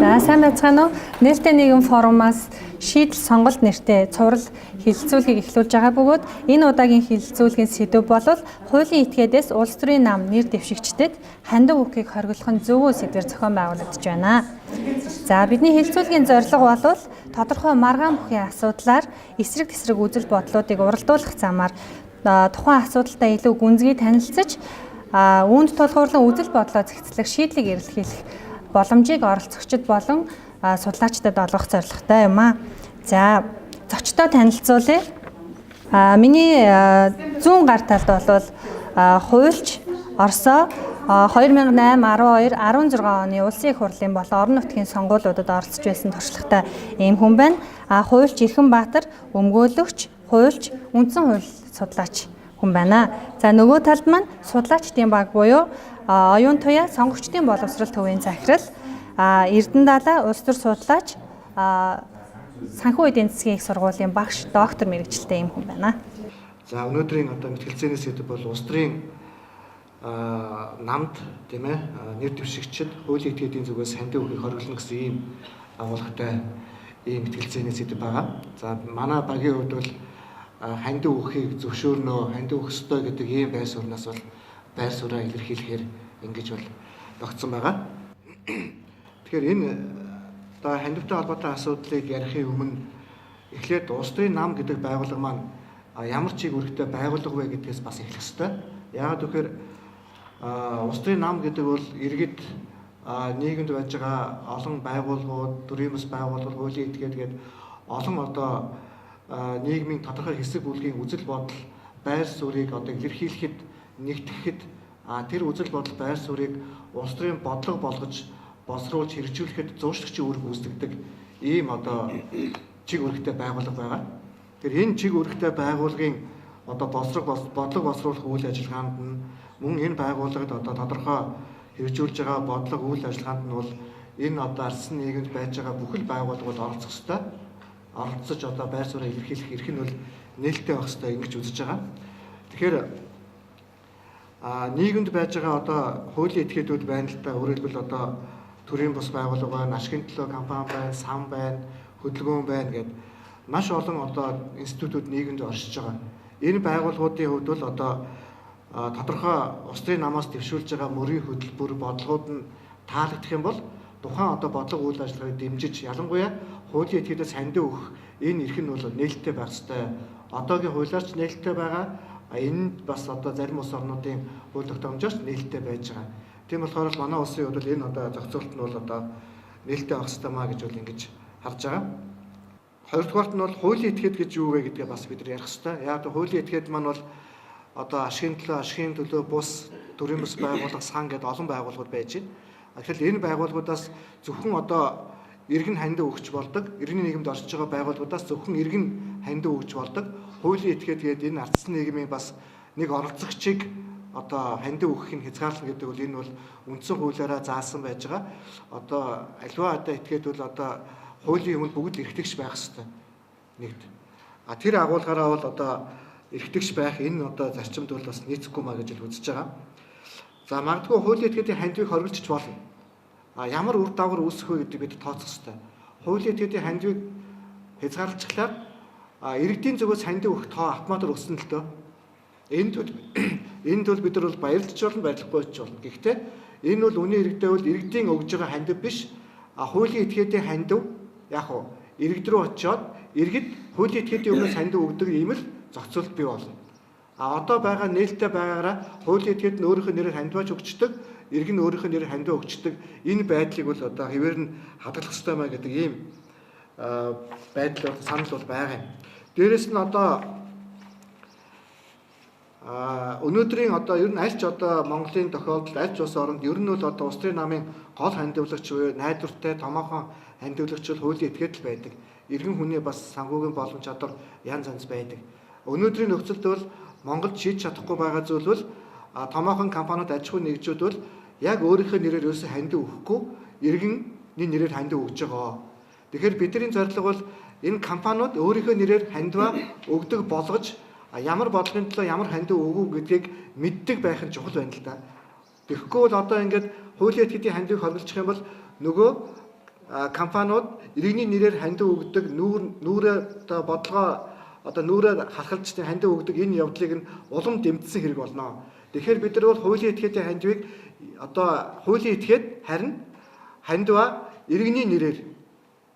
За сайн байцгаана уу? Нээлттэй нийгэм форумаас шийдэл сонголт нэртэй цуврал хэлэлцүүлгийг эхлүүлж байгаа бөгөөд энэ удаагийн хэлэлцүүлгийн сэдэв бол хуулийн этгээдээс улс төрийн нам нэр дэвшигчдэд хандив үхийг хориглох нь зөвөө сэдвээр зохион байгуулагдаж байна. За бидний хэлэлцүүлгийн зорилго бол тодорхой маргаан бүхий асуудлаар эсрэг тесрэг үзэл бодлуудыг уралдуулах замаар тухайн асуудалтай илүү гүнзгий танилцаж үүнд тулгуурлан үзэл бодлоо зэгцлэх шийдлийг эрэлхийлэх боломжийг оролцогчид болон судлаачдад олгох зорилготой юм аа. За, зочдоо танилцуулъя. Миний зүүн гар талд бол хуульч Оросоо 2008, 12, 16 оны улсын их хурлын болон орон нутгийн сонгуулиудад оролцож байсан туршлагатай ийм хүн байна. Хуульч Эрхэнбаатар өмгөөлөгч, хуульч, үндсэн хууль судлаач хүн байна. За нөгөө талд маань судлаачдын баг буюу оюун туяа сонгогчдын боловсрол төвийн захирал Эрдэнэдалаа улс төр судлаач санхүү эдийн засгийн их сургуулийн багш доктор мэрэгчлээ юм хүн байна. За өнөөдрийн мэтгэлцээний сэдэв бол улс төрийн намд тийм ээ нэр дэвшигчид хуулийн этгээдийн зүгээс хандив үхийг хориглоно гэсэн ийм агуулгатай ийм мэтгэлцээний сэдэв байгаа. За манай багийн хувьд бол хандив үхийг зөвшөөрнө, хандив үхэх ёстой гэдэг ийм байр сууриас бол байр сууриа илэрхийлэхээр ингэж бол тогтсон байгаа. Тэгэхээр энэ хандивтай холбоотой асуудлыг ярихын өмнө эхлээд улс төрийн нам гэдэг байгууллага маань ямар чиг үүрэгтэй байгууллага вэ гэдгээс бас эхлэх ёстой. Яагаад гэвэл улс төрийн нам гэдэг бол иргэд нийгэмд байж байгаа олон байгууллагууд, төрийн бас байгууллага, хуулийн этгээд гээд олон нийгмийн тодорхой хэсэг бүлгийн үзэл бодол, байр суурийг илэрхийлэхэд, нэгтгэхэд тэр үзэл бодол, байр суурийг улс төрийн бодлого болгож, боловсруулж хэрэгжүүлэхэд зууршлагчийн үүрэг үүсгдэг ийм чиг үүрэгтэй байгууллага байгаа. Тэгэхээр энэ чиг үүрэгтэй байгууллагын бодлого боловсруулах үйл ажиллагаанд нь мөн энэ байгууллагад тодорхой хэрэгжүүлж байгаа бодлого үйл ажиллагаанд нь бол энэ арсан нийгэмд байж байгаа бүхэл байгууллагууд оролцох ёстой. Оролцож байр сууриа илэрхийлэх эрх нь бол нээлттэй байх ёстой ингэж үзэж байгаа. Тэгэхээр нийгэмд байж байгаа хуулийн этгээдүүд байна л да. Өөрөөр хэлбэл төрийн бус байгууллага байна, ашигын төлөө компани байна, сан байна, хөдөлгөөн байна гэдэг маш олон институтууд нийгэмд оршиж байгаа. Энэ байгууллагуудын хувьд бол тодорхой улс төрийн намаас дэвшүүлж байгаа мөрийн хөтөлбөр бодлогууд нь таалагдах юм бол тухайн бодлого үйл ажиллагааг дэмжиж ялангуяа хуулийн этгээдээс хандив өгөх энэ эрх нь бол нээлттэй байх ёстой. Одоогийн хуулиарч нээлттэй байгаа. Энэ бас зарим улс орнуудын хууль тогтоомжоос нээлттэй байж байгаа. Тийм болохоор манай улсын хувьд энэ зохицуулалт нь бол нээлттэй байх ёстой маа гэж ингэж харж байгаа. Хоёрдугаарт нь бол хуулийн этгээд гэж юу вэ гэдгээ бас бид ярих ёстой. Яг хуулийн этгээд маань бол ашигын төлөө бус төрийн бус байгууллага сан гэдэг олон байгууллагууд байж байна. Тэгэхээр энэ байгууллагуудаас зөвхөн иргэн хандив өгч болдог, иргэний нийгэмд оршиж байгаа байгууллагуудаас зөвхөн иргэн хандив өгч болдог. Хуулийн этгээд гэдэг энэ ардсан нийгмийн бас нэг оролцогчийг хандив өгөхийг хязгаарлана гэдэг бол энэ бол үндсэн хуулиараа заасан байж байгаа. Аливаа этгээд бол хуулийн өмнө бүгд эрхтэгч байх ёстой. Нэгт. Тэр агуулгаараа бол эрхтэгч байх энэ зарчимд бол бас нийцэхгүй маа гэж үзэж байгаа. За магадгүй хуулийн этгээдийн хандивыг хориглож болно. Ямар үр дагавар үүсэх вэ гэдэг бид тооцох ёстой. Хуулийн этгээдийн хандивыг хязгаарлалцахлаар иргэдийн зүгээс хандив өгөх тоо автоматар өснө л дөө. Энд бол бид нар бол баярлж болно, баярлахгүй ч болно. Гэхдээ энэ бол үнийн иргэдээ бол иргэдийн өгж байгаа хандив биш. Хуулийн этгээдийн хандив иргэд рүү очиод иргэд хуулийн этгээдийн өмнөөс хандив өгдөг ийм л зохицуулалт бий болно. Одоо байгаа нээлттэй байгаараа хуулийн этгээд нь өөрийнхөө нэрээр хандиваач өгчдөг, иргэн нь өөрийнхөө нэрээр хандив өгчдөг. Энэ байдлыг бол хэвээр нь хадгалах ёстой маа гэдэг ийм байдал санал бол байгаа юм. Дээрээс нь өнөөдрийн ер нь аль ч Монголын тохиолдолд аль ч улс оронд ер нь бол улс төрийн намын гол хандивлагч буюу найдвартай томоохон хандивлагч бол хуулийн этгээд л байдаг. Иргэн хүний бас санхүүгийн боломж чадвар янз янз байдаг. Өнөөдрийн нөхцөлд бол Монголд шийдэж чадахгүй байгаа зүйл бол томоохон компаниуд аж ахуйн нэгжүүд бол яг өөрийнхөө нэрээр ерөөсөө хандив өгөхгүй иргэний нэрээр хандив өгж байгаа. Тэгэхээр бидний зорилго бол энэ компаниуд өөрийнхөө нэрээр хандиваа өгдөг болгож ямар бодлогын төлөө ямар хандив өгөө гэдгийг мэддэг байх нь чухал байна л да. Тэгэхгүй бол ингээд хуулийн этгээдийн хандивыг хоригдчих юм бол нөгөө компаниуд иргэний нэрээр хандив өгдөг нүүрээ одоо бодлогоо одоо нүүрээ халахалж хандив өгдөг энэ явдлыг нь улам дэмжсэн хэрэг болно. Тэгэхээр бид нар бол хуулийн этгээдийн хандивыг одоо хуулийн этгээд харин хандиваа иргэний нэрээр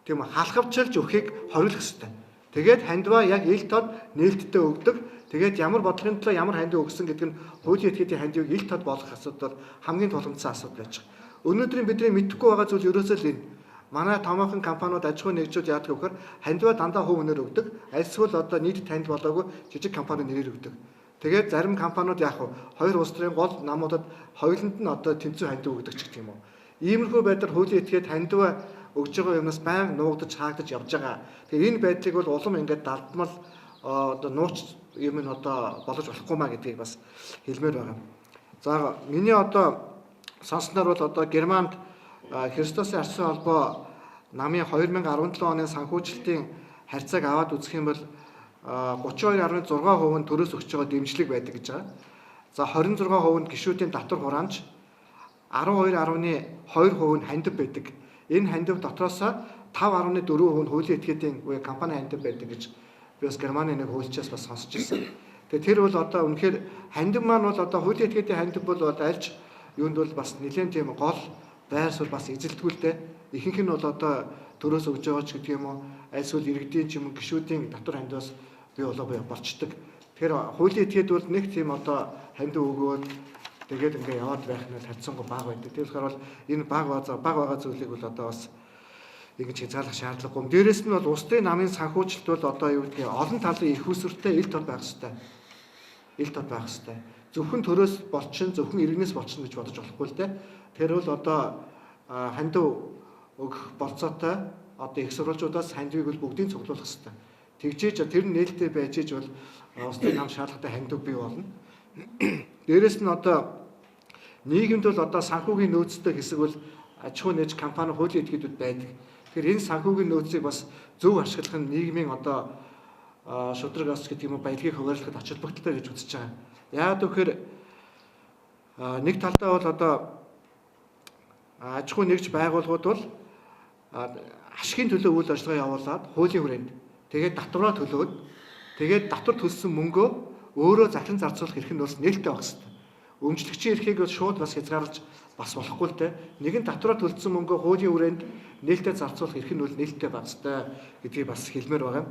тийм халахвчилж өгөхийг хориглох ёстой. Тэгээд хандиваа яг ил тод нээлттэй өгдөг. Тэгээд ямар бодлогын төлөө ямар хандив өгсөн гэдэг нь хуулийн этгээдийн хандивыг ил тод болгох асуудал хамгийн тулгымдсан асуудал байж байгаа. Өнөөдрийн бидний мэдэхгүй байгаа зүйл ерөөсөө л энэ. Манай томоохон компаниуд аж ахуй нэгжүүд яадаг вэ гэхээр хандиваа дандаа хувь нэрээр өгдөг. Альсвал одоо нийт танд болоогүй жижиг компани нэрээр өгдөг. Тэгээд зарим компаниуд яг хоёр улс төрийн гол намуудад хоёуланд нь одоо тэнцүү хандив өгдөг ч гэх юм уу. Иймэрхүү байдлаар хуулийн этгээд хандиваа өгж байгаа юмнаас байнга нуугдаж хаагдаж явж байгаа. Тэгэхээр энэ байдлыг бол улам ингээд далдмал одоо нууц юм нь одоо болгож болохгүй маа гэдгийг бас хэлмээр байгаа. За миний одоо сонсноор бол одоо Германд Христосын арсын холбоо намын 2017 оны санхүүжилтийн харьцааг аваад үзэх юм бол 32.6% нь төрөөс өгч байгаа дэмжлэг байдаг гэж байгаа. За 26% нь гишүүдийн татвар хураамж, 12.2% нь хандив байдаг. Энэ хандив дотроос 5.4% нь хуулийн этгээдийн буюу компани хандив байдаг гэж би бас Германы нэг хуульчаас бас сонсч ирсэн. Тэгээ тэр бол одоо үнэхээр хандив маань бол одоо хуулийн этгээдийн хандив бол альж юунд бол бас нэлээд тийм гол байр суурь бас эзэлтгүүлтэй. Ихэнх нь бол одоо төрөөс өгж байгаа ч гэдэг юм уу, альсвал иргэдийн ч юм уу гишүүдийн татвар хандиваас бий болчдөг. Тэгэхээр хуулийн этгээд бол нэг тийм одоо хандив өгөөд тэгээд ингээ яваад байх нь хацсангүй баг байдаг. Тэр болохоор бол энэ баг байгаа зүйлийг бол одоо бас ингэж хязгаарлах шаардлагагүй. Дээрээс нь бол улсын намын санхүүжилт бол одоо юу гэдгийг олон талын их усүртэй ил тод байх ёстой. Ил тод байх ёстой. Зөвхөн төрөөс болчин, зөвхөн иргэнээс болчин гэж бодож болохгүй л дээ. Тэр бол одоо хандив өгөх болцоотой одоо их сурвалжуудаас хандивыг бол бүгдийг цуглуулах ёстой. Тэгжээж тэр нь нээлттэй байж иж бол улсын нам шаардлагатай хандив бий болно. Дээрээс нь одоо нийгэмд бол одоо санхүүгийн нөөцтэй хэсэг бол аж ахуй нээж компани хуулийн этгээдүүд байдаг. Тэгэхээр энэ санхүүгийн нөөцийг бас зөв ашиглах нь нийгмийн одоо шудраг ас гэдэг юм уу баялагийг хуваарлахад ач холбогдолтой гэж үзэж байгаа. Яагаад гэвэл нэг талдаа бол одоо аж ахуй нэгж байгууллагууд бол ашигын төлөө үйл ажиллагаа явуулаад хуулийн хүрээнд тэгээд татвараа төлөөд тэгээд татвар төлсөн мөнгөө өөрөө захин зарцуулах эрх нь бас нээлттэй байх хэрэгтэй. Өмчлөгчийн эрхийг бол шууд бас хязгаарлаж бас болохгүй л дээ. Нэгэн татвараа төлсөн мөнгөө хуулийн хүрээнд нээлттэй зарцуулах эрх нь бол нээлттэй байх хэрэгтэй гэдгийг бас хэлмээр байгаа.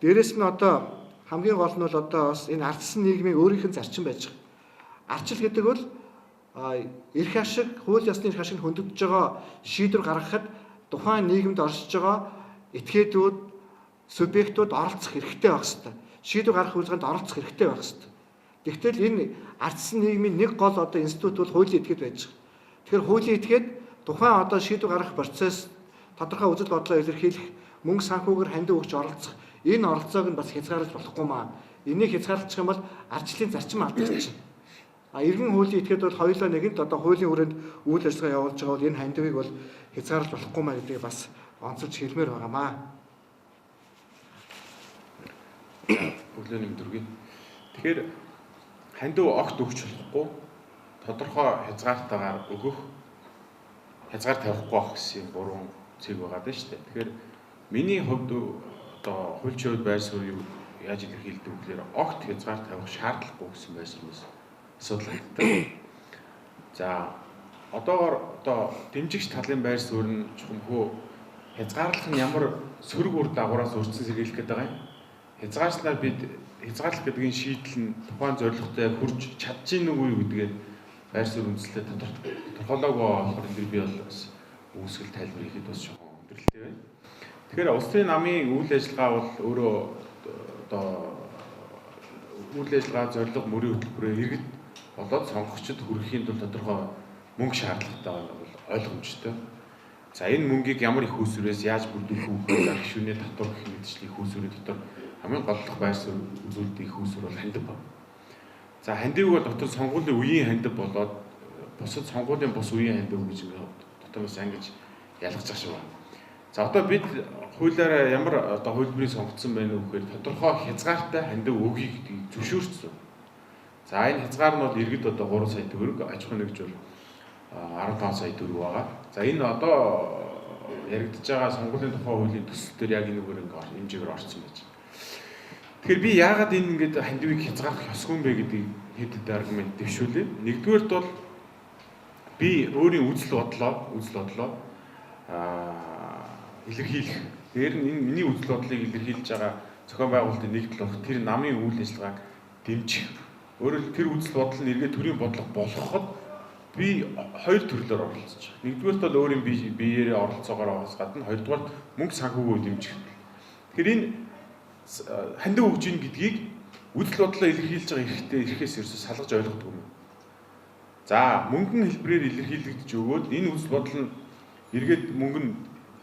Дээрээс нь одоо хамгийн гол нь бол одоо бас энэ ардсан нийгмийн өөрийнх нь зарчим байж байгаа. Арчил гэдэг бол эрх ашиг, хууль ёсны эрх ашиг хөндөгдөж байгаа шийдвэр гаргахад тухайн нийгэмд оршиж байгаа этгээдүүд, субъектууд оролцох хэрэгтэй байх хэрэгтэй. Шийдвэр гаргах үйлчилгээнд оролцох хэрэгтэй байх хэрэгтэй. Тэгвэл энэ ардсан нийгмийн нэг гол одоо институт бол хуулийн этгээд байж байгаа. Тэгэхээр хуулийн этгээд тухайн одоо шийдвэр гаргах процесс, тодорхой үзэл бодлоо илэрхийлэх, мөнгө санхүүгээр хандив өгч оролцох энэ оролцоог нь бас хязгаарлаж болохгүй маа. Энийг хязгаарлах юм бол ардчлалын зарчим алдчихна. Иргэн хуулийн этгээд бол хоёулаа нэгэнт одоо хуулийн хүрээнд үйл ажиллагаа явуулж байгаа бол энэ хандивыг бол хязгаарлаж болохгүй маа гэдгийг бас онцолж хэлмээр байгаамаа. Өглөөний өдргийн. Тэгэхээр хандив огт өгч болохгүй тодорхой хязгаартайгаар өгөх хязгаар тавихгүй байх гэсэн гурван цэг байгаа даа шүү дээ. Тэгэхээр миний хувьд одоо хуульчийн хувьд байр суурь яаж илэрхийлдэг вэ гэхээр огт хязгаар тавих шаардлагагүй гэсэн байр суурьнаас асуудал хэрэгтэй. За одоогоор одоо дэмжигч талын байр суурь нь чухамхөө хязгаарлах нь ямар сөрөг үр дагавраас өрцөн сэргийлэх гэдэг юм. Хязгаарлалаар бид хязгаарлах гэдгийн шийдэл нь тухайн зорилготой хүрч чадчих нүг үү гэдгээ байр суурь үндэслэлээ тодорхойлоогүй болохоор энэ би бол бас үүсгэл тайлбар хийхэд бас жоохон өндөрлөлтэй байна. Тэгэхээр улсын намын үйл ажиллагаа бол өөрөө одоо үйл ажиллагаа зорилго мөрийн хөтөлбөрөөр иргэд болоод сонгогчд хүрэхийн тулд тодорхой мөнгө шаардлагатай бол ойлгомжтой. За энэ мөнгийг ямар их үүсвэрээс яаж бүрдүүлэх вэ? Гишүүний татвар гэх мэтчлийн их үүсвэрийн дотор хамгийн голлох байр суурь үзүүлдэг их үүсвэр бол хандив байна. За хандив бол дотор сонгуулийн үеийн хандив болоод бусад сонгуулийн бус үеийн хандив гэж дотороос ангиж ялгаж ах шиг байна. За одоо бид хуулиараа ямар одоо хуулбарыг сонгоцсон байна вэ гэхээр тодорхой хязгаартай хандив өгье гэдгийг зөвшөөрсөн. За энэ хязгаар нь бол иргэд одоо 3 сая төгрөг, аж ахуй нэгж бол 15 сая төгрөг байгаа. За энэ одоо яригдж байгаа сонгуулийн тухай хуулийн төсөл дээр яг энэ үгээр ингээд хэмжээгээр орсон байж. Тэгэхээр би яагаад энэ ингээд хандивыг хязгаарлах ёсгүй бэ гэдгийг хэд аргумент дэвшүүлээ. Нэгдүгээрт бол би өөрийн үзэл бодлоо илэрхийлэх. Тэр нь энэ миний үзэл бодлыг илэрхийлж байгаа зохион байгуулалтын нэгдэл болох тэр намын үйл ажиллагааг дэмжих. Өөрөөр хэлбэл тэр үзэл бодол нь эргээд төрийн бодлого болгоход би хоёр төрлөөр оролцож байгаа. Нэгдүгээрт бол өөрийн биеэрээ оролцоогоор байгаас гадна хоёрдугаар мөнгө санхүүгөө дэмжих. Тэгэхээр энэ хандив өгж ийн гэдгийг үзэл бодлоо илэрхийлж байгаа эрхтэй эрхээс ерөөсөй салгаж ойлгохгүй юм. За мөнгөн хэлбэрээр илэрхийлэгдэж өгөөд энэ үзэл бодол нь эргээд мөнгө нь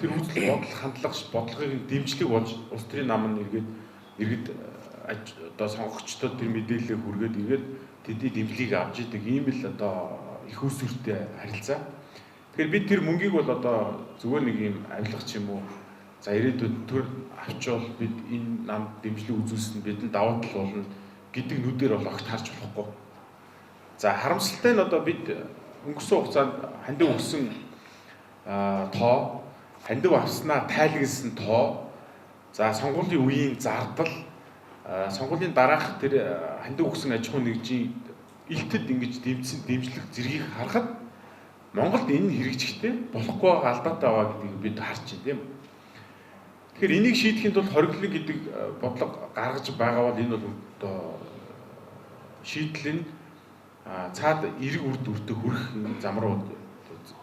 тэр үзэл бодол хандлах бодлогыг дэмжлэг болж улс төрийн нам нь иргэд одоо сонгогчдод тэр мэдээлэлээ хүргээд иргээд тэдний дэмжлэгийг авч идэг ийм л одоо их усүртэй харилцаа. Тэгэхээр бид тэр мөнгийг бол одоо зүгээр нэг юм авилах ч юм уу за ирээдүйд төр авчвал бид энэ намд дэмжлэг үзүүлсэн бидэнд давуу тал болно гэдэг нүдээр бол огт харж болохгүй. За харамсалтай нь одоо бид өнгөрсөн хугацаанд хандив өгсөн тоо, хандив авснаа тайлагсан тоо, за сонгуулийн үеийн зардал, сонгуулийн дараах тэр хандив өгсөн аж ахуйн нэгжийн илтэд ингэж дэмжлэг зэргийг харахад Монголд энэ хэрэгжихтэй болохгүй байгаа алдаатай байгаа гэдгийг бид харж байна тийм. Тэгэхээр энийг шийдэхэд бол хориглол гэдэг бодлого гаргаж байгаа бол энэ бол одоо шийдэл нь цаад эрг үр дүртэй хүрэх зам руу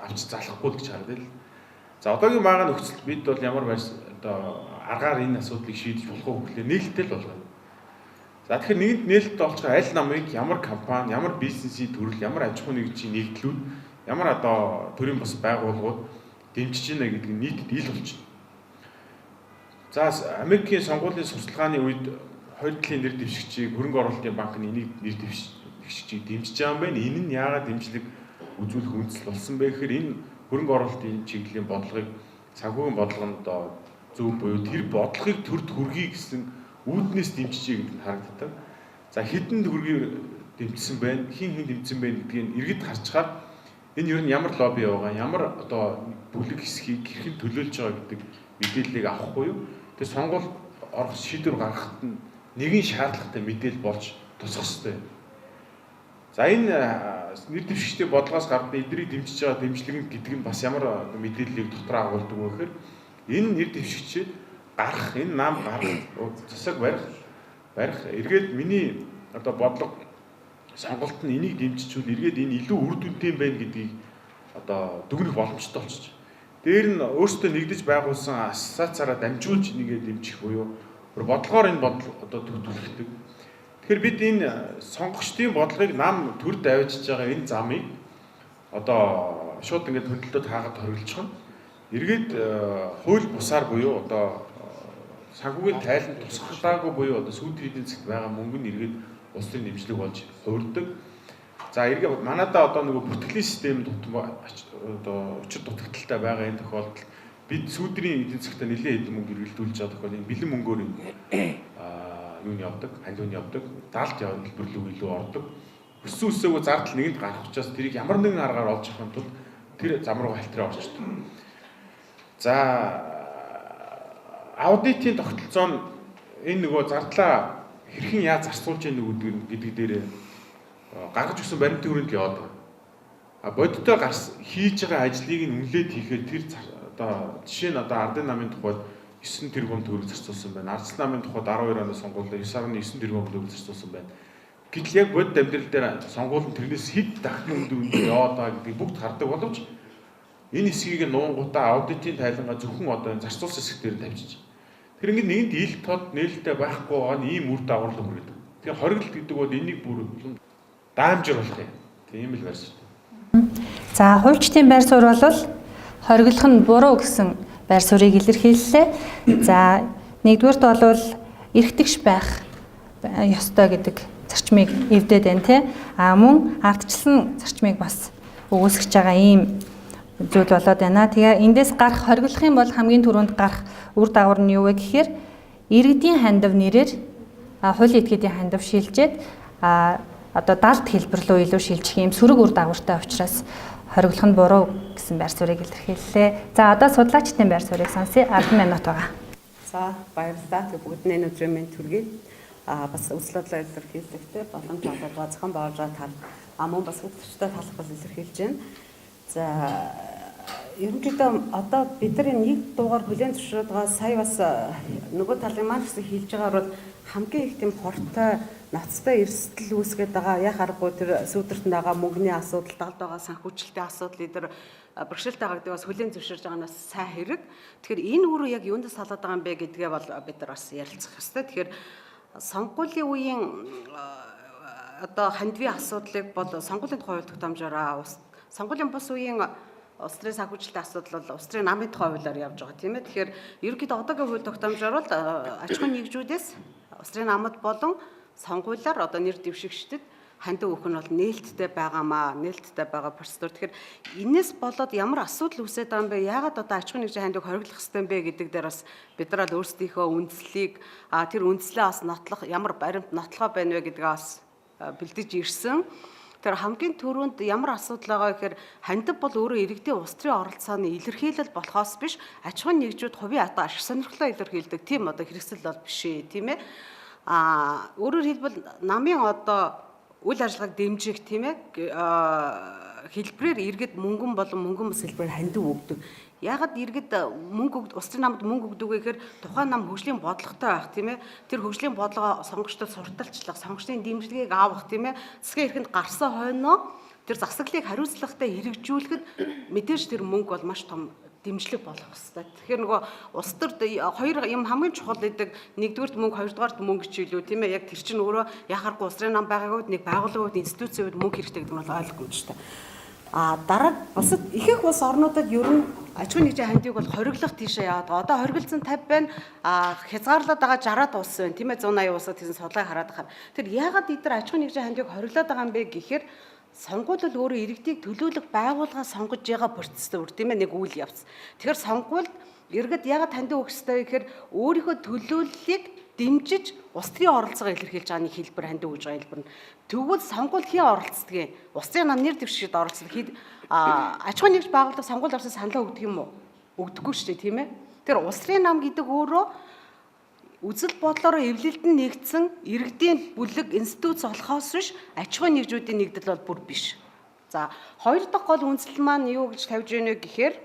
авч залахгүй гэж хардаг л. За одоогийн байгаа нөхцөлд бид бол ямар байс одоо аргаар энэ асуудлыг шийдэж болох уу гэхлээр нээлттэй л болгоно. За тэгэхээр нэгэнт нээлттэй олцох аль намыг ямар компани, ямар бизнесийн төрөл, ямар аж ахуйн нэгжийн нэгдлүүд, ямар одоо төрийн бас байгууллагууд дэмжиж байна гэдэг нь нийтэд ил болчихно. За Америкийн сонгуулийн сурталчилгааны үед хоёр талын нэр дэвшигчийг хөрөнгө оруулалтын банк нь энийг нэр дэвшигчийг дэмжиж байгаа юм байна. Энэ нь яагаад дэмжлэг үзүүлэх үндэслэл болсон бэ гэхээр энэ хөрөнгө оруулалтын чиглэлийн бодлогыг санхүүгийн бодлогонд зөв буюу тэр бодлогыг төрд хүргэе гэсэн үүднээс дэмжиж гэдэг нь харагддаг. За хэдэн төгрөгийг дэмжсэн байна, хин дэмжсэн байна гэдгийг иргэд харчаар энэ ер нь ямар лобби байгаа, ямар одоо бүлэг хэсгийг хэрхэн төлөөлж байгаа гэдэг мэдээллийг авахгүй юу? Тэр сонгуульд орох шийдвэр гаргахад нь нэгэн шаардлагатай мэдээлэл болж тусах ёстой. За энэ нэр дэвшигчтэй бодлогоос гадна эднийг дэмжиж байгаа дэмжлэг гэдэг нь бас ямар мэдээллийг дотор агуулдаг вэ гэхээр энэ нэр дэвшигчид гарах, энэ нам гарах, засаг барих эргээд миний одоо бодлого сонголт нь энийг дэмжижүүл эргээд энэ илүү үр дүнтэй юм байна гэдгийг одоо дүгнэх боломжтой болчих. Дээр нь өөрсдөө нэгдэж байгуулсан ассоциацаараа дамжуулж нэгээ дэмжих буюу бодлогоор энэ бодол одоо төвлөрдөг. Тэгэхээр бид энэ сонгогчдын бодлогыг нам төр давжиж байгаа энэ замыг одоо шууд ингээд хөндлөлтөд хаагаад хориглочих нь эргээд хууль бусаар буюу одоо санхүүгийн тайланд тусгалтаагүй буюу одоо сүүлийн эдийн засагт байгаа мөнгө нь эргээд улс төрийн дэмжлэг болж хувирдаг. За эргээд манайдаа одоо нөгөө бүртгэлийн систем одоо учир дутагдaltaй байгаа энэ тохиолдолд бид сүүлийн эдийн засагт нэлээд хэдэн мөнгө эргэлдүүлж байгаа тохиолдолд энэ бэлэн мөнгөөр юуны явдаг, хандивны явдаг, даалт явах хэлбэрлүү илүү ордог. Өссөн өсөөгөө зардал нэгэнд гарах учраас тэрийг ямар нэгэн аргаар олж авахын тулд тэр зам руу халтраа орчдөг. За аудитын тогтолцоо нь энэ нөгөө зардлаа хэрхэн яаж зарцуулж яах гэдэг дээр гаргаж өгсөн баримтын хүрээнд яваад байна. Бодиттой хийж байгаа ажлыг нь үнэлээд хийхээр тэр одоо жишээ нь одоо Ардын намын тухайд 9 тэрбум төгрөг зарцуулсан байна. Ардсан намын тухайд 12 оны сонгуульд 9.9 тэрбум төгрөг зарцуулсан байна. Гэтэл яг бодит амьдрал дээр сонгуул нь тэрнээс хэд дахин өндөр яваад байгаа гэдгийг бүгд хардаг боловч энэ хэсгийг нуунгуудаа аудитын тайлангаа зөвхөн одоо энэ зарцуулсан хэсэг дээр тавьчих. Тэр ингээд нэгэнт ил тод нээлттэй байхгүй байгаа нь ийм үр дагавар хүргэдэг. Тэгэхээр хориглолт гэдэг бол энийг бүр даамжруулах юм. Тийм л байр суурь. За хуульчдын байр суурь бол хориглох нь буруу гэсэн байр суурийг илэрхийллээ. За нэгдүгээрт бол эрхтгш байх ёстой гэдэг зарчмыг эвдээд байна тий. Мөн ардчилсан зарчмыг бас өгөөсгөж байгаа ийм зүйл болоод байна. Тэгээ эндээс гарах хориглохын бол хамгийн түрүүнд гарах үр дагавар нь юу вэ гэхээр иргэдийн хандив нэрээр хуулийн этгээдийн хандив шилжээд одоо далд хэлбэр рүү илүү шилжих юм сөрөг үр дагавартай учраас хориглох нь буруу гэсэн байр суурийг илэрхийллээ. За одоо судлаачдын байр суурийг сонсъё. 10 минут байгаа. За баярлалаа. Тэг бүгдний өдрийн мэнд хүргэе. Бас үзэл бодлоо илэрхийлэхдээ боломж олгож байгаа зохион байгуулалт тал мөн бас хөтлөгчтэй талах бас илэрхийлж байна. За ерөнхийдөө одоо бид нар нэг дуугаар бүлээн зөвшөөрөд байгаа сая бас нөгөө талын маань гэсэн хэлж байгаагаар бол хамгийн их тийм хортой ноцтой эрсдэл үүсгээд байгаа. Яг аргагүй тэр сүүдэрт байгаа мөнгөний асуудал, далд байгаа санхүүжилтийн асуудал эдгээр бэрхшээлтэй байгаа гэдэг бас хүлээн зөвшөөрж байгаа нь бас сайн хэрэг. Тэгэхээр энэ өөрөө яг юундас салаад байгаа юм бэ гэдгээ бол бид нар бас ярилцах ёстой. Тэгэхээр сонгуулийн үеийн одоо хандивын асуудлыг бол сонгуулийн тухай хууль тогтоомжоор сонгуулийн бус үеийн улс төрийн санхүүжилтийн асуудал бол улс төрийн намын тухай хуулиар явж байгаа тийм ээ. Тэгэхээр ерөнхийдөө одоогийн хууль тогтоомжоор бол аж ахуйн нэгжүүдээс улс төрийн намд болон сонгуулиар одоо нэр дэвшигчдэд хандив өгөх нь бол нээлттэй байгаамаа, нээлттэй байгаа процедур. Тэгэхээр энэс болоод ямар асуудал үүсээд байгаа юм бэ? Яагаад одоо аж ахуйн нэгжийн хандивыг хориглох ёстой юм бэ гэдэг дээр бас бид нар өөрсдийнхөө үндслийг тэр үндслээ бас нотлох ямар баримт нотлохоо байна вэ гэдгээ бас бэлдэж ирсэн. Тэр хамгийн түрүүнд ямар асуудал байгаа гэхээр хандив бол өөрөө иргэдийн улс төрийн оролцооны илэрхийлэл болохоос биш аж ахуйн нэгжүүд хувийн одоо ашиг сонирхлоо илэрхийлдэг тийм одоо хэрэгсэл бол биш ээ тийм ээ. Өөрөөр хэлбэл намын одоо үйл ажиллагааг дэмжих тийм ээ хэлбэрээр иргэд мөнгөн болон мөнгөн бус хэлбэрээр хандив өгдөг. Яагаад иргэд мөнгө улс төрийн намд мөнгө өгдөг вэ гэхээр тухайн нам хөгжлийн бодлоготой байх тийм ээ. Тэр хөгжлийн бодлогоо сонгогчдод сурталчлах, сонгогчдын дэмжлэгийг авах тийм ээ. Засгийн эрхэнд гарсан хойноо тэр засаглалыг хариуцлагатай хэрэгжүүлэхэд мэдээж тэр мөнгө бол маш том дэмжлэг болох хэвээр. Тэгэхээр нөгөө улс төрд хоёр юм хамгийн чухал гэдэг нэгдүгээрт мөнгө, хоёрдугаарт мөнгө ч илүү тийм ээ. Яг тэр чинь өөрөө яхахгүй улс төрийн нам байгаагүйд нэг байгууллагууд, институцийн үед мөнгө хэрэгтэй гэдэг нь бол ойлгомжтой. Дараа бусад ихэнх улс орнуудад ер нь аж ахуйн нэгжийн хандивыг бол хориглох тийшээ яваад байгаа. Одоо хориглосон 50 байна. Хязгаарлаад байгаа 60-аад улс байна. Тийм ээ 180 улсад хийсэн судалгааг хараад байгаа. Тэр яагаад эдгээр аж ахуйн нэгжийн хандивыг хориглоод байгаа юм бэ гэхээр сонгуул бол өөрөө иргэдийг төлөөлөх байгууллага сонгож байгаа процедур тийм ээ нэг үйл явц. Тэгэхээр сонгуульд иргэд яагаад хандив өгөх ёстой вэ гэхээр өөрийнхөө төлөөллийг дэмжиж улс төрийн оролцоогоо илэрхийлж байгаа нэг хэлбэр хандив өгж байгаа хэлбэр нь. Тэгвэл сонгуульд хэн оролцдог? Улс төрийн нам нэр дэвшигчид оролцдог. Аж ахуйн нэгж байгууллага сонгуульд орсон саналаа өгдөг юм уу? Өгдөггүй шүү дээ тийм ээ. Тэр улс төрийн нам гэдэг өөрөө үзэл бодлороо эвлэлдэн нэгдсэн иргэдийн бүлэг институт болохоос биш аж ахуйн нэгжүүдийн нэгдэл бол бүр биш. За хоёр дахь гол үндэслэл маань юу гэж тавьж байна вэ гэхээр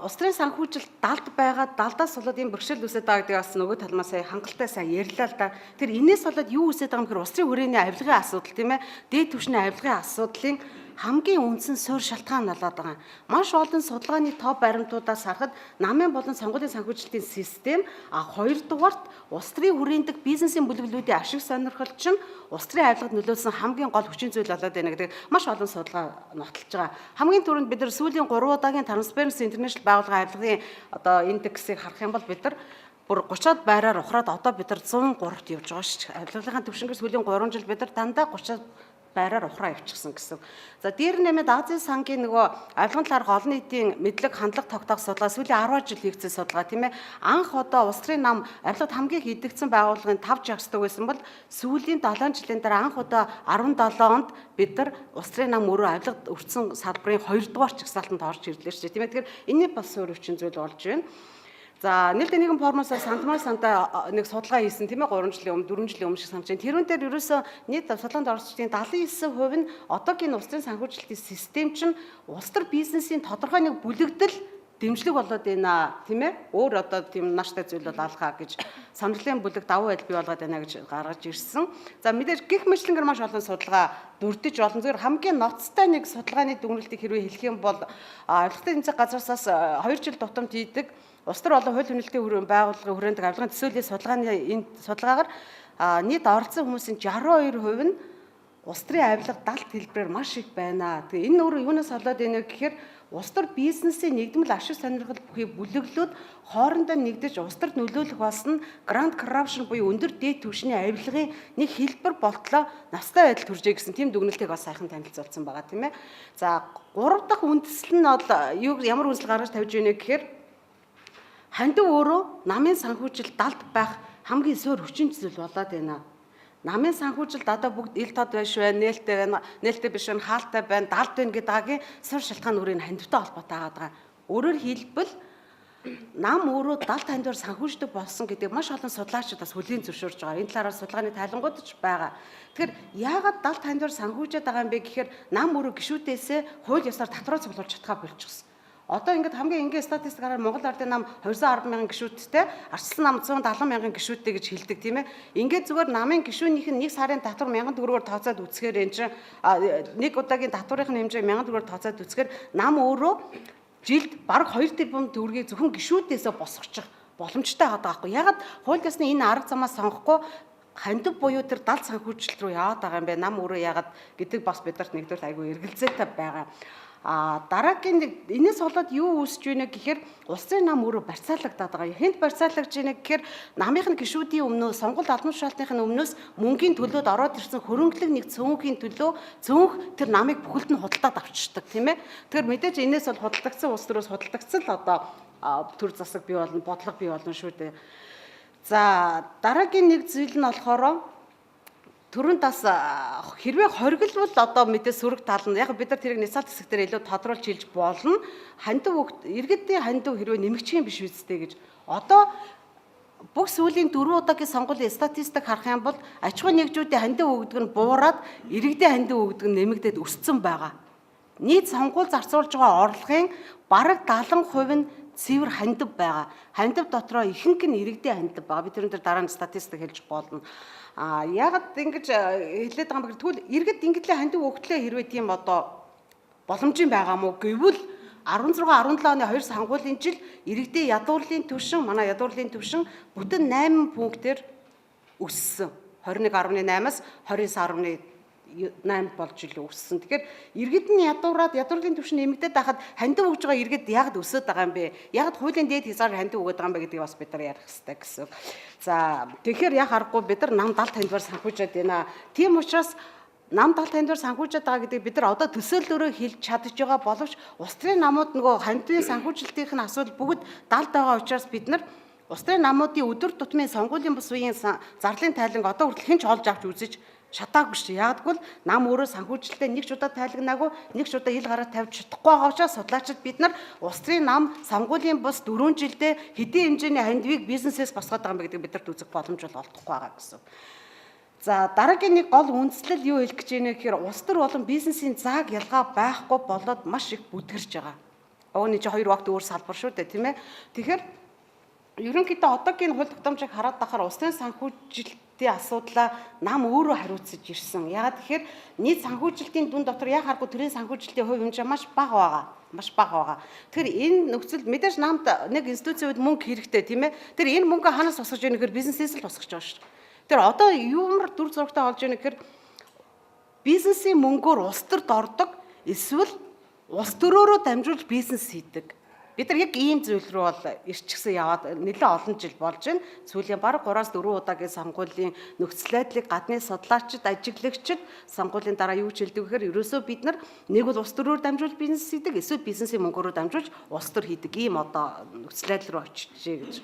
улс төрийн санхүүжилт далд байгаа далдаас болоод ийм бэрхшээл үүсээд байгаа гэдэг бас нөгөө талмаа сая хангалттай сайн ярьлаа л да. Тэр энэс болоод юу үүсээд байгаа юм гэхээр улс төрийн хүрээний авилгын асуудал тийм ээ. Дээд түвшний авилгын асуудлын хамгийн үндсэн суурь шалтгаан болоод байгаа. Маш олон судалгааны топ баримтуудаас харахад намын болон сонгуулийн санхүүжилтийн систем хоёрдугаарт улс төрийн хүрээндх бизнесийн бүлэглүүдийн ашиг сонирхол чинь улс төрийн авилгад нөлөөлсөн хамгийн гол хүчин зүйл болоод байна гэдэг маш олон судалгаа нотолж байгаа. Хамгийн түрүүнд бид нар сүүлийн 3 удаагийн Transparency International байгууллагын авилгын одоо индексийг харах юм бол бид нар бүр 30-аад байраар ухраад одоо бид нар 103-т явж байгаа шүү дээ. Авилгын төвшингээс сүүлийн 3 жил бид нар дандаа 30 байраар ухраа явчихсан гэсэн. За дээр нэмээд Азийн сангийн нөгөө авилгын талаарх олон нийтийн мэдлэг хандлага тогтоох судалгаа сүүлийн 10 жил хийгдсэн судалгаа тийм ээ. Анх одоо улс төрийн нам авилгад хамгийн их идэгдсэн байгууллагын 5 жагсдаг байсан бол сүүлийн 7 жилийн дараа анх удаа 17 онд бид нар улс төрийн нам өөрөө авилгад өртсөн салбарын 2 дугаар чагсаалтанд орж ирлээ шүү дээ тийм ээ. Тэгэхээр энэ бас суурь өвчин зүйл болж байна. За нээлттэй нийгэм формоос сантмаар сантаа нэг судалгаа хийсэн тийм ээ 3 жилийн өмнө 4 жилийн өмнө шиг санаж байна. Тэрүүн дээр ерөөсөө нийт судалгаанд оролцогчдын 79% нь одоогийн улс төрийн санхүүжилтийн систем чинь улс төр бизнесийн тодорхой нэг бүлэгдэл дэмжлэг болоод байна тийм ээ. Өөр одоо тийм нааштай зүйл бол алхаа гэж санамжлалын бүлэг давуу байдал бий болгоод байна гэж гаргаж ирсэн. За мэдээж гих мэтлэнгээр маш олон судалгаа дүрдэж олон зүгээр хамгийн ноцтой нэг судалгааны дүгнэлтийг хэрвээ хэлэх юм бол авилгатай тэмцээх газраас 2 жил тутамд хийдэг улс төр олон хууль хүнэлтийн байгууллагын хүрээнд авилгын төсөөлийн судалгааны энэ судалгаагаар нийт оролцсон хүмүүсийн 62% нь улс төрийн авилга далд хэлбэрээр маш их байна. Тэгээ энэ өөрөө юунаас болоод байна вэ гэхээр улс төр бизнесийн нэгдмэл ашиг сонирхол бүхий бүлэглүүд хоорондоо нэгдэж улс төрд нөлөөлөх болсон grand corruption буюу өндөр дээд түвшний авилгын нэг хэлбэр болтлоо настай байдал төржээ гэсэн тийм дүгнэлтийг бас сайхан танилцуулсан байгаа тийм ээ. За 3 дахь үндэслэл нь бол ямар үндэслэл гаргаж тавьж байна гэхээр хандив өөрөө намын санхүүжилт далд байх хамгийн суур хүчин зүйл болоод байна. намын санхүүжилт одоо бүгд ил тод биш байна, нээлттэй биш байна, хаалттай байна, далд байна гэдгийг сур шалтгаан өөрийн хандивтай холбоотой байгаа. Өөрөөр хэлбэл нам өөрөө далд хандивар санхүүждэг болсон гэдэг маш олон судлаачид бас хүлээн зөвшөөрж байгаа. Энэ талаараа судалгааны тайлангууд ч байгаа. Тэгэхээр яагаад далд хандивар санхүүжээд байгаа юм бэ гэхээр нам өөрөө гишүүдээсээ хууль ёсоор татвараа цуглуулж чадхаа болчихсон. Одоо ингээд хамгийн энгийн статистикаараа Монгол Ардын нам 210 мянган гишүүдтэй, Арчилсан нам 170 мянган гишүүдтэй гэж хэлдэг тийм ээ. Ингээд зүгээр намын гишүүнийх нь нэг сарын татвар 1000 төгрөгөөр тооцоод үцхээр энэ чинь нэг удаагийн татварын хэмжээ 1000 төгрөгөөр тооцоод үцхээр нам өөрөө жилд бараг 2 тэрбум төгрөгийг зөвхөн гишүүдээсээ босгочих боломжтой байгаа байхгүй. Ягаад хууль ёсны энэ арга замаа сонгохгүй хандив буюу тэр далд санхүүжилт рүү яваад байгаа юм бэ? Нам өөрөө ягаад гэдэг бас бидэрт нэгдүгээр айгүй эргэлзээтэй байгаа. Дараагийн нэг энэс болоод юу үүсэж байна гэхээр улсын нам өөрөө барьцаалагдаад байгаа. Хэнд барьцаалагдж байна гэхээр намынх нь гишүүдийн өмнөөс сонгуульд албан тушаалтын өмнөөс мөнгөний төлөөд ороод ирсэн хөрөнгөлөг нэг цөөнхийн төлөө цөөнх тэр намыг бүхэлд нь худалдаад авчирдаг тийм ээ. Тэгэхээр мэдээж энэс бол худалдагдсан улс төрөөс худалдагдсан л одоо төр засаг бий болно, бодлого бий болно шүү дээ. За дараагийн нэг зүйл нь болохоор түрүүнд бас хэрвээ хоригдвол одоо мэдээ сөрөг тал нь яг бид нар тэрийг нисаал хэсэг дээр илүү тодруулж хэлж болно. Иргэдийн хандив хэрвээ нэмэгдэх юм биш үстэй гэж. Одоо бүх сүүлийн 4 удаагийн сонгуулийн статистик харах юм бол аж ахуйн нэгжүүдийн хандив өгдөг нь буураад иргэдийн хандив өгдөг нь нэмэгдээд өссөн байгаа. Нийт сонгуул зарцуулж байгаа орлогын бараг 70% нь цэвэр хандив байгаа. Хандив дотроо ихэнх нь иргэдийн хандив байгаа. Би тэрэн дээр дараа нь статистик хэлж болно. Ягаад ингэж хэлээд байгаа юм бэ? Тэгвэл иргэд ингэтлээ хандив өгтлээ хэрвээ тийм одоо боломжийн байгаа мó гэвэл 16 17 оны 2 сонгуулийн жил иргэдийн ядуурлын түвшин манай ядуурлын түвшин бүтэн 8 пунктээр өссөн. 21.8-аас 29.8 болж илүү өссөн. Тэгэхээр иргэдний ядуурлын түвшин нэмэгдээд байхад хандив өгж байгаа иргэд ягаад өсөд байгаа юм бэ? Ягаад хуулийн дээд хязгаар хандив өгöd байгаа юм бэ гэдгийг бас бид нар ярих хэрэгтэй гэсэн. За тэгэхээр яг харахгүй бид нар нам далд хандивар санхүүжээд байна. Тийм учраас нам далд хандивар санхүүжээд байгаа гэдэг бид нар одоо төсөөллөөрөө хэлж чадж байгаа боловч улс төрийн намууд нөгөө хандивын санхүүжилтийн асуудал бүгд далд байгаа учраас бид нар улс төрийн намуудын өдөр тутмын сонгуулийн бус үеийн зарлалын тайланг одоо хүртэл хэн ч олж авч үзэж шатаагүй шүү. Ягдгүйл нам өөрөө санхүүжилтээ нэг ч удаа тайлагнаагүй, нэг ч удаа ил гараа тавьж чадахгүй байгаа учраас судлаачид бид нар улс төрийн нам сонгуулийн бус 4 жилдээ хэдийн хэмжээний хандивыг бизнесээс босгоод байгаа юм гэдэг бидэрт үзэх боломж бол олдохгүй байгаа гэсэн. За дараагийн нэг гол үндслэл юу хэлэх гэж байна гэхээр улс төр болон бизнесийн зааг ялгаа байхгүй болоод маш их бүдгэрж байгаа. Өөний чи 2 багт өөр салбар шүү дээ, тийм ээ. Тэгэхээр ерөнхийдөө одоогийн хууль тогтоомжийг хараад байхаар улсын санхүүжилтийн асуудлаа нам өөрөө хариуцж ирсэн. Яагаад тэгэхээр нийт санхүүжилтийн дүн дотор яг харахгүй төрийн санхүүжилтийн хувь хэмжээ маш бага байгаа. Тэгэхээр энэ нөхцөлд мэдээж намд нэг институцийн үед мөнгө хэрэгтэй тийм ээ. Тэр энэ мөнгө ханаас босгож яах гэхээр бизнесээс л босгож байгаа шүү дээ. Тэр одоо юмар дүр зурагтай болж яах гэхээр бизнесийн мөнгөөр улс төрд ордог эсвэл улс төрөөрөө дамжуулж бизнес хийдэг. Бид нар яг ийм зүйл рүү бол ирчихсэн яваад нэлээд олон жил болж байна. Сүүлийн бараг 3-4 удаагийн сонгуулийн нөхцөл байдлыг гадны судлаачид, ажиглагчид сонгуулийн дараа юу ч хэлдэг гэхээр ерөөсөө бид нар нэг бол улс төрөөр дамжуулж бизнес хийдэг, эсвэл бизнесийн мөнгөөрөө дамжуулж улс төр хийдэг ийм одоо нөхцөл байдал руу очижээ гэж.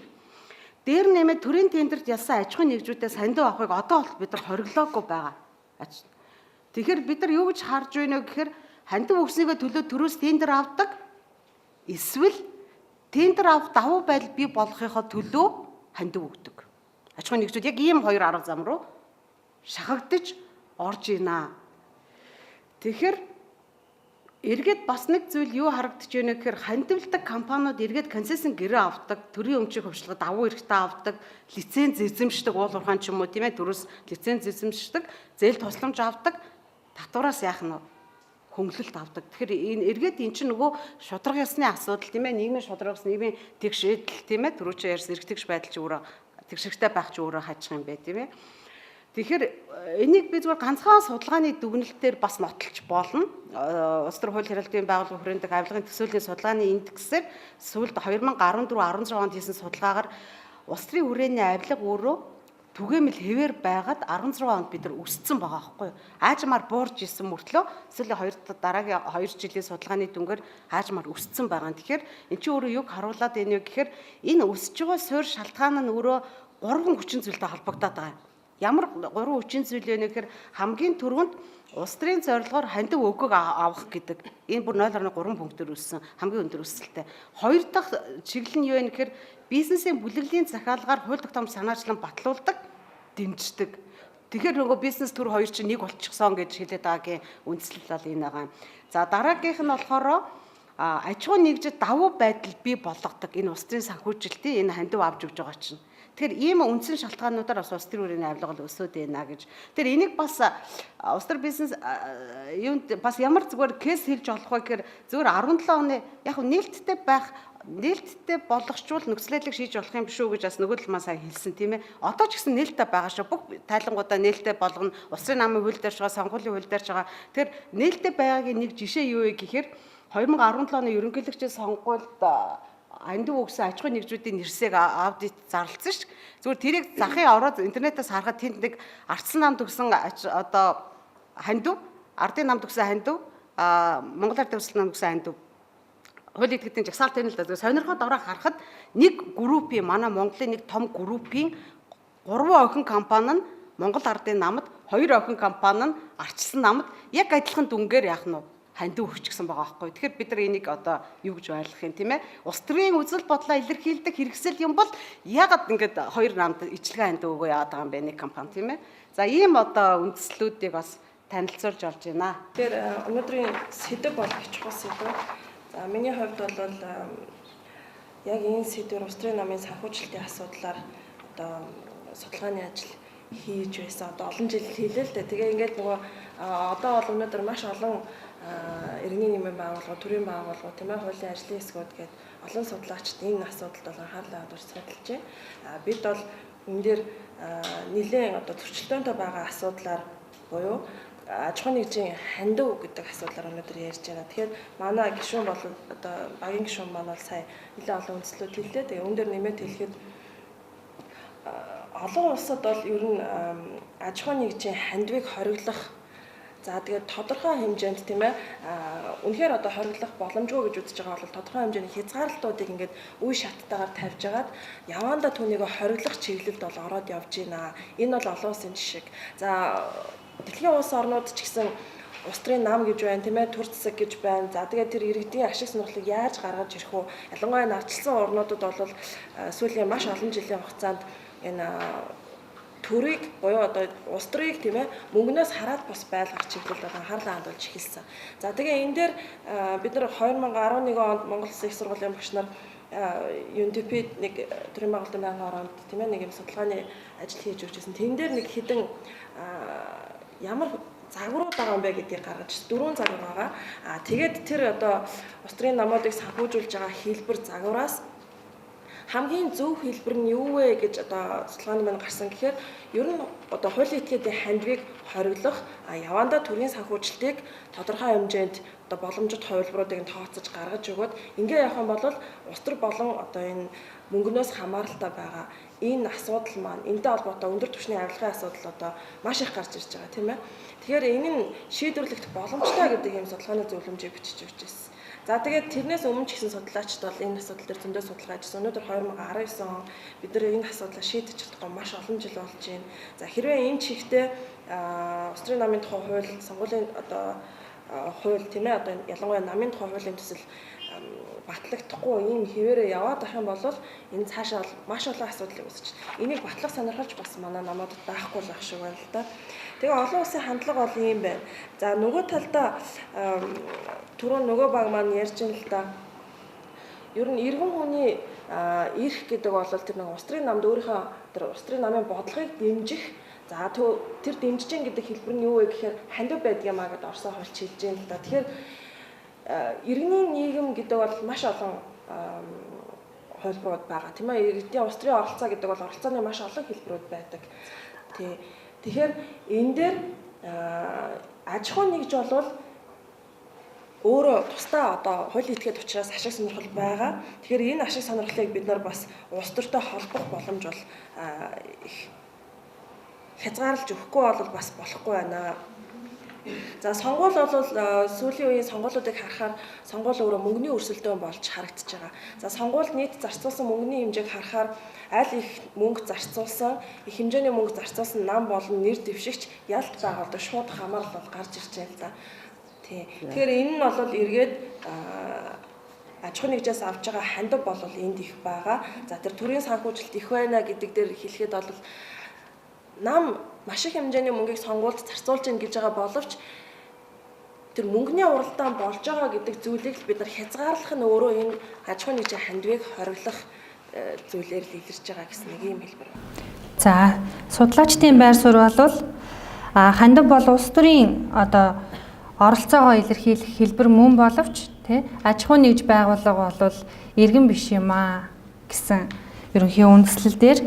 Дээр нэмээд төрийн тендерт ялсан аж ахуйн нэгжүүдээс хандив авахыг одоо бол бид нар хориглоогүй байгаа. Тэгэхээр бид нар юу гэж харж байна вэ гэхээр хандив өгснийхөө төлөө төрөөс тендер авдаг. Эсвэл тендер авах давуу байдал бий болгохын төлөө хандив өгдөг. Аж ахуйн нэгжүүд яг ийм хоёр арга зам руу шахагдаж орж ийна. Тэгэхээр эргээд бас нэг зүйл юу харагдаж байна гэхээр хандивлдаг компаниуд эргээд концессийн гэрээ авдаг, төрийн өмчийг хувьчилгад давуу эрхтэй авдаг, лиценз эзэмшдэг, уул уурхаан ч юм уу тийм ээ, төрөөс лиценз эзэмшдэг, зээл тусламж авдаг, татвараас яах нь хөнгөлөлт авдаг. Тэгэхээр энэ эргээд эн чинь нөгөө шудраг ёсны асуудал тийм ээ, нийгмийн шудраг ёс, нийгмийн тэгшэдэл тийм ээ, түрүүчээ ярьсан эргэтгэж байдал чи өөрөө тэгшэрхтэй байх чи өөрөө хажих юм бэ тийм ээ. Тэгэхээр энийг би зүгээр ганцхан судалгааны дүгнэлтээр бас нотолж болно. Улс төр хууль хэрэглэлийн байгууллагын хүрээндх авилгын төсөөлийн судалгааны индексээр сүүлд 2014-16 онд хийсэн судалгаагаар улс төрийн хүрээний авилга өөрөө түгээмэл хэвээр байгаад 16 онд бид нар өссөн байгаа байхгүй юу? Аажмаар буурж исэн мөртлөө сүүлийн дараагийн 2 жилийн судалгааны дүнгээр аажмаар өссөн байгаа. Тэгэхээр эн чинь өөрөө юг харуулад байна вэ гэхээр энэ өсөж байгаа суурь шалтгаан нь өөрөө 3 хүчин зүйлтэй холбогдоод байгаа юм. Ямар 3 хүчин зүйл вэ гэхээр хамгийн түрүүнд улс төрийн зорилгоор хандив өгөөг авах гэдэг. Энэ бүр 0.3 пунктээр үүссэн хамгийн өндөр өсөлттэй. Хоёр дахь чиглэл нь юу вэ гэхээр бизнесийн бүлэглэлийн захиалгаар хууль тогтоомж санаачлан батлуулдаг, дэмждэг. Тэгэхээр нөгөө бизнес төр хоёр чинь нэг болчихсон гэж хэлээд байгаагийн үндслэл бол энэ байгаа. За дараагийнх нь болохоор аж ахуй нэгжид давуу байдал бий болгодог энэ улс төрийн санхүүжилтийн энэ хандив авч өгж байгаа чинь. Тэгэхээр ийм үндсэн шалтгаануудаар бас улс төрийн үрийн авилгал өсөд байна гэж. Тэгэхээр энийг бас улс төр бизнес юунд бас ямар зүгээр кейс хэлж болох вэ гэхээр зүгээр 17 оны яг нээлттэй болгочвол нөхцөл байдлыг шийдэж болох юм биш үү гэж бас нөгөө талмаа сайн хэлсэн тийм ээ. Одоо ч гэсэн нээлттэй байгаа шүү. Бүх тайлангуудаа нээлттэй болгоно. Улс төрийн намын хууль дээр ч байгаа, сонгуулийн хууль дээр ч байгаа. Тэгэхээр нээлттэй байгаагийн нэг жишээ юу вэ гэхээр 2017 оны ерөнхийлөгчийн сонгуульд хандив өгсөн аж ахуй нэгжүүдийн нэрсийг аудит зарласан ш. Зүгээр тэрийг захын ороод интернетээс харахад тэнд нэг ардсан намд өгсөн одоо хандив, ардын намд өгсөн хандив, Монгол Ардын өсөлт намд өгсөн хандив. Хуулийн этгээдийн жагсаалт энэ л да. Сонирхоод ороо харахад нэг группийн манай Монголын нэг том группийн 3 охин компани нь Монгол Ардын намд, 2 охин компани нь ардчилсан намд яг адилхан дүнгээр яах нь хандив өгчихсэн байгаа байхгүй. Тэгэхээр бид нар энийг одоо юу гэж ойлгох юм тийм ээ? Улс төрийн үзэл бодлоо илэрхийлдэг хэрэгсэл юм бол ягаад ингэж хоёр намд ижлэхэн хандив өгөө яагаад байгаа юм бэ нэг компани тийм ээ? За ийм одоо үндслүүдийг бас танилцуулж олж байна. Тэгэхээр өнөөдрийн сэдэв бол их чухал сэдэв. За миний хувьд бол яг энэ сэдвэр улс төрийн намын санхүүжилтийн асуудлаар одоо судалгааны ажил хийж байсан. Одоо олон жил хийлээ л дээ. Тэгээ ингээд нөгөө одоо бол өнөөдөр маш олон иргэний нийгмийн байгууллага, төрийн байгууллага, тийм ээ, хуулийн ажлын хэсгүүд гээд олон судлаачид энэ асуудалд бол анхаарлаа хандуулж судалж байна. Бид бол энэ дээр нэлээд одоо зөрчилдөөнтэй байгаа асуудлаар буюу аж ахуй нэгжийн хандив гэдэг асуудлаар өнөөдөр ярьж байна. Тэгэхээр манай гишүүн бол одоо багийн гишүүн маань бол сая нэлээд олон үндслүүд хэллээ. Тэгээ энэ дээр нэмээд хэлэхэд олон улсад бол ер нь аж ахуй нэгжийн хандивыг хориглох за тэгээд тодорхой хэмжээнд тийм ээ үнэхээр одоо хориглох боломжгүй гэж үзэж байгаа бол тодорхой хэмжээний хязгаарлалтуудыг ингээд үе шаттайгаар тавьж агаад явандаа түүнийг хориглох чиглэлд бол ороод явж байна. Энэ бол олон улсын жишээ. За дэлхийн улс орнууд ч гэсэн улс төрийн нам гэж байна тийм ээ, төр засаг гэж байна. За тэгээд тэр иргэдийн ашиг сонирхлыг яаж гаргаж ирэх вэ? Ялангуяа ардчилсан орнуудад бол сүүлийн маш олон жилийн хугацаанд энэ төрийг буюу одоо улс төрийг тийм ээ мөнгнөөс хараад бус байлгах чиглэлд анхаарлаа хандуулж эхэлсэн. За тэгээ энэ дээр бид нар 2011 онд Монгол Улсын их сургуулийн багш нар UNDP нэг төрийн байгуулалтын байнгын ороонд тийм ээ нэг юм судалгааны ажил хийж өгч байсан. Тэн дээр нэг хідэн ямар загварууд байгаа юм бэ гэдгийг гаргаж 4 загвар байгаа. Тэгээд тэр одоо улс төрийн намуудыг санхүүжүүлж байгаа хэлбэр загвараас хамгийн зөв хэлбэр нь юу вэ гэж одоо судалгааны маань гарсан гэхээр ер нь одоо хуулийн этгээдийн хандивыг хориглох явандаа төрийн санхүүжилтийг тодорхой хэмжээнд одоо боломжит хувилбаруудыг нь тооцож гаргаж өгөөд ингээ явах юм бол улс төр болон одоо энэ мөнгнөөс хамааралтай байгаа энэ асуудал маань энэтэй холбоотой өндөр түвшний авилгын асуудал одоо маш их гарч ирж байгаа тийм ээ. Тэгэхээр энэ нь шийдвэрлэх боломжтой гэдэг юм судалгааны зөвлөмжийг бичиж өгч байсан. За тэгээд тэрнээс өмнө ч гэсэн судлаачид бол энэ асуудал дээр зөндөө судалгаа хийсэн. Өнөөдөр 2019 он бид нар энэ асуудлаа шийдэж чадахгүй маш олон жил болж байна. За хэрвээ энэ чигтээ улс төрийн намын тухай хууль, сонгуулийн одоо хууль тийм ээ одоо ялангуяа намын тухай хуулийн төсөл батлагдахгүй ийм хэвээрээ яваад ах юм бол энэ цаашаа маш олон асуудал үүсэж. Энийг батлах сонирхолж бас манай намуудад байхгүй л ах шиг байна л да. Тэгээ олон улсын хандлага бол ийм байна. За нөгөө талдаа түрүүн нөгөө баг маань ярьж ин л да. Ер нь иргэн хүний эрх гэдэг бол тэр нэг улс төрийн намд өөрийнхөө тэр улс төрийн намын бодлогыг дэмжих за тэр дэмжиж гин гэдэг хэлбэр нь юу вэ гэхээр хандив байдаг юмаа гэдээ Орсын хуульч хэлж ин л да. Тэгэхээр иргэний нийгэм гэдэг бол маш олон хувилбарууд байгаа тийм ээ. Иргэдийн улс төрийн оролцоо гэдэг бол оролцооны маш олон хэлбэрүүд байдаг. Тэгэхээр энэ дээр аж ахуй нэгж болвол өөрөө тусдаа одоо хуулийн этгээд учраас ашиг сонирхол байгаа. Тэгэхээр энэ ашиг сонирхлыг бид нар бас улс төртэй холбох боломж бол их хязгаарлаж өгөхгүй бол бас болохгүй байна. За сонгуул бол сүүлийн үеийн сонгуулиудыг харахаар сонгуул өөрөө мөнгөний өрсөлдөөн болж харагдаж байгаа. За сонгуульд нийт зарцуулсан мөнгөний хэмжээг харахаар аль их мөнгө зарцуулсан, их хэмжээний мөнгө зарцуулсан нам болон нэр дэвшигч ялт байгуулдаг шууд хамаарал бол гарч ирж байна л да. Тий. Тэгэхээр энэ нь бол эргээд аж ахуйн нэгжээс авч байгаа хандив бол энд их байгаа. За тэр төрийн санхүүжилт их байна гэдэг дээр хэлэхэд бол нам маш их хэмжээний мөнгийг сонгуульд зарцуулж ийн гэж байгаа боловч тэр мөнгөний уралдаан болж байгаа гэдэг зүйлийг бид нар хязгаарлах нь өөрөө энэ аж ахуйн нэгжийн хандивыг хориглох зүйлээр л илэрч байгаа гэсэн нэг юм хэлбэр. За, судлаачдын байр суурь бол хандив бол улс төрийн одоо оролцоогоо илэрхийлэх хэлбэр мөн боловч тий аж ахуйн нэгж байгууллага бол иргэн биш юм аа гэсэн ерөнхий үндслэл дээр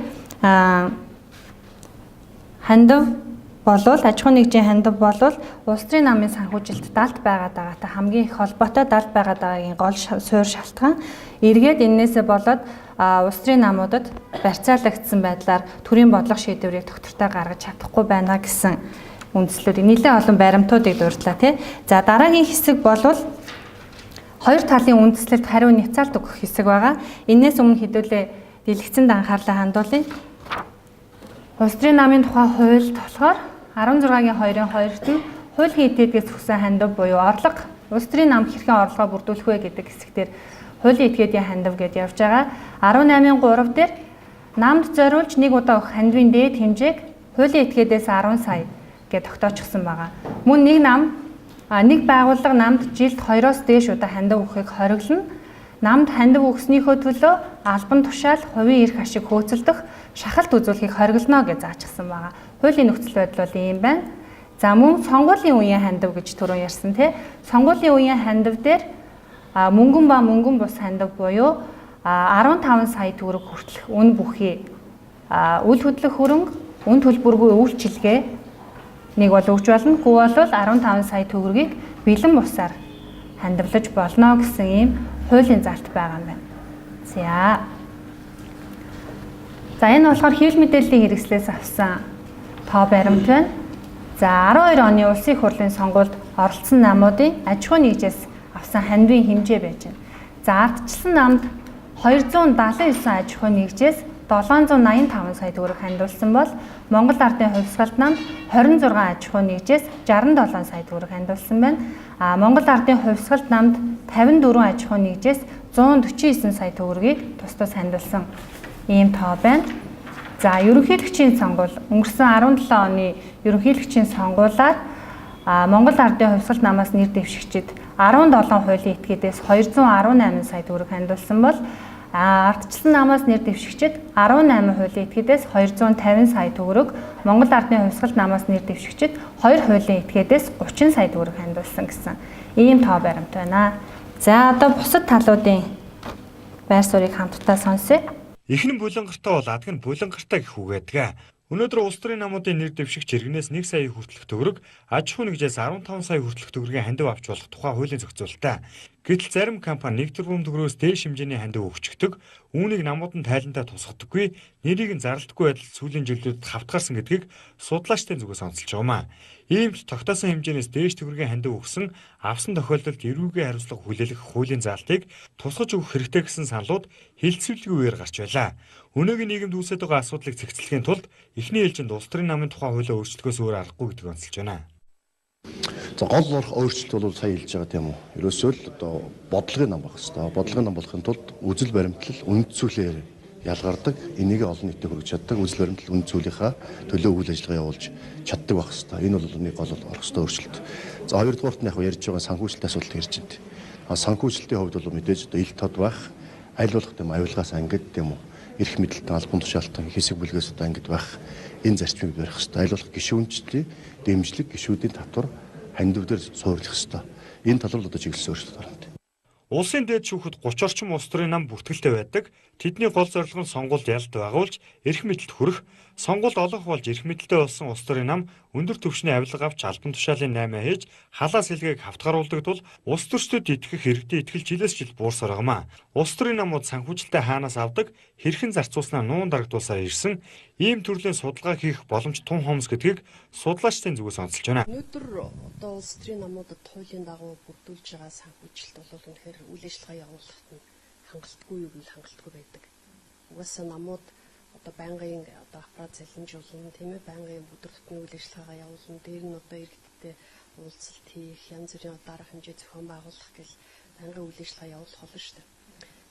хандив болвол аж ахуйн нэгжийн хандив болвол улс төрийн намын санхүүжилт далд байгаад байгаатай хамгийн их холбоотой далд байгаад байгаагийн гол суурь шалтгаан эргээд энээсээ болоод улс төрийн намуудад барьцаалагдсан байдлаар төрийн бодлого шийдвэрийг тогтвортой гаргаж чадахгүй байна гэсэн үндслүүд нэлээд олон баримтуудыг дурдлаа тий. За дараагийн хэсэг болвол хоёр талын үндслэлд хариу няцаалт өгөх хэсэг байгаа. Энээс өмнө хэдүүлээ дэлгэцэнд анхаарлаа хандуулъя. Улс төрийн намын тухай хуульд болохоор 16-гийн 2-ын 2-т нь хуулийн этгээдгээс хүсэн хандив буюу орлого улс төрийн нам хэрхэн орлогоо бүрдүүлэх вэ гэдэг хэсгээр хуулийн этгээдийн хандив гэдээ явж байгаа. 18-ын 3 дээр намд зориулж нэг удаа өгөх хандивын дээд хэмжээг хуулийн этгээдээс 10 сая гэж тогтоочихсон байгаа. Мөн нэг нам нэг байгууллага намд жилд 2-оос дээш удаа хандив өгөхийг хориглоно. Намд хандив өгснөөхөө төлөө албан тушаал, хувийн эрх ашиг хөөцөлдөх, шахалт үзүүлэхийг хориглоно гэж заачсан байгаа. Хуулийн нөхцөл байдал бол ийм байна. За мөн сонгуулийн үеийн хандив гэж түрүүн ярьсан тий. Сонгуулийн үеийн хандив дээр мөнгөн ба мөнгөн бус хандив буюу 15 сая төгрөг хүртэлх үн бүхий үл хөдлөх хөрөнгө, үн төлбөргүй үйлчилгээ нэг бол өгч болно. Гүү бол 15 сая төгрөгийг бэлэн бусаар хандивлаж болно гэсэн ийм хуулийн залт байгаа юм байна. За энэ болохоор хэвлэл мэдээллийн хэрэгслээс авсан тоо баримт байна. За 12 оны улсын их хурлын сонгуульд оролцсон намуудын аж ахуйн нэгжээс авсан хандивын хэмжээ байж байна. За ардчилсан намд 279 аж ахуйн нэгжээс 785 сая төгрөг хандуулсан бол Монгол Ардын хувьсгалт намд 26 аж ахуйн нэгжээс 67 сая төгрөг хандуулсан байна. Монгол Ардын хувьсгалт намд 54 аж ахуйн нэгжээс 149 сая төгрөгийг тус тус хандуулсан ийм тоо байна. За ерөнхийлөгчийн сонгуул өнгөрсөн 17 оны ерөнхийлөгчийн сонгуулиар Монгол Ардын хувьсгалт намаас нэр дэвшигчид 17 хуулийн этгээдээс 218 сая төгрөг хандуулсан бол ардчилсан намаас нэр дэвшигчид 18 хуулийн этгээдээс 250 сая төгрөг, Монгол Ардын хувьсгалт намаас нэр дэвшигчид 2 хуулийн этгээдээс 30 сая төгрөг хандуулсан гэсэн ийм тоо баримт байна. За одоо бусад талуудын байр суурийг хамтдаа сонсъё. Ихэнх булангартай бол адг нь булангартай гэх үгээдгээ. Өнөөдөр улс төрийн намуудын нэр дэвшигч иргэнээс 1 сая хүртэлх төгрөг, аж ахуйн нэгжээс 15 сая хүртэлх төгрөгийн хандив авч болох тухай хуулийн зохицуулалтаа. Гэтэл зарим компани 1 тэрбум төгрөгөөс дээш хэмжээний хандив өгчдөг, үүнийг намууд нь тайлантай тусгадаггүй, нэрийг нь зарлахгүй байдал сүүлийн жилүүдэд хавтгаарсан гэдгийг судлаачдын зүгээс онцолж байгаамаа. Иймд тогтоосон хэмжээнээс дээш төгрөгийн хандив өгсөн авсан тохиолдолд эрүүгийн хариуцлага хүлээлгэх хуулийн заалтыг тусгаж өгөх хэрэгтэй гэсэн саналууд хилцүүлгийн үеэр гарч байлаа. Өнөөгийн нийгэмд үүсэж байгаа асуудлыг зэгцлэхийн тулд эхний ээлжинд улс төрийн намын тухай хуулийн өөрчлөлтөөс өөр аргагүй гэдгийг онцолж байна. За гол өөрчлөлт бол сая хэлж байгаа тийм үү. Ерөөсөө л одоо бодлогын нам байх хэрэгтэй. Бодлогын нам болохын тулд үзэл баримтлал үнэт зүйлээр ялгардаг. Энийг олон нийтэд хүргэж чаддаг. Үзэл баримтлал үнэт зүйлийнхаа төлөө үйл ажиллагаа явуулж чаддаг байх хэрэгтэй. Энэ бол нэг гол орох ёстой өөрчлөлт. За хоёрдугаарт нь яг ярьж байгаа санхүүжилтийн асуудал ярьж байна. Санхүүжилтийн хувьд бол мэдээж одоо ил тод байх, аль болох тийм авилгаас ангид тийм үү. Эрх мэдэлтэй албан тушаалтан хэсэг бүлгээс одоо ангид байх энэ зарчмыг барих хэрэгтэй. Аль болох гишүүнчдийн дэмжлэг, гишүүдийн татвар хандив дээр суурлах хэрэгтэй. Энэ тал бол одоо чиглэсэн өөрчлөлт гарна. Улсын дээд шүүхэд 30 орчим улс төрийн нам бүртгэлтэй байдаг. Тэдний гол зорилго нь сонгуульд ялалт байгуулж, эрх мэдэлд хүрэх, Сонгуульд олонх болж эрх мэдэлтэй болсон улс төрийн нам өндөр түвшний авилга авч албан тушаалын 8 хийж халаас илгээг хавтгаруулдаг тул улс төрчдөд итгэх иргэдийн итгэл жилээс жил буурсаар байгаамаа. Улс төрийн намууд санхүүжилтээ хаанаас авдаг, хэрхэн зарцуулснаа нуун дарагдуулсаар ирсэн ийм төрлийн судалгаа хийх боломж тун хомс гэдгийг судлаачдын зүгээс онцолж байна. Өнөөдөр одоо улс төрийн намуудад хуулийн дагуу бүрдүүлж байгаа санхүүжилт бол үнэхээр үйл ажиллагаа явуулахад нь хангалтгүй юу гэвэл хангалтгүй байдаг. Угаасаа намууд одоо байнгын одоо аппарат залхимжуулна, тийм ээ, байнгын өдөр тутмын үйл ажиллагаагаа явуулна, дээр нь одоо иргэдтэй уулзалт хийх, янз бүрийн дарга хэмжээ зохион байгуулах гэл байнгын үйл ажиллагаа явуулах болно шүү дээ.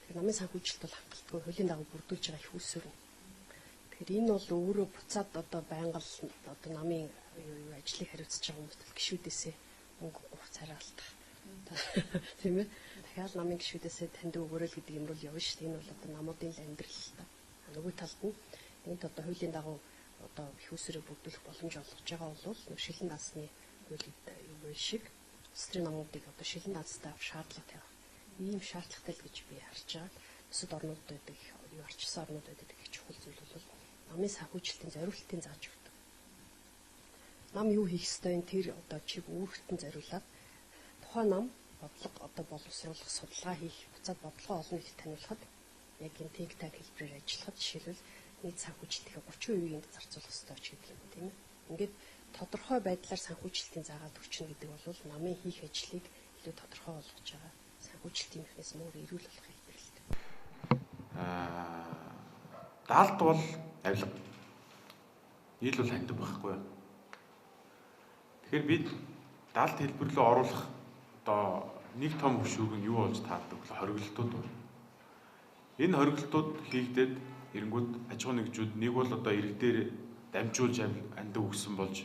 Тэгэхээр намын санхүүжилт бол хангалтгүй, хуулийн дагуу бүрдүүлж байгаа их усүр. Тэгэхээр энэ бол өөрөө буцаад одоо байнга одоо намын ажлыг хариуцж байгаа хүмүүст гишүүдээсээ мөнгө хувц хараалтах. Тийм ээ. Дахиад намын гишүүдээсээ танд өгөөрэй гэдэг юм бол явна шүү дээ. Энэ бол одоо намуудын амьдрал л та. Нөгөө талд нь энд одоо хуулийн дагуу одоо их усүрээ бүрдүүлэх боломж олгож байгаа бол шилэн даасны хуулийг юу шиг стрийн намуудыг одоо шилэн даастай шаардлага тавих. Ийм шаардлагатай л гэж би харж байгаа. Бусад орнууд байдаг, юу арчсан орнууд байдаг их чухал зүйл бол намын санхүүжилтийн зориултын зааж өгдөг. Нам юу хийх ёстой энэ тэр одоо чиг үүрэгтэн зориулаад тухайн нам бодлого одоо боловсруулах судалгаа хийх, буцаад бодлогоо олон нийтэд таниулахад яг энэ think tank хэлбэрээр ажиллахад жишээлбэл нийт санхүүжилтийн 30% энд зарцуулах ёстой ч гэдэг юм тийм ээ. Ингээд тодорхой байдлаар санхүүжилтийн заагаад өгчнө гэдэг бол намын хийх ажлыг илүү тодорхой болгож байгаа санхүүжилтийн механизм өөр эрүүл болох хэлбэр л дээ. Даалт бол авилга. Ил бол хандив байхгүй юу? Тэгэхээр бид даалт хэлбэр рүү оруулах одоо нэг том хөшүүг нь юу болж таардаг вэ? Хоригдлтууд байна. Энэ хоригдлтууд хийгдээд эренгүүд аж ахуйн нэгжүүд нэг бол одоо иргэдээр дамжуулж андив өгсөн болж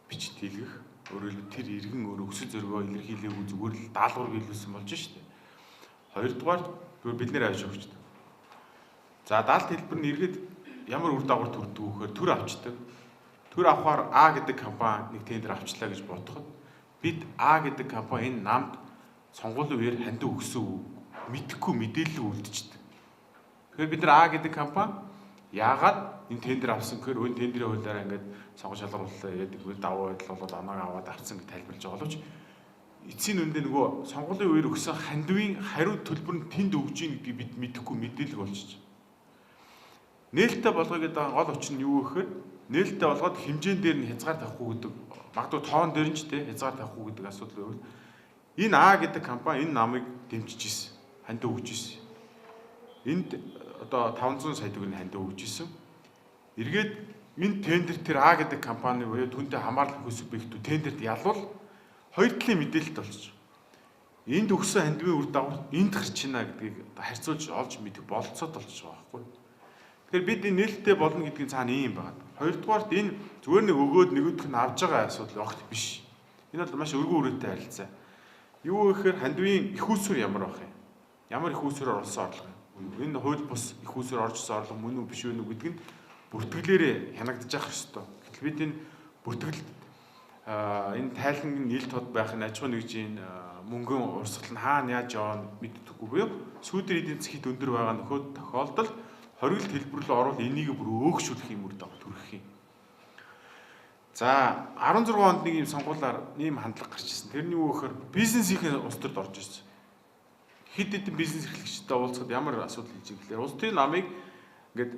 бичт хийлгэх. Өөрөөр хэлбэл тэр иргэн өөр өсөж зөргөө илэрхийлээгүй зүгээр л даалгавар биелүүлсэн болж шүү дээ. Хоёрдугаар бид нэр авч өгчдөг. За даалт хэлбэр нь иргэд ямар үр дагавар төрдөг вөхөр төр авчдаг. Төр авахаар А гэдэг компани нэг тендер авчлаа гэж бодоход бид А гэдэг компани энэ намд сонгуулийн үеэр хандив өгсөн мэдэхгүй мэдээлэл үлдчихдэг. Тэгэхээр бид нар А гэдэг компани яагаад энэ тендер авсан гэхээр энэ тендерийн хуулиараа ингээд сонгон шалгарууллаа гэдэг давуу байдал болоод анааг аваад авсан гэж тайлбарлаж байгаа боловч эцсийн үндэ нөгөө сонгуулийн үеэр өгсөн хандивын хариу төлбөр нь тэнд өгж ийн гэдгийг бид мэдэхгүй мэдээлэл болчихж. Нээлттэй болгоё гэдэг гол учир нь юу гэхээр нээлттэй болгоод хэмжээн дээр нь хязгаар тавихгүй гэдэг магадгүй тоон дээр нь ч те хязгаар тавихгүй гэдэг асуудал байвал энэ А гэдэг компани энэ намыг дэмжиж ирсэн, хандив өгж ирсэн. Энд одоо 500 сая төгрөгийн хандив өгж ирсэн. Эргээд энэ тендер тэр А гэдэг компани буюу түүнтэй хамаарлах хөсөг бэхтүү тендерт ялвал хоёр талын мэдээлэлт болчих. Энд өгсөн хандивын үр дагавар энд гарч ийна гэдгийг харьцуулж олж мэдэх болцоод болчих байгаа байхгүй. Тэгэхээр бид энэ нээлттэй болно гэдгийн цаана ийм байна. Хоёрдугаарт энэ зүгээр нэг өгөөд нөгөөх нь авж байгаа асуудал огт биш. Энэ бол маш өргөн үрээтэй харилцаа. Юу гэхээр хандивын их усүр ямар байх юм? Ямар их усүрээр орсон орлого юм? Энэ хууль бус их усүр оржсон орлого мөн үү биш үү гэдэг нь бүртгэлээрээ хянагдаж явах ёстой. Гэтэл бид энэ бүртгэлд энэ тайлхныг ил тод байх нь аж ахуйн нэгжийн мөнгөн урсгал нь хаана яаж яваа мэддэггүй буюу сүүдэр эдийн засгийн өндөр байгаа нөхөд тохиолдолд хоригдл хэлбэрлэл орвол энийг бүр өөгшүүлэх юм үр дагавар төрөх юм. За 16 онд нэг юм сонгуулиар ийм хандлага гарч ирсэн. Тэрний юу гэхээр бизнесийн улс төрд орж ирсэн. Хэд хэдэн бизнес эрхлэгчтэй уулзахад ямар асуудал хийж ирэхээр улс төрийн намыг ингээд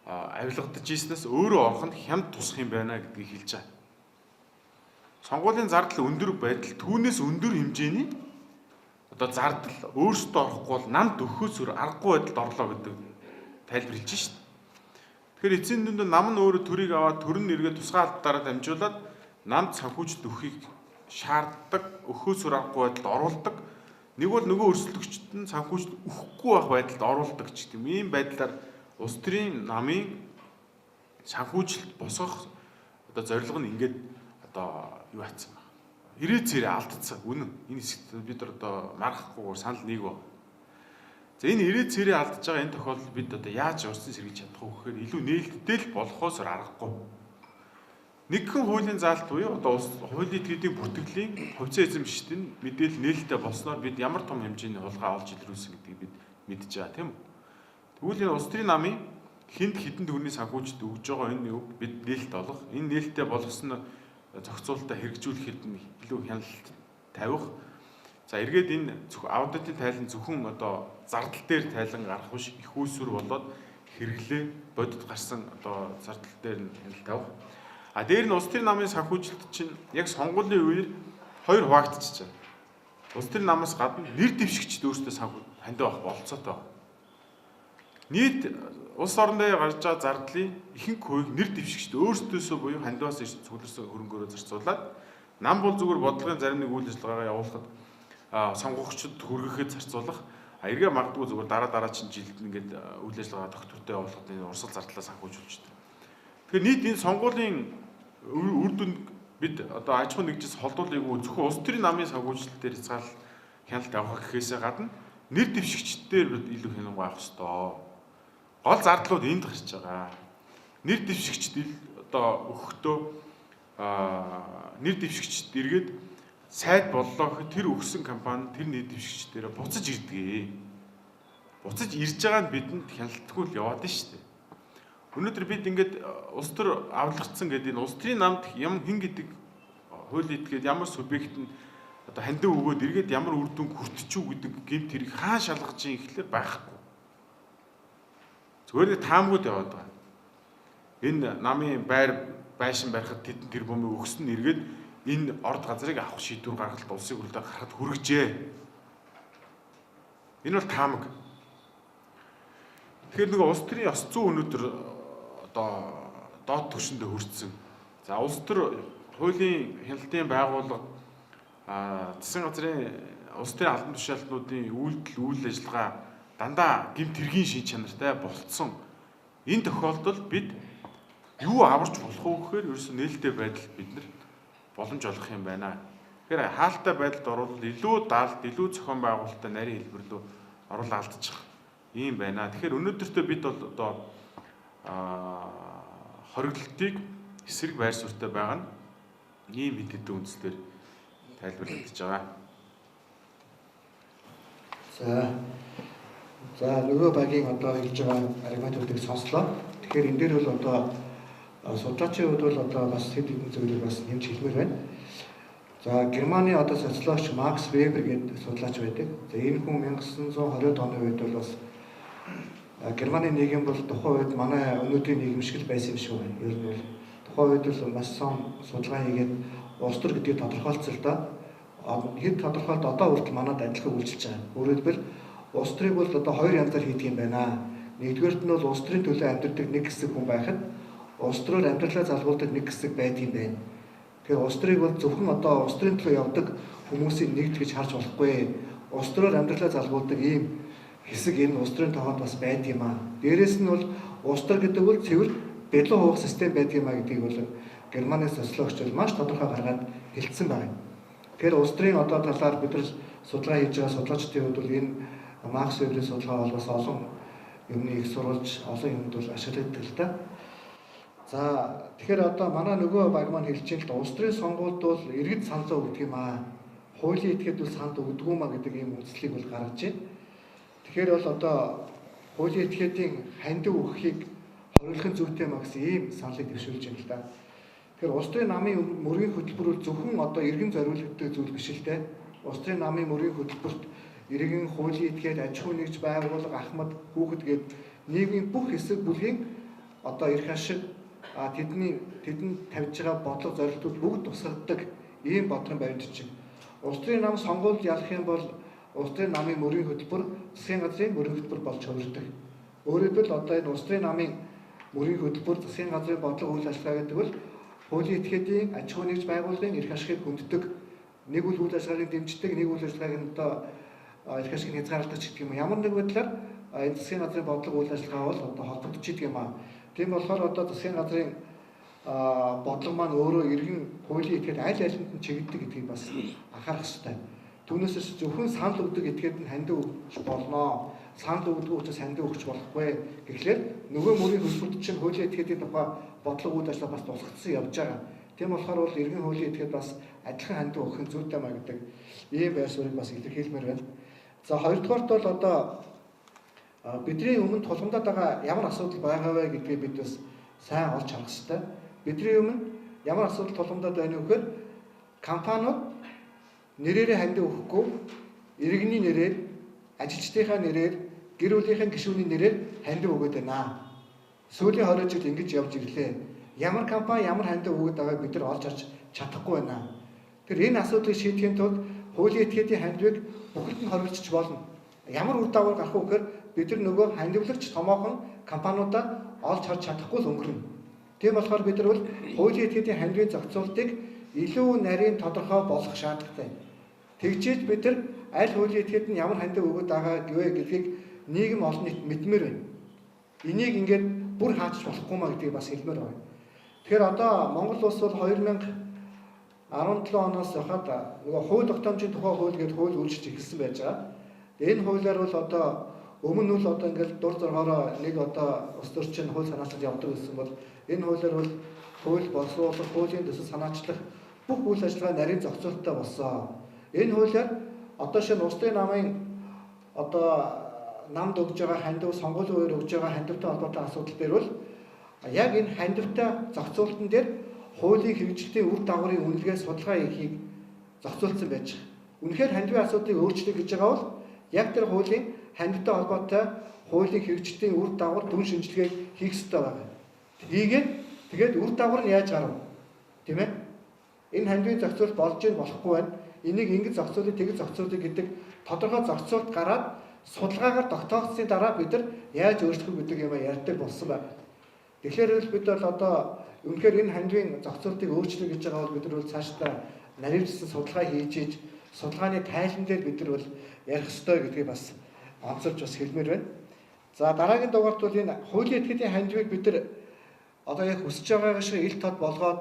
авилгадж ийснээс өөрөө орох нь хямд тусах юм байна гэдгийг хэлж байгаа. Сонгуулийн зардал өндөр байдал түүнээс өндөр хэмжээний одоо зардал өөрсдөө орохгүй бол намд өгөхөөс аргагүй байдалд орлоо гэдэг тайлбарлаж шít. Тэгэхээр эцсийн дүнд нам нь өөрөө төрийг аваад төр нь эргээд тусгай албаараа дамжуулаад намд санхүүжилт өгөхийг шаарддаг, өгөхөөс аргагүй байдалд оруулдаг. Нэг бол нөгөө өрсөлдөгчд нь санхүүжилт өгөхгүй байх байдалд оруулдаг ч гэдэм. Ийм байдлаар улс төрийн намын санхүүжилт босгох одоо зорилго нь ингээд одоо юу хацсан байна. Ирээ цэрээ алдцсан. Үнэн. Энэ хэсэгт бид одоо марахгүйгээр санал нэг ба. За энэ ирээ цэрээ алдж байгаа энэ тохиолдолд бид одоо яаж урьдчилан сэргийлж чадах вэ гэхээр илүү нээлттэй л болохоос аргагүй. Нэгэн хуулийн заалт буюу одоо хуулийн этгээдийн бүртгэлийн хувьцаа эзэмшигчд нь мэдээлэл нээлттэй болсноор бид ямар том хэмжээний хулгай олж илрүүлсэн гэдгийг бид мэдж байгаа тийм үү. Тэгвэл энэ улс төрийн намын хинт хідэн төгрөгийн санхүүжилт өгж байгаа энэ үг бид нээлт олох, энэ нээлттэй болгосон зохицуулалтаа хэрэгжүүлэхэд нь илүү хяналт тавих. За эргээд энэ аудитын тайлан зөвхөн одоо зардал дээр тайлан гарах биш, их үүсвэр болоод хэрэглээ бодит гарсан одоо зардал дээр нь хяналт тавих. А дээр нь улс төрийн намын санхүүжилт чинь яг сонгуулийн үеэр хоёр хуваагдчихжээ. Улс төрийн намаас гадна нэр дэвшигчд өөрсдөө хандив авах болцоотой байна. Нийт улс орон дээр гарч байгаа зардлын ихэнх хувийг нэр дэвшигчд өөрсдөөсөө буюу хандиваас ирсэн цугларсан хөрөнгөөрөө зарцуулаад нам бол зүгээр бодлогын зарим нэг үйл ажиллагаагаа явуулахад сонгогчдод хүргэхэд зарцуулах эргээ магадгүй зүгээр дараа чинь жилд ингээд үйл ажиллагаа доктортой явуулахад энэ урсгал зардлаа санхүүжүүлж байна. Тэгэхээр нийт энэ сонгуулийн үр дүнд бид одоо аж ахуйн нэгжээс холдуулаагүй зөвхөн улс төрийн намын санхүүжилтээр хязгаарлалт хяналт авах гэхээсээ гадна нэр дэвшигчдээр бид илүү хянамга авах ёстой. Гол зардлууд энд гарч байгаа. Нэр дэвшигчд одоо өгөхдөө нэр дэвшигчд эргээд сайд боллоо гэхэд тэр өгсөн компани тэр нэр дэвшигчдээрээ буцаж ирдэг. Буцаж ирж байгаа нь бидэнд хяналтгүй л яваад нь шүү дээ. Өнөөдөр бид ингээд улс төр авлагдсан гэдэг энэ улс төрийн намд юм хэн гэдэг хууль этгээд ямар субъект нь одоо хандив өгөөд эргээд ямар үр дүнг хүртчихүү гэдэг гэмт хэрэг хаан шалгаж ийн ихлээр байхгүй. Зүгээр нэг таамгууд яваад байгаа. Энэ намын байшин барихад тэдэн тэр бомыг өгсөн нь эргээд энэ орд газрыг авах шийдвэр гаргалт улсыг үлдээ гарахад хүргэжээ. Энэ бол таамаг. Тэгэхээр нэг улс төрийн ёс зүйн өнөөдөр одоо доод түвшиндээ хүрсэн. За улс төр хуулийн хяналтын байгууллага засгийн газрын улс төрийн албан тушаалтнуудын үйлдэл үйл ажиллагаа дандаа гэмт хэргийн шин чанартай болцсон. Энэ тохиолдолд бид юу аварч болох вэ гэхээр ерөөсөө нээлттэй байдал бид нар боломж олох юм байна. Тэгэхээр хаалттай байдалд орвол илүү даалт, илүү зохион байгуулалттай нарийн хэлбэр рүү орол алдчих юм байна. Тэгэхээр өнөөдөртөө бид бол одоо хоригдлтыг эсрэг байр суурьтай байгаа нь ийм хэд хэдэн үндслээр тайлбарлагдаж байгаа. За нөгөө багийн одоо хэлж байгаа аргументуудыг сонслоо. Тэгэхээр энэ дээр бол одоо судлаачийн хувьд бол одоо бас хэд хэдэн зүйлийг бас нэмж хэлмээр байна. За Германы одоо социологч Макс Вебер гэдэг судлаач байдаг. За энэ хүн 1920-ад оны үед бол бас Германы нийгэм бол тухайн үед манай өнөөдрийн нийгэм шиг л байсан юм шиг байна. Ер нь бол тухайн үед л маш сон судалгаа хийгээд улс төр гэдгийг тодорхойлцсон л да. Хэд тодорхойлт одоо хүртэл манад адилхан үйлчилж байгаа. Өөрөөр хэлбэл улс төрийг бол одоо хоёр янзаар хийдэг юм байна. Нэгдүгээрт нь бол улс төрийн төлөө амьдардаг нэг хэсэг хүн байхад улс төрөөр амьдралаа залгуулдаг нэг хэсэг байдаг юм байна. Тэгэхээр улс төрийг бол зөвхөн одоо улс төрийн төлөө явдаг хүмүүсийн нэгд гэж харж болохгүй. Улс төрөөр амьдралаа залгуулдаг ийм хэсэг энэ улс төрийн тохиолд бас байдаг юм аа. Дээрээс нь бол улс төр гэдэг бол цэвэр бэлэн хуух систем байдаг юм аа гэдгийг бол Германы социологч маш тодорхой гаргаад хэлсэн байна. Тэгэхээр улс төрийн одоо талаар бид нар судалгаа хийж байгаа судлаачдын хувьд бол энэ Макс Веберийн судалгаа бол бас олон юмны их сурвалж, олон юмд бол ашигладаг л да. За тэгэхээр одоо манай нөгөө баг маань хэлж байгаа л улс төрийн сонгуульд бол иргэд саналаа өгдөг юм аа. Хуулийн этгээд бол санал өгдөг юм аа гэдэг ийм үндслийг бол гаргаж байна. Тэгэхээр бол одоо хуулийн этгээдийн хандив өгөхийг хориглохын зүйтэй маа гэсэн ийм саналыг дэвшүүлж байна л да. Тэгэхээр улс төрийн намын мөргийн хөтөлбөр бол зөвхөн одоо иргэн зориулагддаг зүйл биш л дээ. Улс төрийн намын мөргийн хөтөлбөрт иргэн хуулийн этгээд аж ахуйн нэгж байгууллага ахмад хүүхэд гээд нийгмийн бүх хэсэг бүлгийн одоо эрх ашиг тэдэнд тавьж байгаа бодлого зорилтууд бүгд тусгаддаг ийм бодлогын баримтчиг. Улс төрийн нам сонгуульд ялах юм бол улс төрийн намын мөргийн хөтөлбөр засгийн газрын мөргийн хөтөлбөр болж хувирдаг. Өөрөөр хэлбэл одоо энэ улс төрийн намын мөргийн хөтөлбөр засгийн газрын бодлого үйл ажиллагаа гэдэг бол хуулийн этгээдийн аж ахуйн нэгж байгууллагын эрх ашигыг хүнддэг, нэг үйл ажиллагааг дэмждэг, нэг үйл ажиллагааг нь одоо эрх ашигыг хязгаарладаг ч гэдэг юм. Ямар нэг байдлаар энэ засгийн газрын бодлого үйл ажиллагаа бол одоо холбогдож идэг юм аа. Тийм болохоор одоо засгийн газрын бодлого маань өөрөө иргэн хуулийн этгээд аль алинд нь чиглэдэг гэдгийг бас анхаарах хэрэгтэй. Түүнээс зөвхөн санал өгдөг этгээд нь хандив өгч болно. Санал өгдөг учраас хандив өгч болохгүй. Тэгэхээр нөгөө мөрийн хөтөлбөрт чинь хуулийн этгээдийн тухай бодлого үйл ажиллагаа бас тусгагдсан явж байгаа. Тийм болохоор бол иргэн хуулийн этгээд бас адилхан хандив өгөх зүйтэй маа гэдэг ийм байр суурийг бас илэрхийлмээр байна. За хоёрдугаарт бол одоо бидний өмнө тулгамдаад байгаа ямар асуудал байгаа вэ гэдгийг бид бас сайн олж харах хэрэгтэй. Бидний өмнө ямар асуудал тулгамдаад байна вэ гэхээр компаниуд нэрээрээ хандив өгөхгүй, иргэний нэрээр, ажилчдынхаа нэрээр, гэр бүлийнхээ гишүүний нэрээр хандив өгöd байна. Сүүлийн 20 жил ингэж явж ирлээ. Ямар компани ямар хандив өгöd байгааг бид нар олж харж чадахгүй байна. Тэр энэ асуудлыг шийдэхийн тулд хуулийн этгээдийн хандивыг бүхэлд нь хоригдчих болно. Ямар үр дагавар гарах вэ гэхээр бид нар нөгөө хандивлагч томоохон компаниудаа олж харж чадахгүй л өнгөрнө. Тийм болохоор бид нар бол хуулийн этгээдийн хандивын зохицуултыг илүү нарийн тодорхой болгох шаардлагатай. Тэгжээж бид нар аль хуулийн этгээд нь ямар хандив өгöd байгаа гэвэ гэдгийг нийгэм олон нийт мэдмээр байна. Энийг ингээд бүр хаачих болохгүй маа гэдгийг бас хэлмээр байна. Тэгэхээр одоо Монгол улс бол 2017 оноос хахад нөгөө хууль тогтоомжийн тухай хууль гэдэг хууль үйлчилж эхэлсэн байж байгаа. Энэ хуулиар бол одоо өмнө нь одоо ингээд дур зоргоороо нэг одоо улс төрчин хууль санаачлал явдаг гэсэн бол энэ хуулиар бол хууль боловсруулах, хуулийн төсөл санаачлах бүх үйл ажиллагаа нарийн зохицуулалттай болсон. Энэ хуулиар одоо шинэ улсын намын одоо намд өгж байгаа хандив, сонгуулийн үеэр өгж байгаа хандивтай холбоотой асуудал дээр бол яг энэ хандивтай зохицуулалтын дээр хуулийн хэрэгжилтийн үр дагаврын үнэлгээ судалгаа хийхийг зохицуулсан байж байгаа. Үнэхээр хандивын асуудлыг өөрчлөх гэж байгаа бол яг тэр хуулийн хандивтай холбоотой хуулийн хэрэгжилтийн үр дагавар дүн шинжилгээг хийх ёстой байна. Тэгээд үр дагавар нь яаж гарав? Тийм ээ? Энэ хандивын зохицуулалт болж ийн болохгүй байна. Энийг ингэж зохицуулъя, тэгж зохицуулъя гэдэг тодорхой зохицуулалт гараад судалгаагаар тогтоогдсны дараа бид нар яаж өөрчлөх гэдэг юм ярьдаг болсон байна. Тэгэхээр бид бол одоо үнэхээр энэ хандивын зохицуултыг өөрчлөх гэж байгаа бол бид нар бол цаашдаа нарийнжсан судалгаа хийж судалгааны тайлан дээр бид нар бол ярих ёстой гэдгийг бас онцолж бас хэлмээр байна. За дараагийн дугаарт бол энэ хуулийн этгээдийн хандивыг бид нар одоо яг хүсэж байгаа шиг ил тод болгоод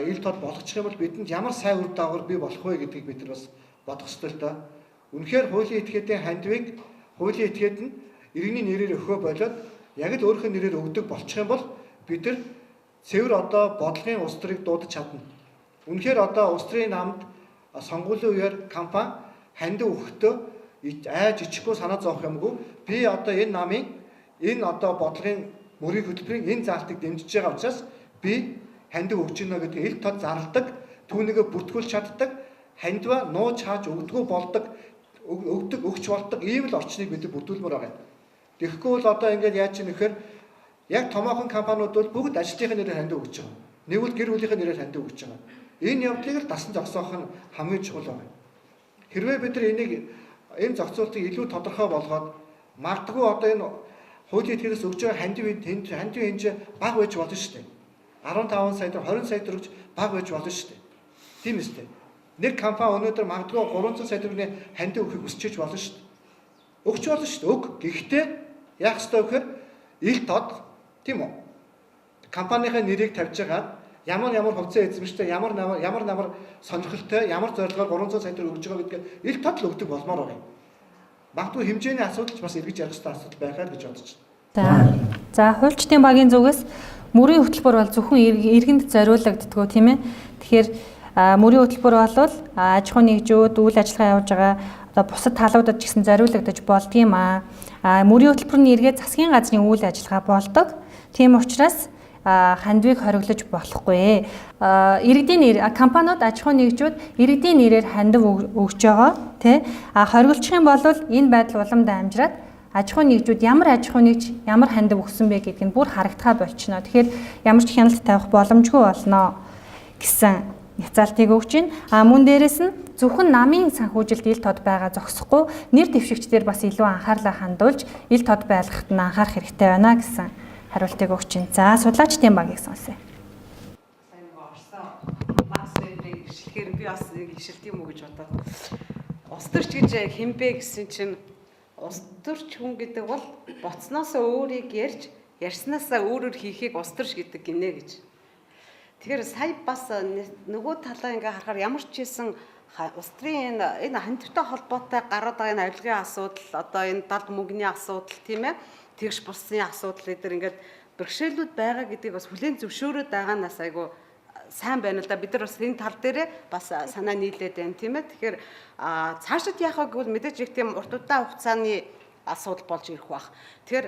ил тод болгочих юм бол бидэнд ямар сайн үр дагавар бий болох вэ гэдгийг бид нар бас бодох ёстой л доо. Үнэхээр хуулийн этгээдийн хандивыг хуулийн этгээд нь иргэний нэрээр өгөхөө болоод яг л өөрийнхөө нэрээр өгдөг болчих юм бол бид нар цэвэр одоо бодлогын улс төрийг дуудаж чадна. Үнэхээр одоо улс төрийн намд сонгуулийн үеэр компани хандив өгөхдөө айж ичихгүй санаа зовох юмгүй. Би одоо энэ намын энэ одоо бодлогын мөрийг хөтөлбөрийн энэ заалтыг дэмжиж байгаа учраас би хандив өгч гинэ гэдэг ил тод зарладаг, түүнийгээ бүртгүүлж чаддаг, хандиваа нууж хааж өгдөг өгч болдог ийм л орчныг бид бүрдүүлмээр байгаа юм. Тэгэхгүй бол одоо ингээд яаж юм нэхэр яг томоохон компаниуд бол бүгд ажлынхаа нэрээр хандив өгч байгаа. Нэг бол гэр бүлийнхээ нэрээр хандив өгч байгаа. Энэ явдлыг л дасан зогсоох нь хамгийн чухал байна. Хэрвээ бид нар энэ зохицуултыг илүү тодорхой болгоод магадгүй одоо энэ хуулийн этгээдээс өгж байгаа хандивын хэмжээ бага байж болно шүү дээ. 15 сая төгрөг 20 сая төгрөг бага байж болно шүү дээ. Тийм үстэй. Нэг компани өнөөдөр магадгүй 300 сая төгрөгийн хандив өгөхийг хүсчиж болно шүү дээ. Өгч болно шүү дээ. Өг. Гэхдээ яах ёстой вэ гэхээр ил тод тийм үү? Компанийн нэрийг тавьж байгаа ямар хувьцаа эзэмштэй ямар сонирхолтой ямар зорилгоор 300 сая төгрөг өгж байгаа гэдгээр ил тод л өгдөг болмоор байгаа юм. Магадгүй хэмжээний асуудал ч бас эргэж ярих хэрэгтэй асуудал байхаа гэж бодож байна. За хуульчдын багийн зүгээс мөрийн хөтөлбөр бол зөвхөн иргэнд зориулагддггүй тийм ээ. Тэгэхээр мөрийн хөтөлбөр бол аж ахуйн нэгжүүд үйл ажиллагаа явуулж байгаа одоо бусад талуудад ч гэсэн зориулагдаж болдгийм аа. Мөрийн хөтөлбөрний эргээд засгийн газрын үйл ажиллагаа болдог. Тийм учраас хандивыг хориглож болохгүй. Иргэдийн нэр компаниуд аж ахуйн нэгжүүд иргэдийн нэрээр хандив өгч байгаа тий. Хориглох юм бол энэ байдал уламдаа амжираад аж ахуйн нэгжүүд ямар аж ахуйн нэгж ямар хандив өгсөн бэ гэдг нь бүр харагдхаа болчихно. Тэгэхээр ямар ч хяналт тавих боломжгүй болно гэсэн няцаалтыг өгч байна. Мөн дээрэс нь зөвхөн намын санхүүжилт ил тод байгаа зогсохгүй нэр дэвшигчдэр бас илүү анхаарлаа хандуулж ил тод байлгахад нь анхаарах хэрэгтэй байна гэсэн хариултыг өгч байна. За судлаачдын багийг сонсъё. Сайн орсон. Макс Веберийг иршилхээр би бас иршилт юм уу гэж бодоод. Ус төрч гэж хэмбэ гэсэн чинь ус төрч хүн гэдэг бол боцноосоо өөрийг ярьж ярьснаасаа өөрөөр хийхийг ус төрч гэдэг гинэ гэж. Тэгэхээр сая бас нөгөө талаа ингээ харахаар ямар ч хэлсэн улс төрийн энэ хандивтай холбоотой гараад байгаа энэ авилгын асуудал, одоо энэ далд мөнгөний асуудал тийм ээ, тэгш булсын асуудал эдгээр ингээд бэрхшээлүүд байгаа гэдгийг бас хүлээн зөвшөөрөөд байгаанаас айгу сайн байна л да. Бид нар бас энэ тал дээрээ бас санаа нийлээд байна тийм ээ. Тэгэхээр цаашид яах вэ гэвэл мэдээж их тийм урт удаан хугацааны асуудал болж ирэх бах. Тэгэхээр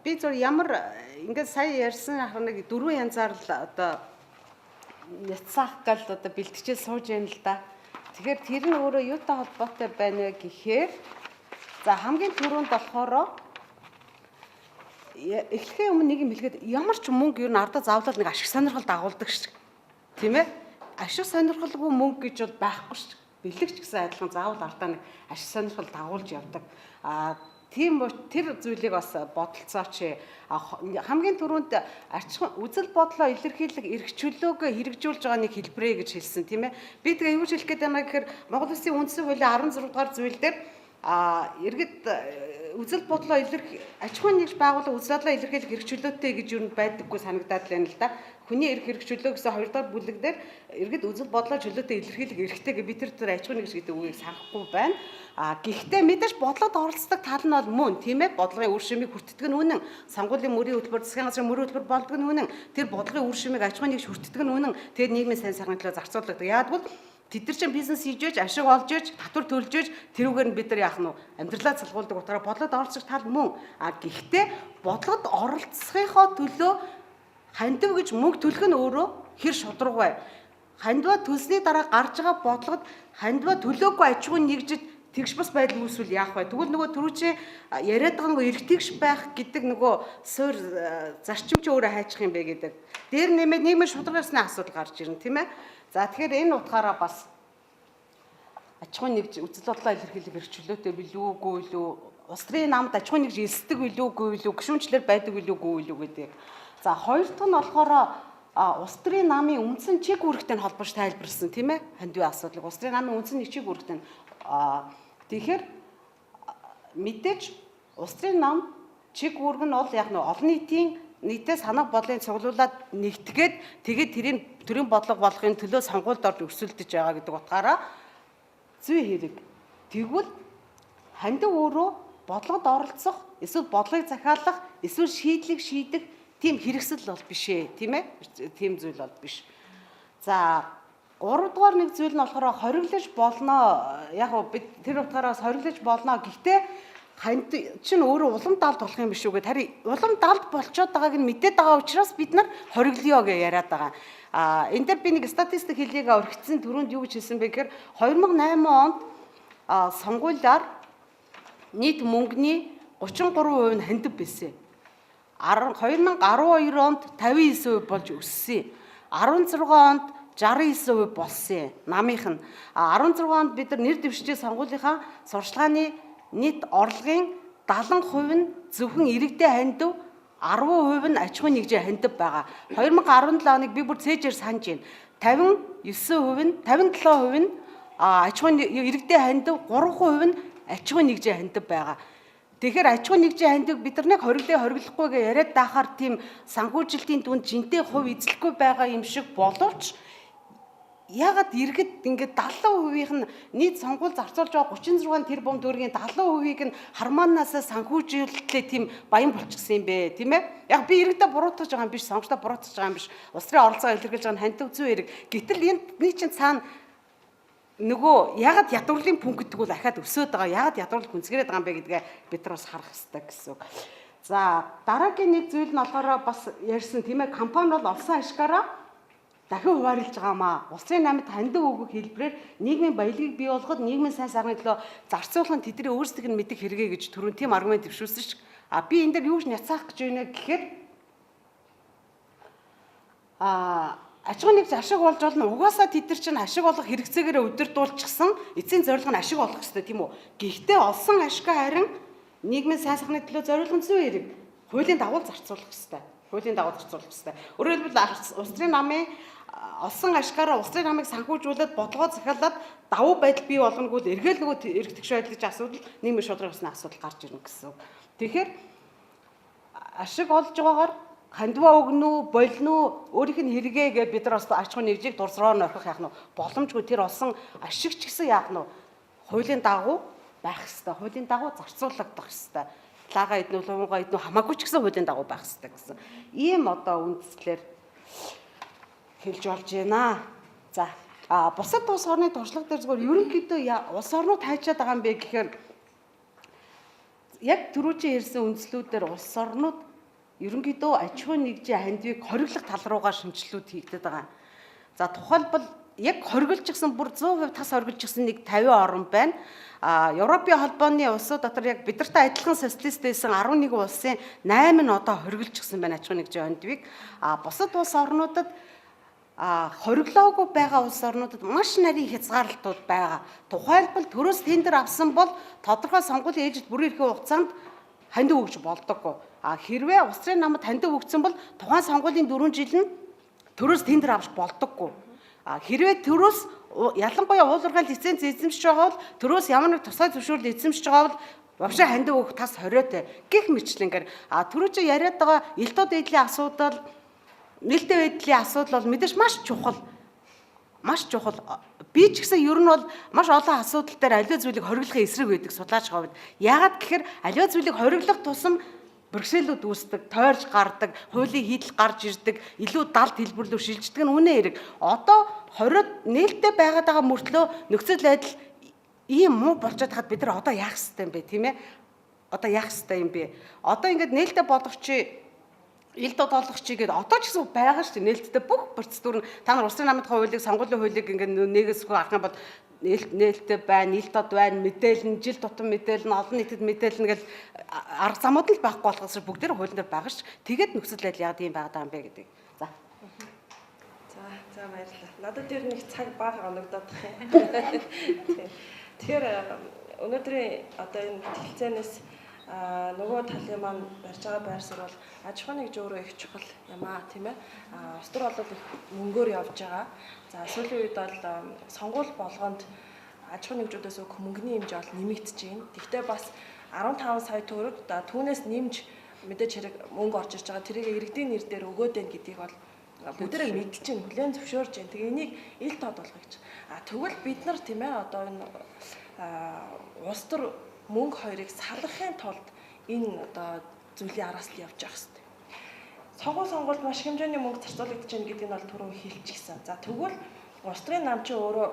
би зөв ямар ингээд сая ярьсан нэг 4 янзаар л одоо няцаах гал одоо бэлтжил сууж яана л да. Тэгэхээр тэр нь өөрөө юутай холбоотой байна вэ гэхээр за хамгийн түрүүнд болохоор эхлэхийн өмнө нэг юм хэлгээд ямар ч мөнгө юу н ардаа заавлал нэг ашиг сонирхол дагуулдаг шүү. Тийм ээ? Ашиг сонирхолгүй мөнгө гэж бол байхгүй шүү. Бэлэгч гэсэн адилхан заавал ардаа нэг ашиг сонирхол дагуулж явдаг. Тийм тэр зүйлийг бас бодолцооч. Хамгийн түрүүнд үзэл бодлоо илэрхийлэх эрх чөлөөг хэрэгжүүлж байгаа нэг хэлбэрээ гэж хэлсэн тийм ээ. Би тэгээ юу хэлэх гээд байна гэхээр Монгол Улсын үндсэн хуулийн 16 дугаар зүйл дээр иргэд үзэл бодлоо аж ахуйн нэгж байгууллага үзэл бодлоо илэрхийлэх эрх чөлөөтэй гэж юу байдаггүй санагдаад байна л да. Хүний эрх хэрэгч чөлөө гэсэн 2 дахь бүлэг дээр иргэд үзэл бодлоо чөлөөтэй илэрхийлэх эрхтэй гэж бид тэр аж ахуйн нэгж гэдэг үгийг санахгүй байна. Гэхдээ мэдээж бодлогод оролцдог тал нь бол мөн тийм ээ бодлогын үр шимийг хүртдэг нь үнэн. Сонгуулийн мөрийн хөтөлбөр, засгийн газрын мөрийн хөтөлбөр болдог нь үнэн. Тэр бодлогын үр шимийг аж ахуйн нэгж хүртдэг нь үнэн. Тэгээд нийгмийн сайн сайхны төлөө зарцуулдаг. Яагтвэл тэд нар чинь бизнес хийж ээж, ашиг олж ээж, татвар төлж ээж тэрүүгээр нь бид нар яах нь амьдралаа цалгуулдаг утгаараа бодлогод оролцох тал мөн. Гэхдээ бодлогод оролцохынхоо төлөө хандив гэж мөнгө төлөх нь өөрөө хэр шударга бай. Хандива төлсний дараа гарч байгаа бодлогод хандива төлөөгүй аж ахуйн нэгжид тэгш бас байдал үүсвэл яах вэ? Тэгвэл нөгөө түрүүчээ яриад байгаа нөгөө эргэтгэж байх гэдэг нөгөө суур зарчимч өөрөө хайчих юм бэ гэдэг. Дээр нэмээд нийгмийн шударгасны асуудал гарч ирнэ тийм ээ. За тэгэхээр энэ утгаараа бас аж ахуйн нэгж үзэл бодлоо илэрхийлэх эрх чөлөөтэй билүү үгүй юу? Улс төрийн намд аж ахуйн нэгж элсдэг билүү үгүй юу? Гишүүнчлэр байдаг билүү үгүй юу гэдэг. За хоёр дахь нь болохоор улс төрийн намын үндсэн чиг үүрэгтэй холбооч тайлбарлсан тийм ээ. Хандивын асуудлыг улс төрийн намын үндсэн чиг үүрэгтэй тэгэхээр мэдээж улс төрийн нам чиг үүрэг нь бол яг нь олон нийтийн нийтээ санаа бодлын цуглуулад нэгтгээд тэгээд тэрийн төрийн бодлого болохын төлөө сонгуульд орж өрсөлдөж байгаа гэдэг утгаараа зүй хэрэг. Тэгвэл хандив өөрөө бодлогод оролцох, эсвэл бодлогыг захиалах, эсвэл шийдлийг шийдэх тийм хэрэгсэл бол биш ээ, тийм ээ? Тийм зүйл бол биш. За 3 дугаар нэг зүйл нь болохоор хориглож болно. Яг нь бид тэр утгаараас хориглож болно. Гэхдээ ханд чинь өөрөө улам далд болох юм биш үү гэд харин улам далд болчиход байгааг нь мэдээд байгаа учраас бид нар хориглоё гэж яриад байгаа. Энэ дээр би нэг статистик хэлийг өргөцсөн түрүүнд юу гэж хэлсэн бэ гэхээр 2008 онд сонгуулиар нийт мөнгөний 33% нь хандив байсан. 2012 онд 59% болж өссөн. 16 онд 69% болсон. Намынх нь 16 онд бид нар нэр дэвшиж сонгуулийнхаа сурчлагын нийт орлогын 70% нь зөвхөн иргэдийн хандив, 10% нь аж ахуйн нэгжийн хандив байгаа. 2017 оныг би бүр цээжээр санаж байна. 59% нь 57% нь аж ахуйн иргэдийн хандив, 3% нь аж ахуйн нэгжийн хандив байгаа. Тэгэхээр аж ахуйн нэгжийн хандив бид нар нэг хориглохгүй гэж яриад байхаар тийм санхүүжилтийн дүнд жинтэй хувь эзлэхгүй байгаа юм шиг боловч ягаад иргэд ингээд 70%-ийнх нь нийт сонгуул зарцуулж байгаа 36 тэрбум төгрөгийн 70%-ийг нь хармаанаасаа санхүүжилтлээ тийм баян болчихсон юм бэ, тийм ээ? Яг би иргэдэд буруутгаж байгаа юм биш, сонгогчдод буруутгаж байгаа юм биш. Улс төрийн оролцоогоо илэрхийлж байгаа нь хандив зүй хэрэг. Гэтэл энэ чинь цаана нөгөө ягаад ядуурлын пүнк гэдэг бол ахаад өсөд байгаа. Ягаад ядуурлыг хүнсгэрээд байгаа юм бэ гэдгээ бид нар бас харах хэрэгтэй гэсэн үг. За дараагийн нэг зүйл нь болохоор бас ярьсан тийм ээ, компани бол олсон ашгаараа дахин хуваарлж байгаамаа. Улсын намд хандив өгөх хэлбэрээр нийгмийн баялагийг бий болгоход нийгмийн сайн сайхны төлөө зарцуулах нь тэдний өөрсдөө нь мэдих хэрэгэ гэж түрүүн тийм аргумент дэвшүүлсэн ш. Би энэ дээр юу ч няцаах гэж байна гэхээр аж ахуйн нэгж ашиг болж болно. Угаасаа тэд нар чинь ашиг олох хэрэгцээгээр удирдуулчихсан эцсийн зорилго нь ашиг олох хэрэгтэй тийм үү? Гэхдээ олсон ашигаа харин нийгмийн сайн сайхны төлөө зориулсан зүй хэрэг хуулийн дагуу зарцуулах хэрэгтэй. Хуулийн дагуу зарцуулах хэрэгтэй. Өөрөөр хэлбэл улс төрийн намын олсон ашгаараа улс төрийн намыг санхүүжүүлээд бодлогоо захиалаад давуу байдал бий болгоноггүй эргээл нөгөө эргэтгч байдлыг асуудал нийгмийн шударгасны асуудал гарч ирнэ гэсэн үг. Тэгэхээр ашиг олж байгаагаар хандива өгнө үү, болно уу, өөрийнх нь хэрэгээ гэж бид нар бас аж ахуйн нэгжийг дурсроор нь орхих яах нь боломжгүй тэр олсон ашиг ч гэсэн яах нь хуулийн дагуу байх хэрэгтэй. Хуулийн дагуу зарцуулагдах хэрэгтэй. Лагаа иднүү, лувуугаа иднүү хамаагүй ч гэсэн хуулийн дагуу байх хэрэгтэй гэсэн. Ийм одоо үндслээр хэлж болж байна. За бусад улс орны туршлага дээр зөвхөн ерөнхийдөө улс орнууд хайчаад байгаа юм бэ гэхээр яг түрүүчийн ирсэн үндслүүдээр улс орнууд ерөнхийдөө аж ахуй нэгжийн хандивыг хориглох тал руугаа шинжилүүд хийгдэт байгаа. За тухайлбал яг хориглож гисэн бүр 100% тас хориглож гисэн нэг 50 орн байна. Европын холбооны улсууд дотор яг бидэртэй адилхан социалист байсан 11 улсын 8 нь одоо хориглож гисэн байна аж ахуй нэгжийн хандивыг. Бусад улс орнуудад хориглоогүй байгаа улс орнуудад маш нарийн хязгаарлалтууд байгаа. Тухайлбал төрөөс тендер авсан бол тодорхой сонгуулийн ээлжид бүрэн эрхээ хугацаанд хандив өгж болдоггүй. Хэрвээ улс төрийн намд хандив өгсөн бол тухайн сонгуулийн 4 жил нь төрөөс тендер авч болдоггүй. Хэрвээ төрөөс ялангуяа уулуурхай лиценз эзэмшиж байгаа бол төрөөс ямар нэг тусгай зөвшөөрөл эзэмшиж байгаа бол вообще хандив өгөх тас хориотой гэх мэтлэнгээр түрүүч яриад байгаа элдод эдлийн асуудал нээлттэй байдлын асуудал бол мэдээж маш чухал. Маш чухал. Би ч гэсэн ер нь бол маш олон асуудал дээр аливаа зүйлийг хориглохын эсрэг байдаг судлаач хавьд. Яагаад гэхээр аливаа зүйлийг хориглох тусам бэрхшээлүүд үүсдэг, тойрж гардаг, хуулийн хийдэл гарч ирдэг, илүү далд хэлбэрлүү шилждэг нь үнэ хэрэг. Одоо хориод нээлттэй байгаад байгаа мөртлөө нөхцөл байдал ийм муу болчиход хаад бид нар одоо яах ёстой юм бэ, тийм ээ? Одоо яах ёстой юм бэ? Одоо ингээд нээлттэй болгоч элдод олгоч гээд одоо ч гэсэн байгаа шүү дээ. Нээлттэй бүх процедур нь та нар улс төрийн намын хуулийг, сонгуулийн хуулийг ингээд нэгэсгүй арах юм бол нээлттэй байна, элдод байна, мэдээлэл нь жил тутам мэдээлэл нь олон нийтэд мэдээлэл нь гэл арга замууд л байхгүй болохоос бүгд тэр хуулийн дээр байгаа ш. Тэгээд нөхцөл байдал яг ийм байгаа юм бэ гэдэг. За. За баярлалаа. Надад тэр нэг цаг бага оногдоод байна. Тэгэхээр өнөөдрийн одоо энэ хэлцээнээс нөгөө талын маань барьж байгаа байр суурь бол аж ахуй нэгж өөрөө их чухал юм тийм ээ. Улс төр бол их мөнгөөр явж байгаа. За сүүлийн үед бол сонгуул болгонд аж ахуй нэгжүүдээс өгөх мөнгөний хэмжээ бол нэмэгдэж байна. Гэхдээ бас 15 сая төгрөг түүнээс нэмж мэдээж хэрэг мөнгө орж ирж байгаа. Тэрийг иргэдийн нэр дээр өгөөд байна гэдгийг бол бүгдээрээ мэдчихэж байна. Хүлээн зөвшөөрж байна. Тэгээ энийг ил тод болгох гэж. Тэгвэл бид нар тийм ээ одоо энэ улс төр мөнгө хоёрыг сарлахын тулд энэ одоо зүйлийн араас л явж явах хэрэгтэй. Сонгуульд маш хэмжээний мөнгө зарцуулагдаж байна гэдгийг нь бол түрүү хэлчихсэн. За тэгвэл улс төрийн нам чи өөрөө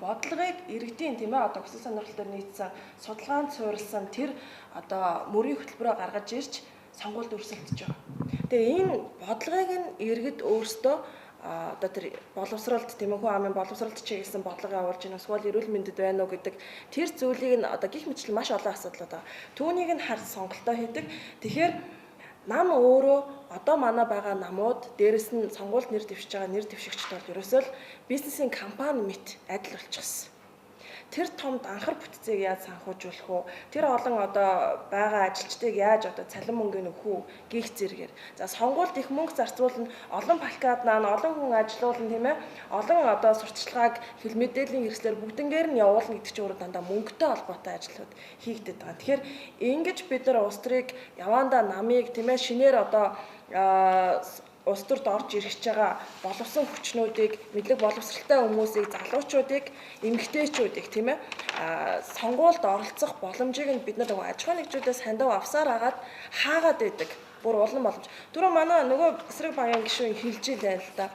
бодлогыг иргэдийн тийм ээ одоо хүсэл сонирхол төр нийцсэн судалгаанд суурилсан тэр одоо мөрийн хөтөлбөрөөр гаргаж ирж сонгуульд өрсөлдөж байгаа. Тэгээ энэ бодлогыг нь иргэд өөрсдөө одоо тэр боловсролт тийм ээ хүн амын боловсролт чиглэсэн бодлого явуулж байна. Эсвэл эрүүл мэндэд байна уу гэдэг тэр зүйлийг нь одоо гих мэтлэн маш олон асуудлууд байгаа. Түүнийг нь харж сонголтоо хийдэг. Тэгэхээр нам өөрөө одоо манай байгаа намууд дээрэс нь сонгуульд нэр дэвшиж байгаа нэр дэвшигчд бол ерөөсөө л бизнесийн компани мэт адил болчихсон. Тэр том анхар бүтцийг яаж санхүүжүүлэх вэ? Тэр олон одоо байгаа ажилчдыг яаж одоо цалин мөнгөний өгөх үү гих зэрэгээр. За сонгуульд их мөнгө зарцуулна, олон плакат наана, олон хүн ажилуулна тийм ээ. Олон одоо сурталчилгааг хэл мэдээллийн хэрэгслэр бүгднгээр нь явуулна гэдэг чинь өөрөө дандаа мөнгөтэй холбоотой ажлууд хийгдэт байгаа. Тэгэхээр ингэж бид нар улс төрийг явандаа намыг тийм ээ шинээр одоо улс төрд орж ирж байгаа боловсон хүчнүүдийг мэдлэг боловсралтай хүмүүсийг залуучуудыг эмэгтэйчүүдийг тийм ээ сонгуульд оролцох боломжийг нь бид нар аж ахуй нэгжүүдээс хандив авсаар агаад хаагаад байдаг бүр улам боломж. Түрүү манай нөгөө эсрэг багийн гишүүн хэлж илээ л да.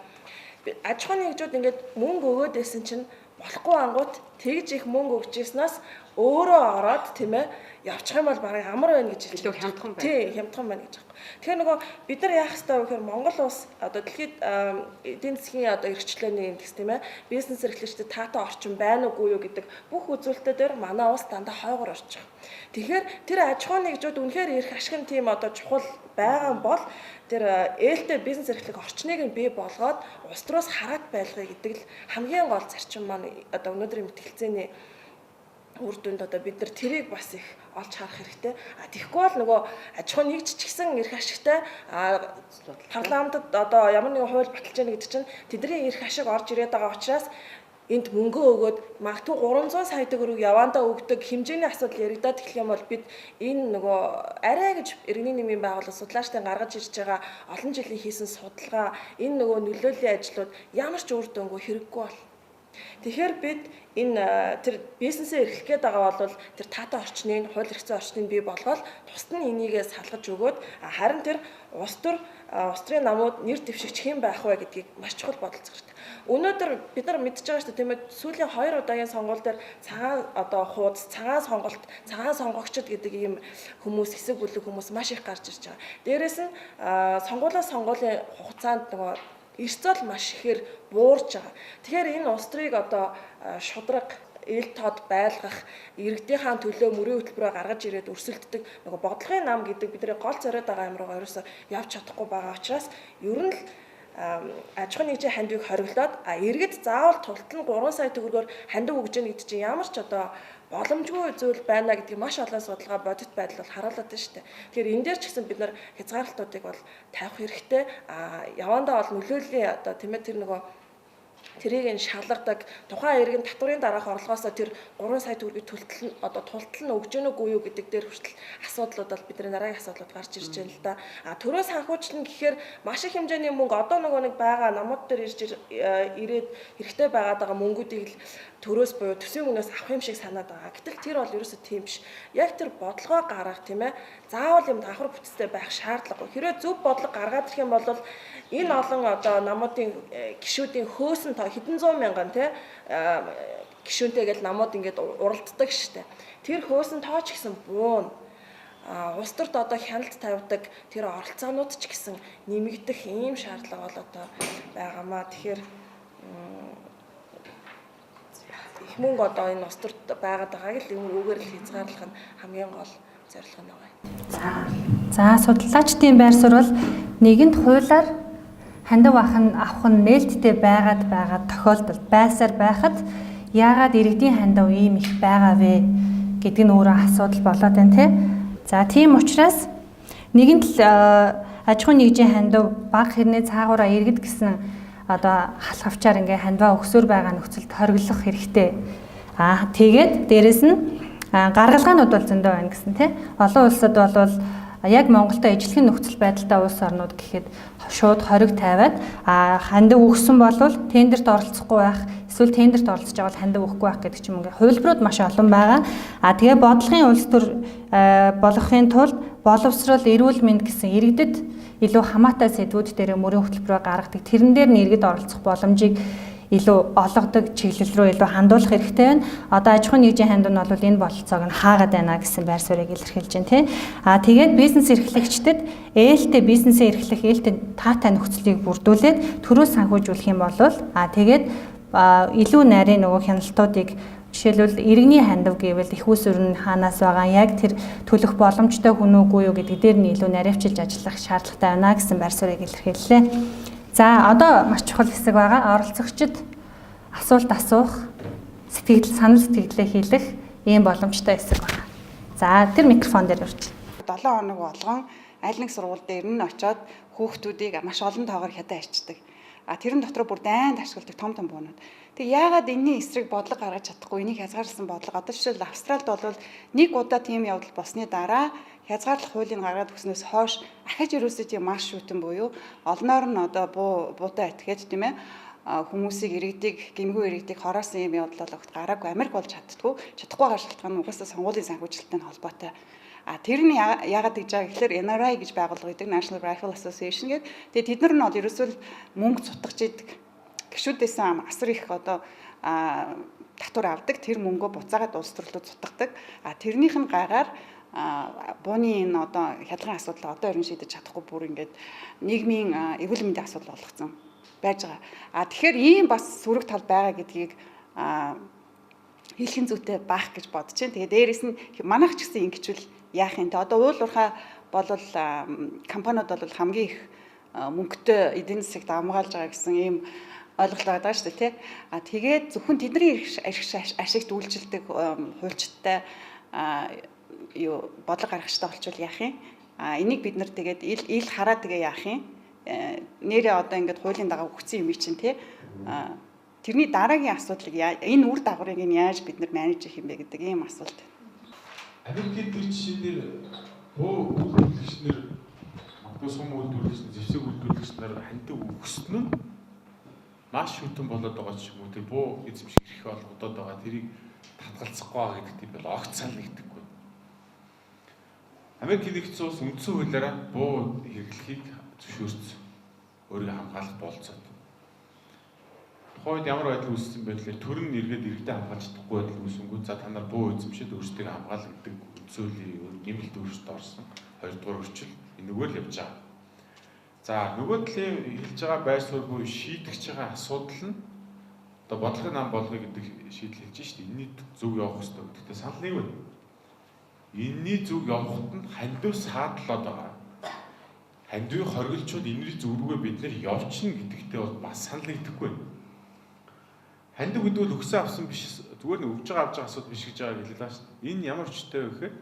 Аж ахуй нэгжүүд ингээд мөнгө өгөөд байсан чинь болохгүй ангууд тэгж их мөнгө өгч ирснаас өөрөө ороод тийм ээ явчих юм бол барыг амар байна гэж хэлж хямдхан байна. Тийм, хямдхан байна гэж. Тэгэхээр нөгөө бид нар яах ёстой вэ гэхээр Монгол улс одоо дэлхийд эдийн засгийн одоо эрхчлөөний индекс тийм ээ бизнес эрхлэгчдэд таатай орчин байна уугүй юу гэдэг бүх үзүүлэлтээр манай улс дандаа хойгоор орж байгаа. Тэгэхээр тэр аж ахуй нэгжүүд үнэхээр эрх ашигын тийм одоо чухал байгаа бол тэр ээлтэй бизнес эрхлэх орчныг нь бий болгоод улс төрөөс хараат байлгая гэдэг л хамгийн гол зарчим маань одоо өнөөдрийн мэтгэлцээний үр дүнд одоо бид нар тэрийг бас их олж харах хэрэгтэй. Тэгэхгүй бол нөгөө аж ахуй нэгж ч гэсэн эрх ашигтай парламентод одоо ямар нэгэн хууль баталж яана гэдэг чинь тэдний эрх ашиг орж ирээд байгаа учраас энд мөнгө өгөөд магадгүй 300 сая төгрөг явандаа өгдөг хэмжээний асуудал яригадаад эхлэх юм бол бид энэ нөгөө арай гэж иргэний нэмийн байгууллага судлаачтай гаргаж ирж байгаа олон жилийн хийсэн судалгаа энэ нөгөө нөлөөллийн ажлууд ямар ч үр дүнгүй хэрэггүй бол тэгэхээр бид энэ тэр бизнесээ эрхлэх гээд байгаа бол тэр таатай орчныг, хууль эрхцээ орчныг бий болгоод тусад нь энийгээ салгаж өгөөд харин тэр улс төрийн намууд нэр дэвшигч хэн байх вэ гэдгийг маш чухал бодолцох хэрэгтэй. Өнөөдөр бид нар мэдж байгаа шүү дээ тийм ээ сүүлийн 2 удаагийн сонгуул дээр цагаан одоо хуудас, цагаан сонголт, цагаан сонгогчд гэдэг ийм хүмүүс хэсэг бүлэг хүмүүс маш их гарч ирж байгаа. Дээрээс нь сонгуулийн хугацаанд нөгөө эрсдэл маш ихээр буурж байгаа. Тэгэхээр энэ улс төрийг одоо шудраг ил тод байлгах, иргэдийнхаа төлөө мөрийн хөтөлбөрөөр гаргаж ирээд өрсөлддөг нөгөө бодлогын нам гэдэг бидний гол зориод байгаа юм руугаа ерөөсөө явж чадахгүй байгаа учраас ер нь л аж ахуйн нэгжийн хандивыг хориглоод иргэд заавал тултал нь 3 сая төгрөгөөр хандив өгж яах гэдэг чинь ямар ч одоо боломжгүй зүйл байна гэдгийг маш олон судалгаа бодит байдал бол харуулдаг шүү дээ. Тэгэхээр энэ дээр ч гэсэн бид нар хязгаарлалтуудыг бол тавих хэрэгтэй. Явандаа бол нөлөөллийн одоо тийм ээ тэр нөгөө тэрийг нь шалгадаг тухайн иргэн татврын дараах орлогоосоо тэр 3 сая төгрөгийг тултал нь өгж гэнэ үгүй юу гэдэг дээр хүртэл асуудлууд бол бидний дараагийн асуудлууд гарч ирж байна л да. Төрөө санхүүжилнэ гэхээр маш их хэмжээний мөнгө одоо нөгөө нэг байгаа намууд дээр ирээд хэрэгтэй байгаад байгаа мөнгүүдийг л төрөөс буюу төсвийн өмнөөс авах юм шиг санаад байгаа. Гэтэл тэр бол ерөөсөө тийм биш. Яг тэр бодлогоо гаргах тийм ээ. Заавал юм давхар бүтцтэй байх шаардлагагүй. Хэрвээ зөв бодлого гаргаад ирэх юм бол энэ олон одоо намуудын гишүүдийн хөөсөн тоо хэдэн зуун мянган тий гишүүнтэй гэж намууд ингээд уралддаг штэ. Тэр хөөсөн тоо ч гэсэн буун. Улс төрт одоо хяналт тавьдаг тэр оролцоонууд ч гэсэн нэмэгдэх ийм шаардлага бол одоо байгаамаа. Тэгэхээр их мөнгө одоо энэ улс төрт байгаад байгааг л үүгээр л хязгаарлах нь хамгийн гол зорилго нь байгаа. За судлаачдын байр суурь бол нэгэнт хуулиар хандив авах нь нээлттэй байгаа тохиолдолд байсаар байхад яагаад иргэдийн хандив ийм их байгаа вэ гэдэг нь өөрөө асуудал болоод байна те. За тийм учраас нэгэнт л аж ахуйн нэгжийн хандив бага хэрнээ цаагаараа иргэд гэсэн одоо халах авчаар ингээ хандиваа өгсөөр байгаа нөхцөлд хориглох хэрэгтэй. Тэгээд дээрэс нь гаргалгаанууд бол зөндөө байна гэсэн те. Олон улсад бол яг Монголтой ижилхэн нөхцөл байдалтай улс орнууд гэхэд шууд хориг тавиад хандив өгсөн болвол тендерт оролцохгүй байх, эсвэл тендерт оролцож байгаа бол хандив өгөхгүй байх гэдэг ч юм ингээ хувилбарууд маш олон байгаа. Тэгээ бодлогын улс төр болохын тулд боловсрол, эрүүл мэнд гэсэн иргэдэд илүү хамаатай сэдвүүд дээр мөрийн хөтөлбөрөөр гаргадаг. Тэрэн дээр нь иргэд оролцох боломжийг илүү олгодог чиглэл рүү илүү хандуулах хэрэгтэй байна. Одоо аж ахуйн нэгжийн хандив нь бол энэ бололцоог нь хаагаад байна гэсэн байр суурийг илэрхийлж байна тийм. Тэгээд бизнес эрхлэгчдэд ээлтэй бизнесээ эрхлэх ээлтэй таатай нөхцөлийг бүрдүүлээд төрөө санхүүжүүлэх юм бол тэгээд илүү нарийн нөгөө хяналтуудыг жишээлбэл иргэний хандив гэвэл их усүр нь хаанаас байгаа яг тэр төлөх боломжтой хүн үгүй юу гэдэг дээр нь илүү наривчилж ажиллах шаардлагатай байна гэсэн байр суурийг илэрхийллээ. За одоо маш чухал хэсэг байгаа. Оролцогчид асуулт асуух, санал сэтгэлдээ хийлэх ийм боломжтой хэсэг байна. За тэр микрофон дээр урьж. 7 хоног болгон аль нэг сургууль дээр нь очиод хүүхдүүдийг маш олон тоогоор хятад арчдаг. Тэрэн дотор бүр дайнд ашигладаг том буунууд. Тэг яагаад энэний эсрэг бодлого гаргаж чадахгүй, энийг хязгаарласан бодлого. Одоо жишээл Австралид бол нэг удаа тийм явдал болсны дараа хязгаарлах хуулийг гаргаад өгснөөс хойш ахиж ерөөсөө тийм маш шүтэн буюу олноор нь одоо буутай этгээд тийм ээ хүмүүсийг иргэдийг гэмгүй иргэдийг хороосон юм явдал болгоход гараагүй. Америк болж чаддгүй байгаа шалтгаан нь угаасаа сонгуулийн санхүүжилттэй холбоотой. Тэр нь яагаад гэж байгаа гэхээр NRA гэж байгууллага гэдэг National Rifle Association гэдэг. Тэгээд тэд нар нь бол ерөөсөө мөнгө цутгаж идэг. Гишүүдээс асар их одоо татвар авдаг. Тэр мөнгөө буцаагаад улс төрлөд цутгадаг. Тэрнийх нь гайгаар бууны энэ одоо хялгын асуудал одоо ерөн шийдэж чадахгүй бүр ингээд нийгмийн эрүүл мэндийн асуудал болгоцсон байж байгаа. Тэгэхээр ийм бас сүрэг тал байгаа гэдгийг хэлхэн зүйтэй баах гэж бодож байна. Тэгээд дээрэс нь манайх ч гэсэн ингэчвэл яах юм те. Одоо уул уурхай болвол компаниуд бол хамгийн их мөнгөтэй эдийн засагт амгаалж байгаа гэсэн ийм ойлголт байгаа шүү дээ тий. Тэгээд зөвхөн тэдний ашигт үйлчилдэг хуульчтай бодлого гаргахчтай болчвол яах юм? Энийг бид нар тэгээд ил хараад тэгээ яах юм? Нэрээ одоо ингээд хуулийн дагав өгсөн юм чинь тий. Тэрний дараагийн асуудлыг энэ үр дагаврыг нь яаж бид нар менеж хийх юм бэ гэдэг ийм асуулт. Америкийн тэр жишээнээр үйлдвэрлэгчнэр магадгүй сум үйлдвэрлэгчнэр, зэвсэг үйлдвэрлэгчнэр хандив өгсөн нь маш шүтэн болоод байгаа ч юм уу тэр буу эзэмших эрх олгодод байгаа тэрийг татгалзахгүй байгаа гэдэгт бол огт санагддаггүй. Америк нэгдсэн улс үндсэн хуулиараа буу хэрэглэхийг зөвшөөрсөн. Өөрийгөө хамгаалах болцоод. тухайд ямар байдал үүссэн байдлаар төр нь эргээд иргэдэд хамгаалж чадахгүй байдал үүсэнгүүт за та нар буу эзэмшээд өөрсдөө хамгаална гэдэг үзүүлэлт нэмэлт өөрчлөлт орсон. Хоёрдугаар өрчил энэгээр л явж байгаа. За нөгөө талын хэлж байгаа байр суурь буюу шийдэгч байгаа асуудал нь одоо бодлогын нам болгоё гэдэг шийдэл хэлж шүү дээ. Энэний зөв явах хэрэгтэй гэдэгтээ санал нэг байна. Энэний зөв явахад нь хандив саадлаад байгаа. Хандивыг хоригдолчод энэний зөв рүүгээ бид нэр явчихна гэдэгтээ бол бас санал нэгдэхгүй байна. Хандив гэдэг бол өгсөн авсан биш зүгээр нэг өгж байгаа авч байгаа асуудал биш гэж байгаа хэлээ шүү дээ. Энэ ямар хүчтэй вэ гэхээр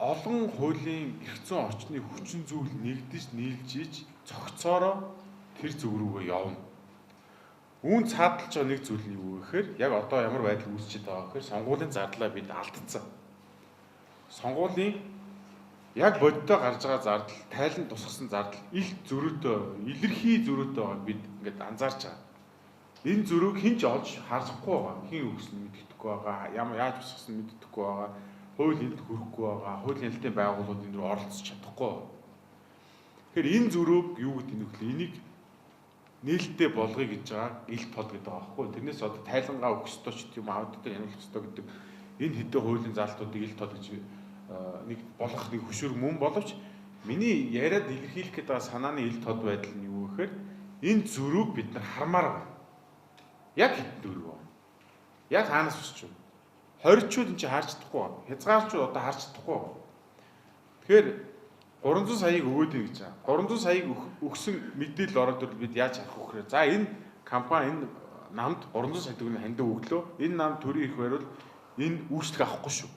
олон хуулийн эрх зүйн орчны хүчин зүйл нэгдэж нийлж иж цогцоороо тэр зөв рүүгээ явна. Үүн цаадалж байгаа нэг зүйл нь юу вэ гэхээр яг одоо ямар байдал үүсчихэд байгаа гэхээр сонгуулийн зардлаа бид алдсан. Сонгуулийн яг бодиттой гарч байгаа зардал, тайлан тусгасан зардал илт зөрүүтэй, илэрхий зөрүүтэй байгааг бид ингээд анзаарч байгаа. Энэ зөрүүг хэн ч олж харахгүй байгаа. Хэн өгсөн мэддэхгүй байгаа, яаж тусгасан мэддэхгүй байгаа, хууль энд хүрэхгүй байгаа, хуулийн ялтын байгууллагууд энэ рүү оролцож чадахгүй байгаа. Тэгэхээр энэ зөрүүг юу гэдэг нь вэ? Энийг нээлттэй болгоё гэж байгаа илт тод гэдэг байгаа байхгүй. Тэрнээс одоо тайлангаа өгөх ёстой ч юм аудит дээр явуулах ёстой гэдэг энэ хэдэн хуулийн залтуудыг илт тод гэж нэг болох нэг хөшүүрэг мөн боловч миний яриад илэрхийлэх гэдэг санааны илт тод байдал нь юу гэхээр энэ зөрүүг бид нар хармаар байна. Яг хэдэн дөрөв байна. Яг хаанаас өсч вэ? Хоригчуд энэ чи харж чадахгүй байна. Хязгаарчуд одоо харж чадахгүй байна. Тэгэхээр 300 саяыг өгөөд ий гэж байгаа. 300 саяыг өгсөн мэдээлэл ороод ирвэл бид яаж харах вэ гэхээр за энэ компани энэ намд 300 сая төгрөгийн хандив өглөө. Энэ нам төрийн их байвал энэ үүсэлт авахгүй шүү.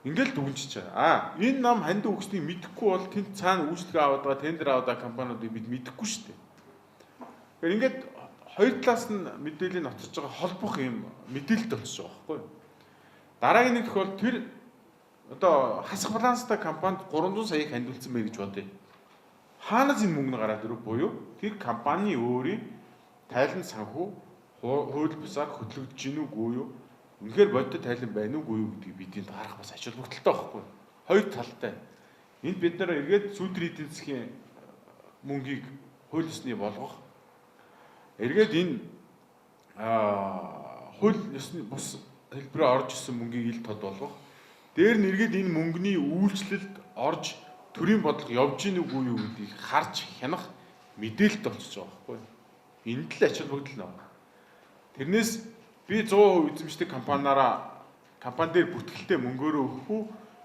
Ингээл дүгнчихэж байгаа. Энэ нам хандив өгснийг мэдэхгүй бол тэнд цаана үүсэлт аваад байгаа тендер аваад байгаа компаниудыг бид мэдэхгүй шүү дээ. Тэгэхээр ингээд хоёр талаас нь мэдээллийн ноцож байгаа холбох юм мэдээлэлт болчихж байгаа байхгүй юу? Дараагийн нэг тохиол тэр одоо хасах баланстай компанид 300 саяыг хандивлсан мэй гэж бодъё. Хаанаас энэ мөнгө гараад ирв буюу тэр компани өөрийн тайлан санхүү хууль бусаар хөтлөгдөж гинүү үгүй юу? Үнэхээр бодит тайлан байна уугүй юу гэдгийг бид энд харах бас ач холбогдолтой байхгүй юу? Хоёр талтай. Энд бид нар эргээд сүүлийн эдийн засгийн мөнгийг хууль ёсны болгох. Эргээд энэ хууль ёсны бус хэлбэрээр орж ирсэн мөнгийг ил тод болгох. Дээр нь эргээд энэ мөнгөний үйлчлэлд орж төрийн бодлого явж гин үгүй юу гэдгийг харж хянах мэдээлэлт болчихж байгаа байхгүй юу? Энд л ач холбогдол нэ. Тэрнээс би 100% эзэмшдэг компани дээр бүтгэлтэй мөнгөөрөө өгөх үү,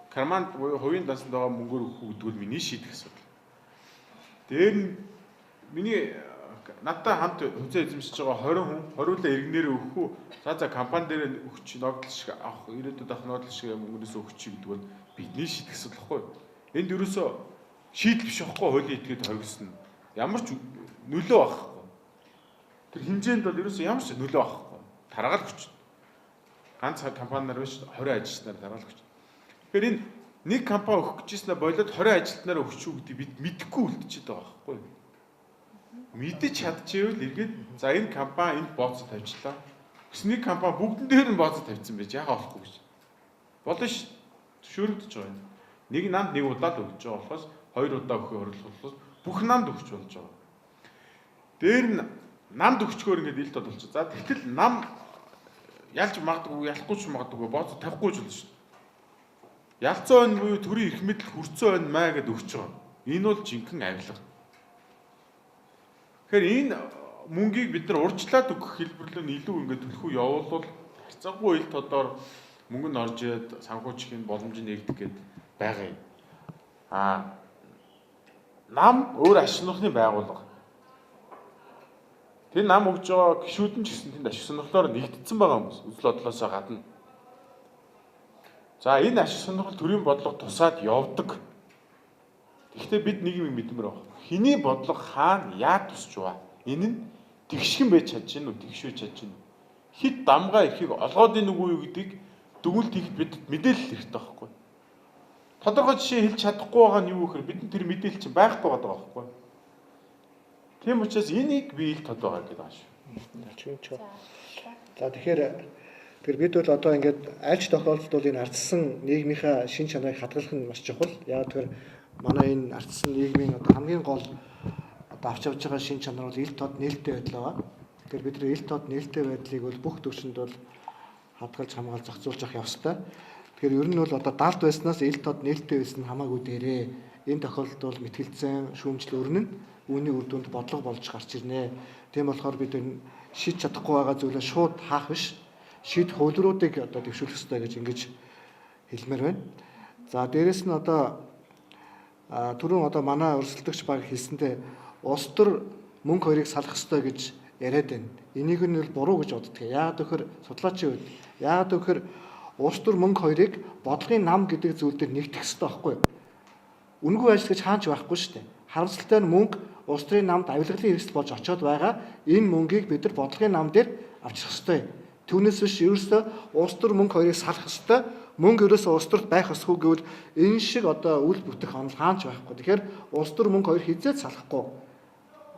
карманд буюу хувийн дансанд байгаа мөнгөөр өгөх үү гэдэг нь миний шийдэх асуудал. Дээр нь миний надтай хамт хувьцаа эзэмшиж байгаа 20 хүн хориулаа иргэнээрээ өгөх үү? За компани дээр өгч ногдол шиг авах, ирээдүйд авах ногдол шиг мөнгнөөс өгч гэдэг нь бидний шийдэх асуудал байхгүй юу? Энд ерөөсөө шийдэл биш байхгүй хуулийн этгээд хоригдсон. Ямар ч нөлөө байхгүй. Тэр хэмжээнд бол ерөөсөө ямар ч нөлөө байхгүй. Таргаал хүч. Ганц компаниар биш 20 ажилтнаар таргаал хүч. Тэгэхээр энэ нэг компани өгөх гэжснээр болоод 20 ажилтнаар өгч үү гэдэг бид мэдэхгүй үлдчихэд байгаа байхгүй юу? Мэдэж чадчихвэл эргээд за энэ компани энд бооцоо тавьчлаа. Нэг компани бүгдэн дээр нь бооцоо тавьсан байж яхаа болохгүй гэж. Болно ш. Зөвшөөрөгдөж байгаа юм. Нэг намд нэг удаа л өгч байгаа болохоос 2 удаа өгөхөөр орлуулахаас бүх намд өгч болж байгаа. Дээр нь намд өгчгөөр ингээд ил тод болчих. За тэгтэл нам ялж магадгүй, ялахгүй ч магадгүй, бооцоо тавихгүй ч болно ш. Ялцсан байна буюу төрийн эрх мэдэл хүрцэн байна маа гэдээ өгч байгаа. Энэ бол жинхэнэ авилга. Тэгэхээр энэ мөнгийг бид нар урьдчилаад өгөх хэлбэрлэл нь илүү ингээд төлхөө явуулвал харьцангуй ил тодоор мөнгө нь орж ирээд санхүүжхийн боломж нэгдэх гээд байгаа юм. Нам өөр ашиглахны байгууллага. Тэр нам өгж байгаа гишүүдэн ч гэсэн тэнд ашиг сонирхлоор нэгдсэн байгаа хүмүүс үзэл бодлоосоо гадна. За энэ ашиг сонирхол төрийн бодлого тусаад явдаг. Гэхдээ бид нэг юм мэдмээр байна. Хиний бодлого хаана яаж тусч байгаа? Энэ нь тэгшгэн байж чадж гин үү, тэгшвэж чадж гин үү? Хит дамгаа ихийг олгоод ийн үгүй юу гэдгийг дүгнэлт хийхэд бид мэдээлэл хэрэгтэй байхгүй. Тодорхой жишээ хэлж чадахгүй байгаа нь юу гэхээр бид тэр мэдээлэл чинь байхгүй байгаа байхгүй. Тийм учраас энийг би ил тод байгаа гэдэг ааш. За тэгэхээр бид бол одоо ингээд аль ч тохиолдолд бол энэ ардсан нийгмийнхаа шин чанарыг хадгалах нь маш чухал. Яг тэр манай энэ ардсан нийгмийн одоо хамгийн гол одоо авч явж байгаа шин чанар бол ил тод нээлттэй байдал байгаа. Тэгэхээр бид нар ил тод нээлттэй байдлыг бол бүх төвшөнд бол хадгалж хамгаалж зохицуулж явах ёстой. Тэгэхээр ер нь бол одоо далд байснаас ил тод нээлттэй байсан хамаагүй дээрээ энэ тохиолдолд бол мэтгэлцэн шүүмжил өрнөн үүний үр дүнд бодлого болж гарч ирнэ. Тийм болохоор бид энэ шийдэж чадахгүй байгаа зүйлээ шууд хаах биш. Шийдэх хөлрүүдийг одоо дэвшүүлэх ёстой гэж ингэж хэлмээр байна. За дээрэс нь одоо түрүүн одоо манай өрсөлдөгч баг хэлсэндээ улс төр мөнгө хоёрыг салах ёстой гэж яриад байна. Энийг нь бол буруу гэж боддог. Яагаад гэхээр судлаачийн үед яагаад гэхээр улс төр мөнгө хоёрыг бодлогын нам гэдэг зүйл дээр нэгтгэх ёстой байхгүй юу? Үнэгүй ажил гэж хаанч байхгүй шүү дээ. Харамсалтай нь мөнгө улс төрийн намд авилгалын хэрэгсэл болж очиод байгаа. Энэ мөнгийг бид нар бодлогын нам дээр авчрах ёстой. Түүнээс биш ерөөсөө улс төр мөнгө хоёрыг салах ёстой. Мөнгө ерөөсөө улс төрт байх ёсгүй гэвэл энэ шиг одоо үйл бүтэх онол хаанч байхгүй. Тэгэхээр улс төр мөнгө хоёр хизээд салахгүй.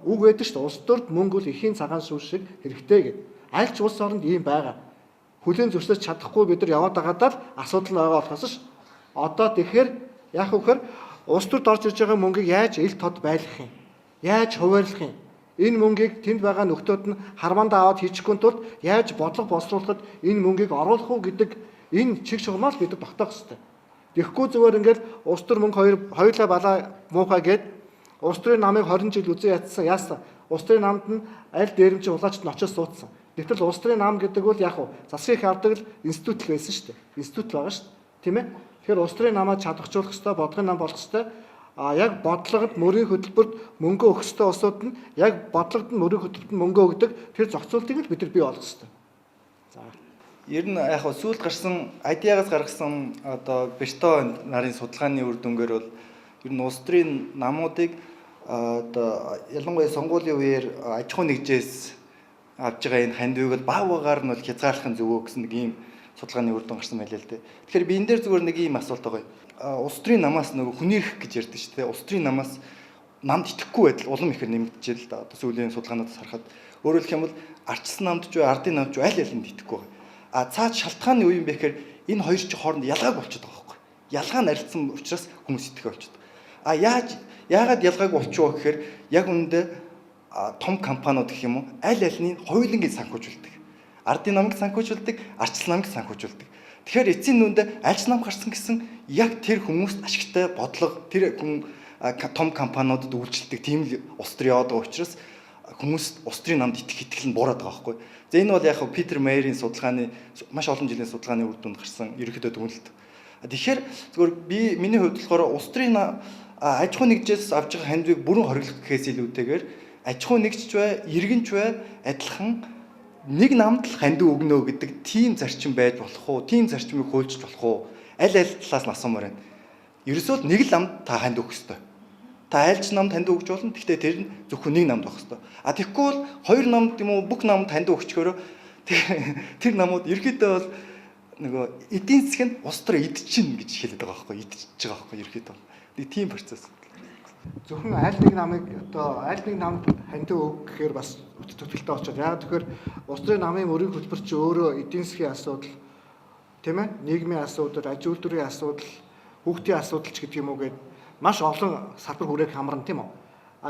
Үг байдаг шүү дээ. Улс төрт мөнгө бол эхийн цагаан шүүс шиг хэрэгтэй гэдэг. Аль ч улс оронд ийм байгаа. Хүлээн зөвшөөрч чадахгүй бид нар яваад байгаадаа л асуудал байгаа болохоос ш. Одоо тэгэхээр яах вэ гэхээр улс төрд орж ирж байгаа мөнгийг яаж ил тод байлгах юм? Яаж хуваарлах юм? Энэ мөнгийг тэнд байгаа нөхдөөд нь хармандаа аваад хийчихгүй тулд яаж бодлого боловсруулахад энэ мөнгийг оруулах уу гэдэг энэ чиг шугамаар бид нар тогтоох хэрэгтэй. Тэгэхгүй зүгээр ингээл улс төр мөнгө хоёулаа балаа муухай гээд улс төрийн намыг 20 жил үзэн яасан. Улс төрийн намд нь аль дээрэмч улаачд нь очиж суудсан. Гэтэл улс төрийн нам гэдэг бол яг засгийн их авдаг л институт л байсан шүү дээ. Институт л байгаа шүү дээ. Тийм ээ. Тэгэхээр улс төрийн намаа чадахжуулах хэрэгтэй, бодлогын нам болох хэрэгтэй. Яг бодлогод мөрийн хөтөлбөрт мөнгө өгөх ёстой улсууд нь яг бодлогод нь мөрийн хөтөлбөрт мөнгө өгдөг тэр зохицуултыг л бид нар бий болгох ёстой. За. Ер нь яг сүүлд гарсан IDEA-гаас гаргасан одоо Бэрто нарын судалгааны үр дүнгээр бол ер нь улс төрийн намуудыг одоо ялангуяа сонгуулийн үеэр аж ахуй нэгжээс авж байгаа энэ хандивыг баг багаар нь бол хязгаарлах нь зөвөө гэсэн нэг ийм судалгааны үр дүн гарсан байлээ л дээ. Тэгэхээр би энэ дээр зүгээр нэг ийм асуулт байгаа юм. Улс төрийн намаас нөгөө хүнийх гэж ярьдаг шүү дээ. Улс төрийн намаас намд итгэхгүй байдал улам ихээр нэмэгдэжээ л да. Одоо сүүлийн судалгаануудаас харахад өөрөөр хэлэх юм бол арчсан намд ч ардын намд ч аль алинд итгэхгүй байгаа. Цаад шалтгааны үе юм бэ гэхээр энэ хоёр ч хооронд ялгааг болчиход байгаа байхгүй. Ялгаа нарилцсан учраас хүмүүс итгэхгүй болчиход. Яагаад ялгааг болчихоо гэхээр яг үүндээ том компаниуд гэх юм уу аль альнийг хоёулангийн санхүүжүүлдэг. Ардын намыг санхүүжүүлдэг, арчсан намыг санхүүжүүлдэг. Тэгэхээр эцсийн нүндээ альч нам гарсан гэсэн яг тэр хүмүүст ашигтай бодлого тэр том компаниудад үйлчлдэг тийм л улс төр яваад байгаа учраас хүмүүс улс төрийн намд итгэл нь буураад байгаа байхгүй. За энэ бол яг Питер Мейерийн судалгааны маш олон жилийн судалгааны үр дүнд гарсан ерөнхийдөө дүгнэлт. Тэгэхээр зүгээр миний хувьд болохоор улс төрийн аж ахуй нэгжээс авж байгаа хандивыг бүрэн хориглох гэхээс илүүтэйгээр аж ахуй нэгжч бай, иргэнч бай адилхан нэг намд л хандив өгнө гэдэг тийм зарчим байж болох уу? Тийм зарчмыг хуульчж болох уу? Аль талаас нь асуумаар байна. Ерөөсөө нэг л намд та хандив өгөх ёстой. Та айлч намд хандив өгч болно. Гэхдээ тэр нь зөвхөн нэг намд авах ёстой. Тэгэхгүй бол хоёр намд юм уу бүх намд хандив өгчгөөрөө тэр намууд ерөөдөө бол нөгөө эдийн засгийн улс төр идчихнэ гэж хэлээд байгаа байхгүй идчихэж байгаа байхгүй ерөөдөө. Нэг тийм процесс. Зөвхөн аль нэг намыг одоо аль нэг намд хандив өг гэхээр бас төтөлтэй очоод яагаад тэгэхээр улс төрийн намын мөрийн хөтөлбөр чи өөрөө эдийн засгийн асуудал тийм ээ нийгмийн асуудал, аж үйлдвэрийн асуудал, хүүхдийн асуудал ч гэдэг юм уу гээд маш олон салбар хүрээг хамарна тийм үү.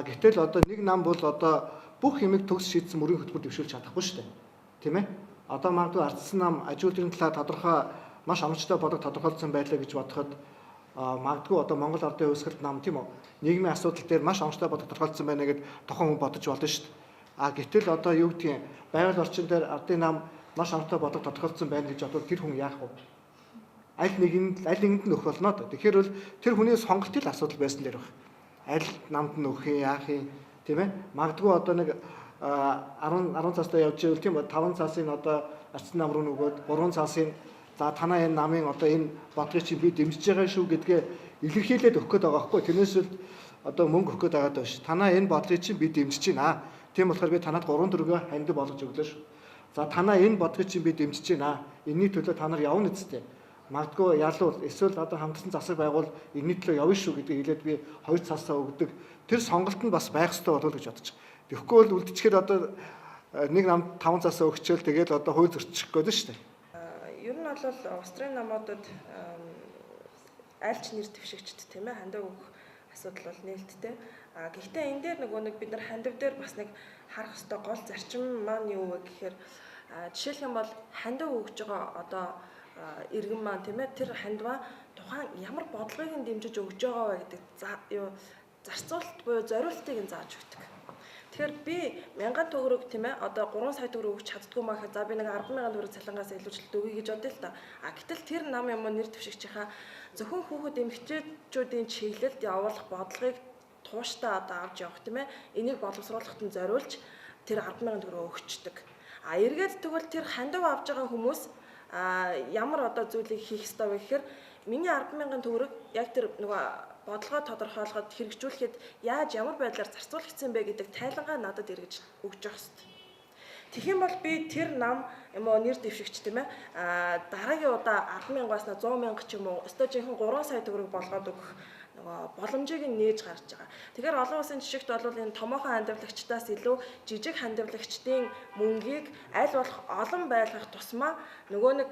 Гэтэл одоо нэг нам бол одоо бүх юмыг төгс шийдсэн мөрийн хөтөлбөр дэвшүүлж чадахгүй шүү дээ. Тийм ээ. Одоо магадгүй ардсан нам аж үйлдвэрийн талаар тодорхой маш оновчтой бодлого тодорхойлсон байлаа гэж бодоход магадгүй одоо Монгол ардын хувьсгалт нам тийм үү нийгмийн асуудал дээр маш оновчтой бодлого тодорхойлсон байна гэд тохон хүн бодож болно шүү дээ. Гэтэл одоо юу гэдгийг байгаль орчин дээр ардын нам маш оновчтой бодлого тодорхойлсон байна гэж бодвол тэр хүн яах вэ? Аль нэгэнд нь нөх болно да. Тэгэхээр бол тэр хүний сонголтын асуудал байсан дээр баг. Аль намд нь нөх яах юм тийм ээ? Магадгүй одоо нэг 10 цаастай явж ивэл тийм үү 5 цаасын одоо арчсан нам руу нөгөөд 3 цаасын за танаа энэ намын одоо энэ бодлогыг чи би дэмжиж байгаа шүү гэдгээ илэрхийлээд өгөх гээд байгаа байхгүй. Тэрнээс л одоо мөнгө өгөх гээд байгаа даа ш. Танаа энэ бодлогыг чи би дэмжиж байна. Тийм болохоор би танад 3 4-өө хандив болгож өглөө ш. За танаа энэ бодлогыг чи би дэмжиж байна. Энэний төлөө та нар явна үсттэй. Магадгүй ялуул эсвэл одоо хамтсан засаг байгуул энэний төлөө явна шүү гэдгийг хэлээд би 2 цаасаа өгдөг. Тэр сонголт нь бас байх ёстой болов гэж бодож. Тэгэхгүй бол үлдчихээр одоо нэг намд 5 цаасаа өгчөөл тэгээд одоо хууль зөрчих гээд шүү дээ. Ер нь бол улс төрийн намуудад айлч нэр дэвшигчд тийм ээ хандив өгөх асуудал бол нээлттэй. Гэхдээ энэ дээр нөгөө нэг бид нар хандив дээр бас нэг харах ёстой гол зарчим маань юу вэ гэхээр жишээлх юм бол хандив өгж байгаа одоо иргэн маань тийм ээ тэр хандиваа тухайн ямар бодлогыг нь дэмжиж өгж байгаа вэ гэдэг зарцуулалт буюу зориултыг нь зааж өгдөг. Тэгэхээр би 1000 төгрөг тийм ээ одоо 3 сая төгрөг өгч чаддгүй маа гэхэд за би нэг 100000 төгрөг цалингаас илүүчлэлт өгье гэж бодъё л да. Гэтэл тэр нам юм нэр дэвшигчийнхаа зөвхөн хүүхэд эмэгтэйчүүдийн чиглэлд явуулах бодлогыг тууштай одоо авч явах тийм ээ энийг боловсруулахад нь зориулж тэр 100000 төгрөг өгчдөг. Эргээд тэгвэл тэр хандив авж байгаа хүмүүс ямар одоо зүйлийг хийх ёстой вэ гэхээр миний 100000 төгрөг яг тэр нөгөө бодлогоо тодорхойлоход хэрэгжүүлэхэд яаж ямар байдлаар зарцуулагдсан бэ гэдэг тайлангаа надад эргэж өгч явах хэрэгтэй. Тэгэх юм бол би тэр нам юм уу нэр дэвшигч тийм ээ дараагийн удаа 100000-аас 100,000 ч юм уу өстой жинхэнэ 3 сая төгрөг болгоод өгөх нөгөө боломжийг нь нээж гарч байгаа. Тэгэхээр олон улсын жишгт бол энэ томоохон хандивлагчдаас илүү жижиг хандивлагчдын мөнгийг аль болох олон байлгах тусмаа нөгөө нэг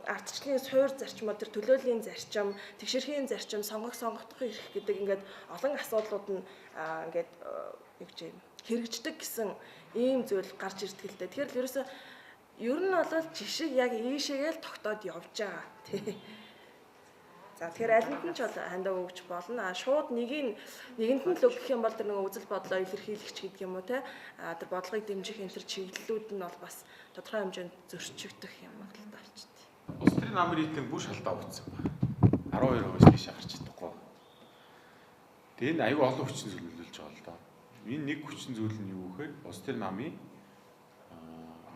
ардчлалын суур зарчмууд төр төлөөллийн зарчим, тэгшэрхийн зарчим, сонгох эрх гэдэг ингээд олон асуудлууд нь ингээд юу гэж хэрэгждэг гэсэн ийм зүйл гарч ирдэг л дээ. Тэгэхээр ерөөсөө ер нь бол жишг яг ийшээгээл тогтоод явж байгаа тий. За тэгэхээр аль нь ч бол хандив өгч болно. Шууд нэгэнд нь л өгөх юм бол тэр нэг үзэл бодлоо илэрхийлэгч гэдэг юм уу те. Тэр бодлогыг дэмжих энэ төр чиглэлүүд нь бол бас тодорхой хэмжээнд зөрчигдөх юм бол болчихдээ. Улс төрийн намын нийтийн бүр шалдаа өгсөн байна. 12% тийш гарч чадахгүй. Тэгээ энэ аюу олон хүчин зүйл нөлөөлж байгаа л доо. Энэ нэг хүчин зүйл нь юу гэхээр улс төрийн намын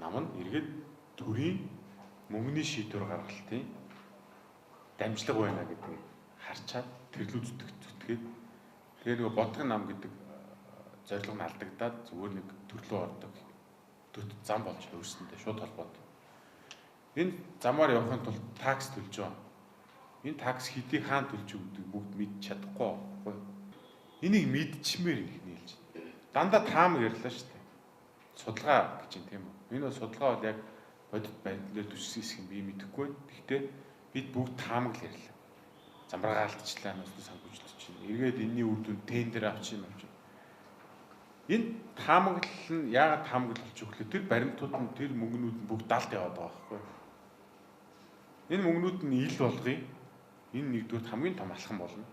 нам нь эргээд төрийн мөнгөний шийдвэр гаргалтын дамжлага байна гэдгийг харчаад тэрлүү зүтгээд тэгээ нөгөө бодлогын нам гэдэг зорилго нь алдагдаад зүгээр нэг төрлөө ордог зам болж өөрсөндөө шууд холбоотой. Энэ замаар явахын тулд такс төлж байгаа. Энэ такс хэдий хаана төлж өгдөг бүгд мэдж чадахгүй байхгүй. Энийг мэдчмээр их нийлж. Дандаа таамаг ярьлаа шүү дээ. Судалгаа гэж юм тийм үү. Энэ бол судалгаа бол яг бодит байдлаар төссөн хэсэг юм би мэдэхгүй байна. Гэхдээ бид бүгд таамаг л ярьлаа. Замбаргаалтчлаа нүс санхүүжилт чинь. Эргээд энэний үр дүнд тендер авчих юм авчих. Энэ таамаглал нь яагаад таамаглал болж өглөө тэр баримтууд нь тэр мөнгнүүд нь бүгд далд яваад байгаа байхгүй. Энэ мөнгнүүд нь ил болгоё. Энэ нэгдүгээр хамгийн том алхам болно.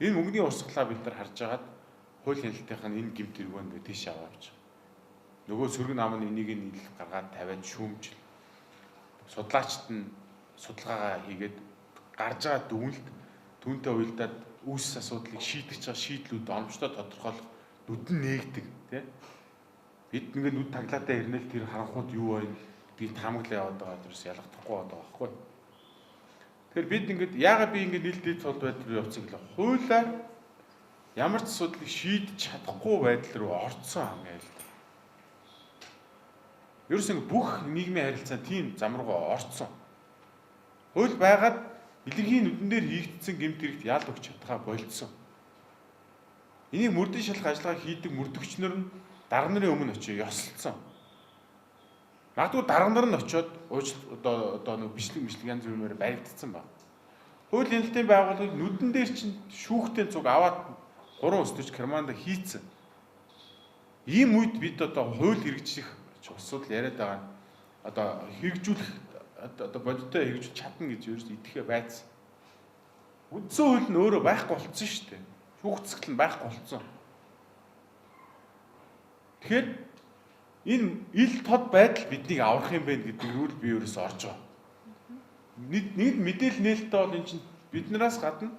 Энэ мөнгөний урсгалаа бид нар харж агаад хууль хяналтынх нь энэ гэмт тэргүүн гэдэг тийш аваач. Нөгөө сөрөг нам нь энийг нь ил гаргаад тавиад шүүмжил. Судлаачд нь судалгаагаа хийгээд гарч байгаа дүгнэлт түүнтэй уялдаад үүс асуудлыг шийдэж байгаа шийдлүүд оновчтой тодорхойлох нүдэн нээгдэг тий. Бид ингээд нүд таглаатай ирнэл тэр харанхууд юу вэ гэдгийг таамаглаа яваад байгаа дээрс ялгахдахгүй байгаа байхгүй. Тэгэхээр бид ингээд яагаад би ингээд нийлдэд тул байдал руу явцгийг л хуулиар ямар ч асуудлыг шийдэж чадахгүй байдал руу орцсон хамгийн айл. Ерөөс ингэ бүх нийгмийн харилцаа тийм зам руу орцсон. Хууль байгаад илэрхийн нүдэн дээр хийгдсэн гэмт хэрэгт ял өгч чадхаа болцсон. Энийг мөрдөн шалах ажиллагаа хийдэг мөрдөгчнөр нь дарга нарын өмнө очиж ёслолцсон. Магадгүй дарга нар нь очиод одоо нэг бичлэг янз бүрээр баригдсан баг. Хууль хяналтын байгууллагыг нүдэн дээр чинь шүүхтэн цуг аваад 3 өстөж Германд хийцэн. Ийм үед бид одоо хууль хэрэгжих асуудал яриад байгаа нь одоо хэрэгжүүлэх одоо бодиттой хэрэгжүүлж чадна гэж ерөөс идэхэ байцсан. Үндсэн хууль нь өөрөө байхгүй болцсон шүү дээ. Шүүхцэгтэл нь байхгүй болцсон. Тэгэхээр энэ ил тод байдал биднийг аврах юм байна гэдэг рүү би ерөөс орж байгаа. Нэг мэдээлэл нээлттэй бол эн чинь биднээс гадна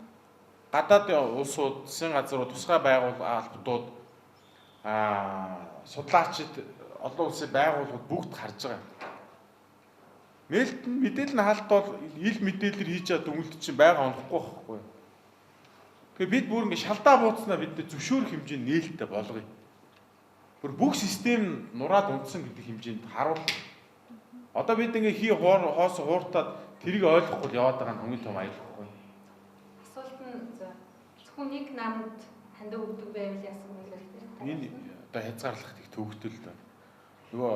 гадаад улсууд, засгийн газрууд, тусгай байгууллагууд судлаачид олон улсын байгууллагууд бүгд харж байгаа. Мэдээлэл нь хаалтбал ил мэдээлэлээр хийж байгаа дүгнэлт чинь байгаа онохгүй байхгүй. Тэгэхээр бид бүр ингэ шалдаа бууцнаа бид зөвшөөрөх хэмжээнд нээлттэй болгоё. Бүр бүх систем нураад унтсан гэдэг хэмжээнд харуул. Одоо бид ингэ хоос хууртаад тэрийг ойлгохгүй яваад байгаа нь хамгийн том аял байхгүй. Асуулт нь зөвхөн нэг намд хандив өгдөг байвал яасан бэ гэдэг. Энэ одоо хязгаарлах их төвөгтөл дөө. Нөгөө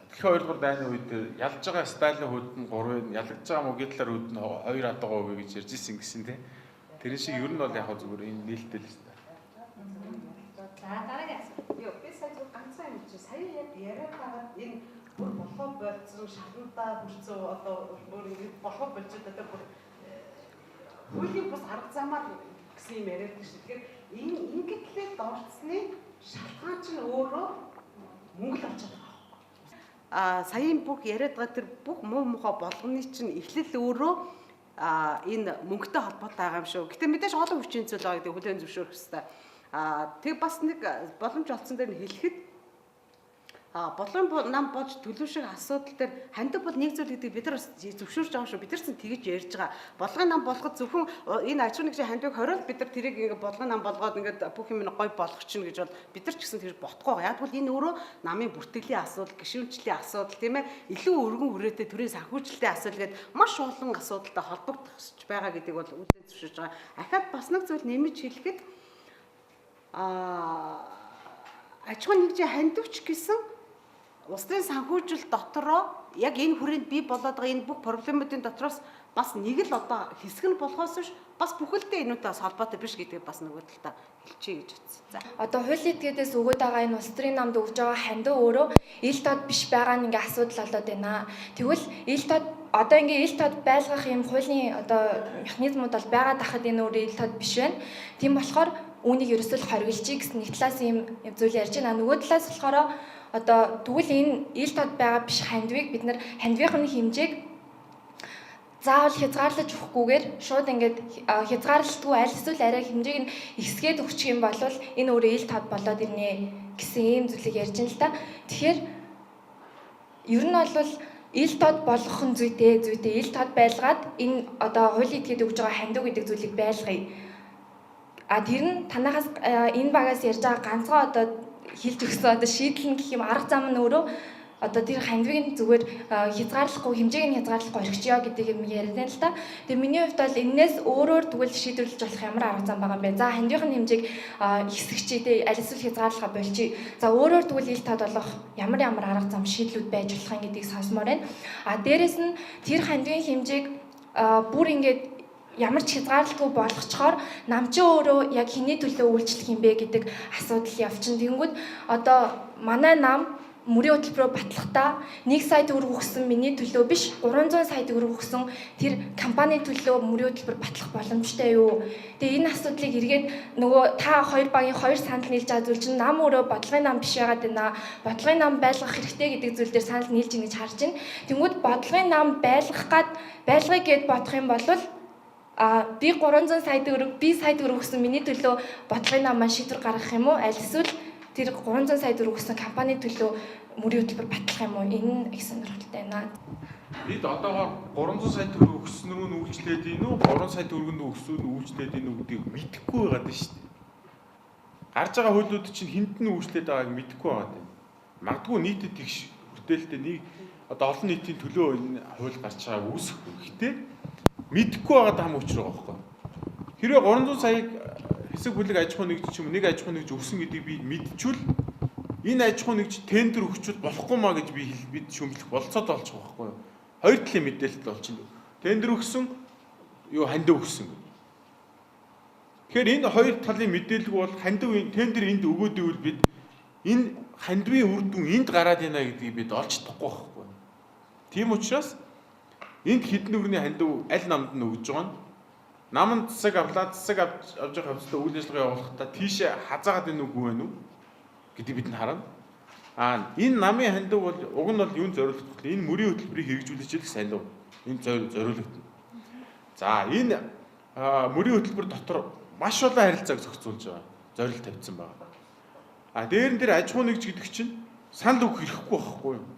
дэлхийн 2 дугаар дайны үед ялж байгаа Сталин хүүд нь 3, ялгаж байгаа Гитлер хүүд нь 2 адгаа өгье гэж ярьж ирсэн гэсэн тийм. Тэр шиг ер нь бол яг зүгээр энэ нээлттэй л шүү дээ. За дараагийн асуулт. Йоо би сая зөв ганцхан юм чи сая яг яриад байгаа энэ бүр болохоо болцсон шалгандаа хүрцөө одоо бүр ингэ болохоо болчиход одоо бүр хуулийн бас арга замаар гэсэн юм яриад гэж. Тэгэхээр энэ ингэтлээ дорцсны шалтгаан чинь өөрөө мөнгө л олж байгаа. Саяын бүх яриад байгаа тэр бүх муу мухай болгоны чинь эхлэл өөрөө энэ мөнгөтэй холбоотой байгаа юм шүү. Гэтэ мэдээж олон хүчин зүйл байгаа гэдэг хүлээн зөвшөөрөх хэрэгтэй. Тэг бас нэг боломж олцсон дээр нь хэлэхэд бодлогын нам болж төлөв шиг асуудал дээр хандив бол нэг зүйл гэдэг бид нар зөвшөөрч байгаа шүү. Бид нар ч тэгэж ярьж байгаа. Бодлогын нам болгоход зөвхөн энэ аж ахуйн нэгжийн хандивыг хориод бид нар тэрийг ингээ бодлогын нам болгоод ингээ бүх юм гой болгох чинь гэж бол бид нар ч гэсэн тэр ботхгүй байгаа. Яг бол энэ өөрөө намын бүртгэлийн асуудал, гишүүнчлийн асуудал тийм ээ. Илүү өргөн хүрээтэй төрийн санхүүжилтийн асуудал гэдэг маш олон асуудалтай холбогдох байгаа гэдгийг бол үдээ зөвшөөрж байгаа. Ахаад бас нэг зүйл нэмж хэлэхэд аж ахуйн нэгжийн хандивч гэсэн улс төрийн санхүүжилт дотороо яг энэ хүрээнд бий болоод байгаа энэ бүх проблемуудын дотроос бас нэг л одоо хэсэг нь болохоос биш бас бүхэлдээ энүүтээс холбоотой биш гэдгийг бас нөгөө талдаа хэлчихье гэж утсан. За. Одоо хуулийн этгээдээс өгөөд байгаа энэ улс төрийн намд өгж байгаа хандив өөрөө ил тод биш байгаа нь ингээ асуудал болоод байна. Тэгвэл ил тод одоо ингээ ил тод байлгах юм хуулийн одоо механизмууд бол байгаад тахад энэ өөрөө ил тод биш байна. Тийм болохоор үүнийг ерөөсөө хоригдчихъя гэсэн нэг талаас юм зүйл ярьж байна. Нөгөө талаас болохоор одоо тэгвэл энэ ил тод байгаа биш хандивыг бид нар хандивын хэмжээг заавал хязгаарлаж өгөхгүйгээр шууд ингээд хязгаарлалтгүй аль эсвэл арай хэмжээг нь ихсгээд өгчих юм бол энэ өөрөө ил тод болоод ирнэ гэсэн ийм зүйлийг ярьж байна л та. Тэгэхээр ер нь бол ил тод болгох нь зүйтэй ил тод байлгаад энэ одоо хуулийн этгээд өгж байгаа хандив гэдэг зүйлийг байлгая. Тэр нь танахаас энэ багаас ярьж байгаа ганцхан одоо хэлж өгсөн одоо шийдэл нь гэх юм арга зам нь өөрөө одоо тэр хандивыг зүгээр хязгаарлахгүй хэмжээг нь хязгаарлахгүй орхичихё гэдэг юм яриад байна л та. Тэгээ миний хувьд бол энээс өөрөөр тэгвэл шийдвэрлэж болох ямар арга зам байгаа юм бэ? За хандивын хэмжээг ихсгчээ тэ аль эсвэл хязгаарлахаа болчих. За өөрөөр тэгвэл ил тод болох ямар арга зам шийдлүүд байж болох юм гэдгийг сонсомоор байна. Дээрэс нь тэр хандивын хэмжээг бүр ингээд ямар ч хязгаарлалтгүй болгочхоор нам чи өөрөө яг хэний төлөө үйлчлэх юм бэ гэдэг асуудал явчихна. Тэнгүүд одоо манай нам мөрийн хөтөлбөрөөр батлахдаа 1 сая төгрөг өгсөн миний төлөө биш 300 сая төгрөг өгсөн тэр компани төлөө мөрийн хөтөлбөр батлах боломжтой юу? Тэгээ энэ асуудлыг эргээд нөгөө та хоёр багийн хоёр санал нийлж байгаа зүйл чинь нам өөрөө бодлогын нам биш байгаад байна. Бодлогын нам байлгах хэрэгтэй гэдэг зүйл дээр санал нийлж ийн гэж харж байна. Тэнгүүд бодлогын нам байлгахыг гээд бодох юм бол би 300 сая төгрөг би сая төгрөг өгсөн миний төлөө бодлогын нам маань шийдвэр гаргах юм уу? Аль эсвэл тэр 300 сая төгрөг өгсөн компани төлөө мөрийн хөтөлбөр батлах юм уу? Энэ их сонирхолтой байна. Бид одоогоор 300 сая төгрөг өгсөн нь үйлчлээд ийн үү? 3 сая төгрөг нь өгсөн нь үйлчлээд ийн үү гэдгийг мэдэхгүй байгаад байна шүү дээ. Гарч байгаа хуулиуд чинь хэнд нь үйлчлээд байгааг мэдэхгүй байгаад байна. Магадгүй нийтэд тэгш хүртээлтэй нэг одоо олон нийтийн төлөө энэ хууль гарч байгааг үүсэх. Гэхдээ мэдэхгүй байгаа хам учир байгаа байхгүй. Хэрвээ 300 саяг хэсэг бүлэг аж ахуй нэгж ч юм нэг аж ахуй нэгж өгсөн гэдгийг би мэдчихвэл энэ аж ахуй нэгж тендер өгчүүд болохгүй маа гэж бид шүмжлэх болцоод олж байгаа байхгүй юу. Хоёр талын мэдээлэл болж байна. Тендер өгсөн юу хандив өгсөн. Тэгэхээр энэ хоёр талын мэдээлэл бол хандив тендер энд өгөөд ивэл бид энэ хандивын үр дүн энд гараад байна гэдгийг бид олж чадахгүй байхгүй юу. Тийм учраас энд хэдэн төгрөгийн хандив аль намд нь өгж байгаа нь намын засаг авлаа засаг авж байгаа хөвцөлтөд үйл ажиллагаа явуулахдаа тийшээ хазаагаад энэ үгүй байна уу гэдэг бид нь харна. Энэ намын хандив бол уг нь бол юунд зориулагдах вэ? Энэ мөрийн хөтөлбөрийг хэрэгжүүлж ил хандив. Энэ зориулагдана. За энэ мөрийн хөтөлбөр дотор маш олон харилцааг зохицуулж байгаа. Зорилт тавьсан байгаа. Дээрэн дээр аж ахуй нэгж гэдэг чинь санал өгөх хэрэггүй байхгүй юу?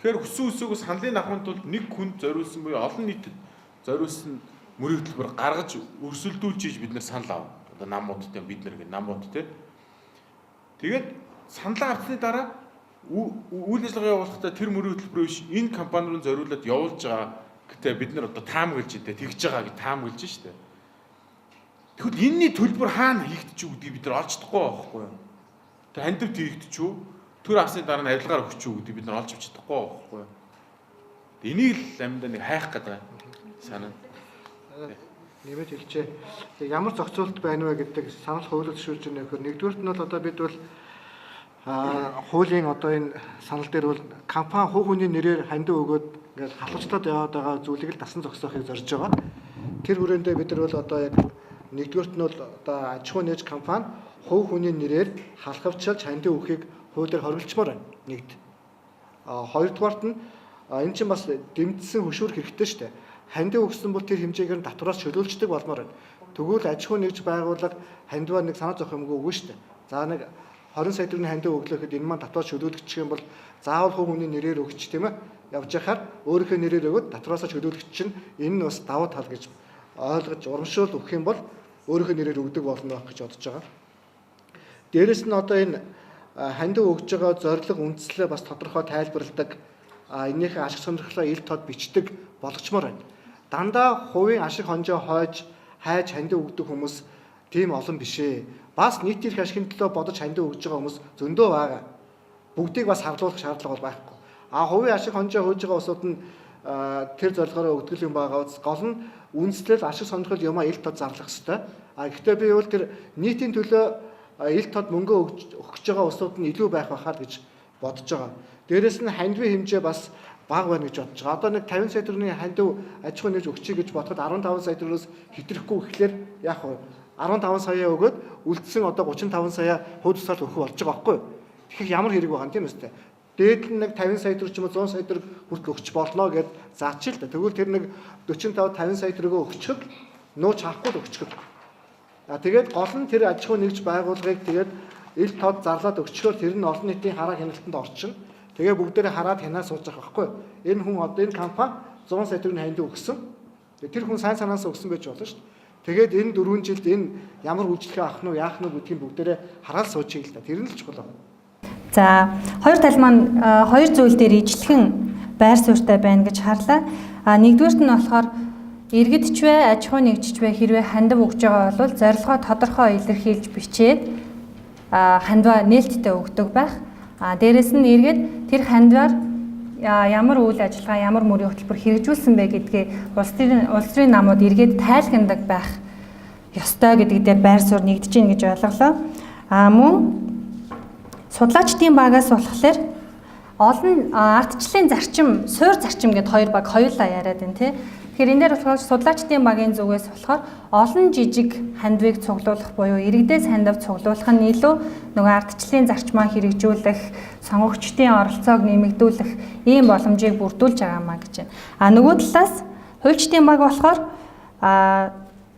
Тэгэхээр хүссэн үсээгөө саналын авахын тулд нэг хүнд зориулсан буюу олон нийтэд зориулсан мөрийн хөтөлбөр гаргаж өрсөлдүүлж бид нар санал авна. Одоо намуудтай бид нар гэх намууд те. Тэгээд санал авсны дараа үйл ажиллагаа явуулахдаа тэр мөрийн хөтөлбөрөө биш энэ компани руу зориулаад явуулж байгаа гэдэг бид нар одоо таамаглаж дээ тэгж байгаа гэж таамаглаж штэ. Тэгвэл энэний төлбөр хаана хийгдэж үү гэдгийг бид нар олж чадахгүй байхгүй юу? Тэг хандивт хийгдэж үү? Төр авсны дараа нь авилгаар өгч үү гэдгийг бид нар олж авч чадахгүй байхгүй юу? Энийг л амьдаа нэг хайх гэдэг санаа. нэмээд хэлжээ. Тэгээ ямар зохицуулалт байна вэ гэдэг санал хуулиар зөвшөөрж байна гэхээр нэгдүгürt нь бол одоо бид бол хуулийн одоо энэ санал дээр бол компани хувь хүний нэрээр хандив өгөөд ингээд халуучлаад яваад байгаа зүйлийг л дасан зогсоохыг зорж байгаа. Тэр хүрээндээ бид нар бол одоо яг нэгдүгürt нь бол одоо аж ахуй нээж компани хувь хүний нэрээр халахвчилж хандив өгөхийг хуулиар хоригломоор байна. Нэгд. Хоёрдугаарт нь энэ чинь бас дэмжсэн хөшүүрэх хэрэгтэй шүү дээ. Хандив өгсөн бол тэр хэмжээгээр нь татвараас чөлөөлждөг болмоор байна. Тэгвэл аж ахуй нэгж байгууллага хандиваар нэг санаа зовох юмгүй үгүй шүү дээ. За нэг 20 сая төгрөгийн хандив өглөө гэхэд энэ маань татвар чөлөөлөгдчих юм бол заавал хувь хүний нэрээр өгч тийм ээ явж яхаар өөрийнхөө нэрээр өгöd татвараас чөлөөлөгч чинь энэ нь бас давуу тал гэж ойлгож урамшуул өгөх юм бол өөрийнхөө нэрээр өгдөг болно байх гэж бодож байгаа. Дээрэс нь одоо энэ хандив өгж байгаа зорилго үндслээ бас тодорхой тайлбарладаг энийхээ ашиг сонирхлоо ил тод бичдэг болгочмоор байна. Дандаа хувийн ашиг хонжоо хайж хандив өгдөг хүмүүс тийм олон биш ээ. Бас нийтийн ашигын төлөө бодож хандив өгж байгаа хүмүүс зөндөө байгаа. Бүгдийг бас харлуулах шаардлага бол байхгүй. Хувийн ашиг хонжоо хөөж байгаа усуд нь тэр зорилгоороо өгдөг юм байгаа үз. Гол нь үндэслэл ашиг сонирхол юмаа ил тод зарлах хэрэгтэй. Гэхдээ би бол тэр нийтийн төлөө ил тод мөнгө өгч байгаа усуд нь илүү байх байхаар гэж бодож байгаа. Дээрээс нь хандивын хэмжээ бас бага байна гэж бодож байгаа. Одоо нэг 50 сая төгрөгийн хандив аж ахуй нээж өгчий гэж бодоход 15 сая төгрөгөөс хэтрэхгүй гэхлээр яах вэ? 15 сая өгөөд үлдсэн одоо 35 сая хувь тусаал өгөх болж байгаа байхгүй юу? Тэгэхээр ямар хэрэг байгаа юм тийм үстэй. Дээд нь нэг 50 сая төгрөг ч юм уу 100 сая төгрөг хүртэл өгч болно гэд заачих л да. Тэгвэл тэр нэг 45 50 сая төгрөгөө өгчөд нууж хаахгүй л өгчөд. Тэгээд гол нь тэр аж ахуй нэгж байгууллагыг тэгээд ил тод зарлаад өгчхөөр тэр нь олон нийтийн хараа хяналтанд орчин. Тэгээ бүгдээрээ хараад хянаа сууж байгаа байхгүй юу? Энэ хүн одоо энэ компани 100 сая төгрөгийн хандив өгсөн. Тэр хүн сайн санаасаа өгсөн байж болно шүү дээ. Тэгээд энэ 4 жилд энэ ямар үйлчлэгээ авах нь яах нь гэдгийг бүгдээрээ хараад суучих л да. Тэр нь л чухал байна. За, хоёр тал маань хоёр зүйл дээр ижлэхэн байр суурьтай байна гэж харлаа. Нэгдүгээрт нь болохоор иргэдч вэ, аж ахуй нэгжч вэ хэрвээ хандив өгж байгаа бол зорилгоо тодорхой илэрхийлж бичээд хандиваа нээлттэй өгдөг байх. Дээрэс нь иргэд тэр хандиваар ямар үйл ажиллагаа, ямар мөрийн хөтөлбөр хэрэгжүүлсэн бэ гэдгээ улс төрийн намууд иргэд тайлхнадаг байх ёстой гэдэг дээр байр суурь нэгдэж гин гэж ойлголоо. Мөн судлаачдын багаас болохоор олон ардчлалын зарчим, суур зарчим гэдээ хоёр баг хоёулаа яриад байна тий. Тэгэхээр энэ дээр болохоор судлаачдын багийн зүгээс болохоор олон жижиг хандивыг цуглуулах буюу иргэдээс хандив цуглуулах нь илүү нөгөө ардчлалын зарчмаа хэрэгжүүлэх, сонгогчдын оролцоог нэмэгдүүлэх ийм боломжийг бүрдүүлж байгаамаа гэж байна. Нөгөө талаас хуульчдын баг болохоор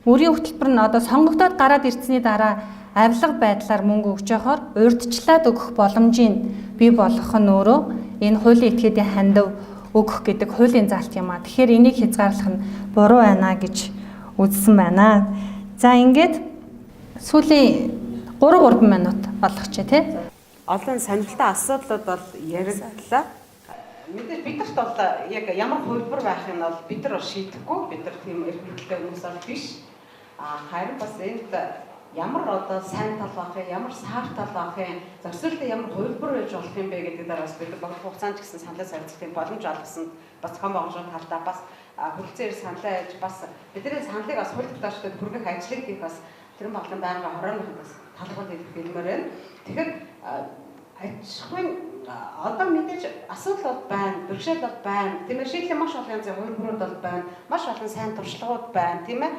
мөрийн хөтөлбөр нь одоо сонгогдоод гараад ирсний дараа авилга байдлаар мөнгө өгч яхаар урьдчилаад өгөх боломжийг бий болгох нь өөрөө энэ хуулийн этгээдийн хандив өгөх гэдэг хуулийн заалт юм аа. Тэгэхээр энийг хязгаарлах нь буруу байна гэж үзсэн байна. За ингээд сүүлийн 3 минут болгочихъя тий. Олон сонирхолтой асуудлууд бол яригдлаа. Мэдээж бидэрт бол яг ямар хөлбөр байхыг нь бол бид нар шийдэхгүй. Бид нар тийм эрхэмлэлтэй хүмүүс бол биш. Харин бас энд ямар одоо сайн тал байх юм, ямар саар тал байх юм, зохицуулалтын ямар хувилбар байж болох юм бэ гэдэг дээр бас бид богино хугацаанд ч гэсэн саналаа солилцох боломж олгосон. Бас том болгоомжтой талдаа бас хөлцээр саналаа яаж бас бидний саналыг бас хууль тогтоогчдод хүргэх ажлыг хийх бас тэрэн болон байнгын хорооны бас талхад хэлмээр байна. Тэгэхээр аж ахуйн одоо мэдээж асуудал бол байна, бэрхшээл бол байна. Тийм ээ шийдлийн маш олон янзын хувилбарууд бол байна. Маш олон сайн туршлагууд байна, тийм ээ.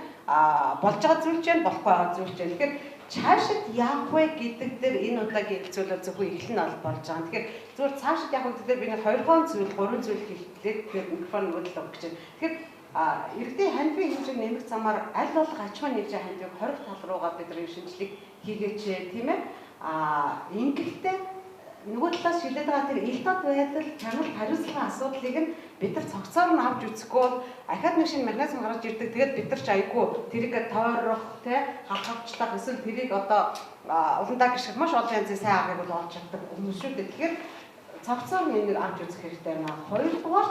Болж байгаа зүйл ч байна, болохгүй байгаа зүйл ч байна. Тэгэхээр цаашид яах вэ гэдэг дээр энэ удаагийн хэлцүүлэл зөвхөн эхлэн бол болж байгаа. Тэгэхээр зүгээр цаашид яах вэ гэдэг дээр би нэг 2 зүйл, 3 зүйл хэлээд тэгээд микрофон өгөх гэж байна. Тэгэхээр иргэдийн хандивын хэмжээг нэмэх замаар аль болох аж ахуйн нэгжийн хандивыг хориг тал руугаа бидний шинжилгээг хийгээч, тийм ээ. Ингэхдээ нөгөө талаас шилээд байгаа тэр ил тод байдал, чанар хариуцлагын асуудлыг нь бид нар цогцоор нь авч үзэхгүй ахаад нэг шинэ механизм гарч ирдэг. Тэгээд бид нар ч айгүй тэрийг тойрох, халахвчлах эсвэл тэрийг одоо уландаа гიშгэх маш олон янзын сайн аргыг бол олж чаддаг хүмүүс шүү дээ. Тэгэхээр цогцоор нь энийг авч үзэх хэрэгтэй байна. Хоёрдугаар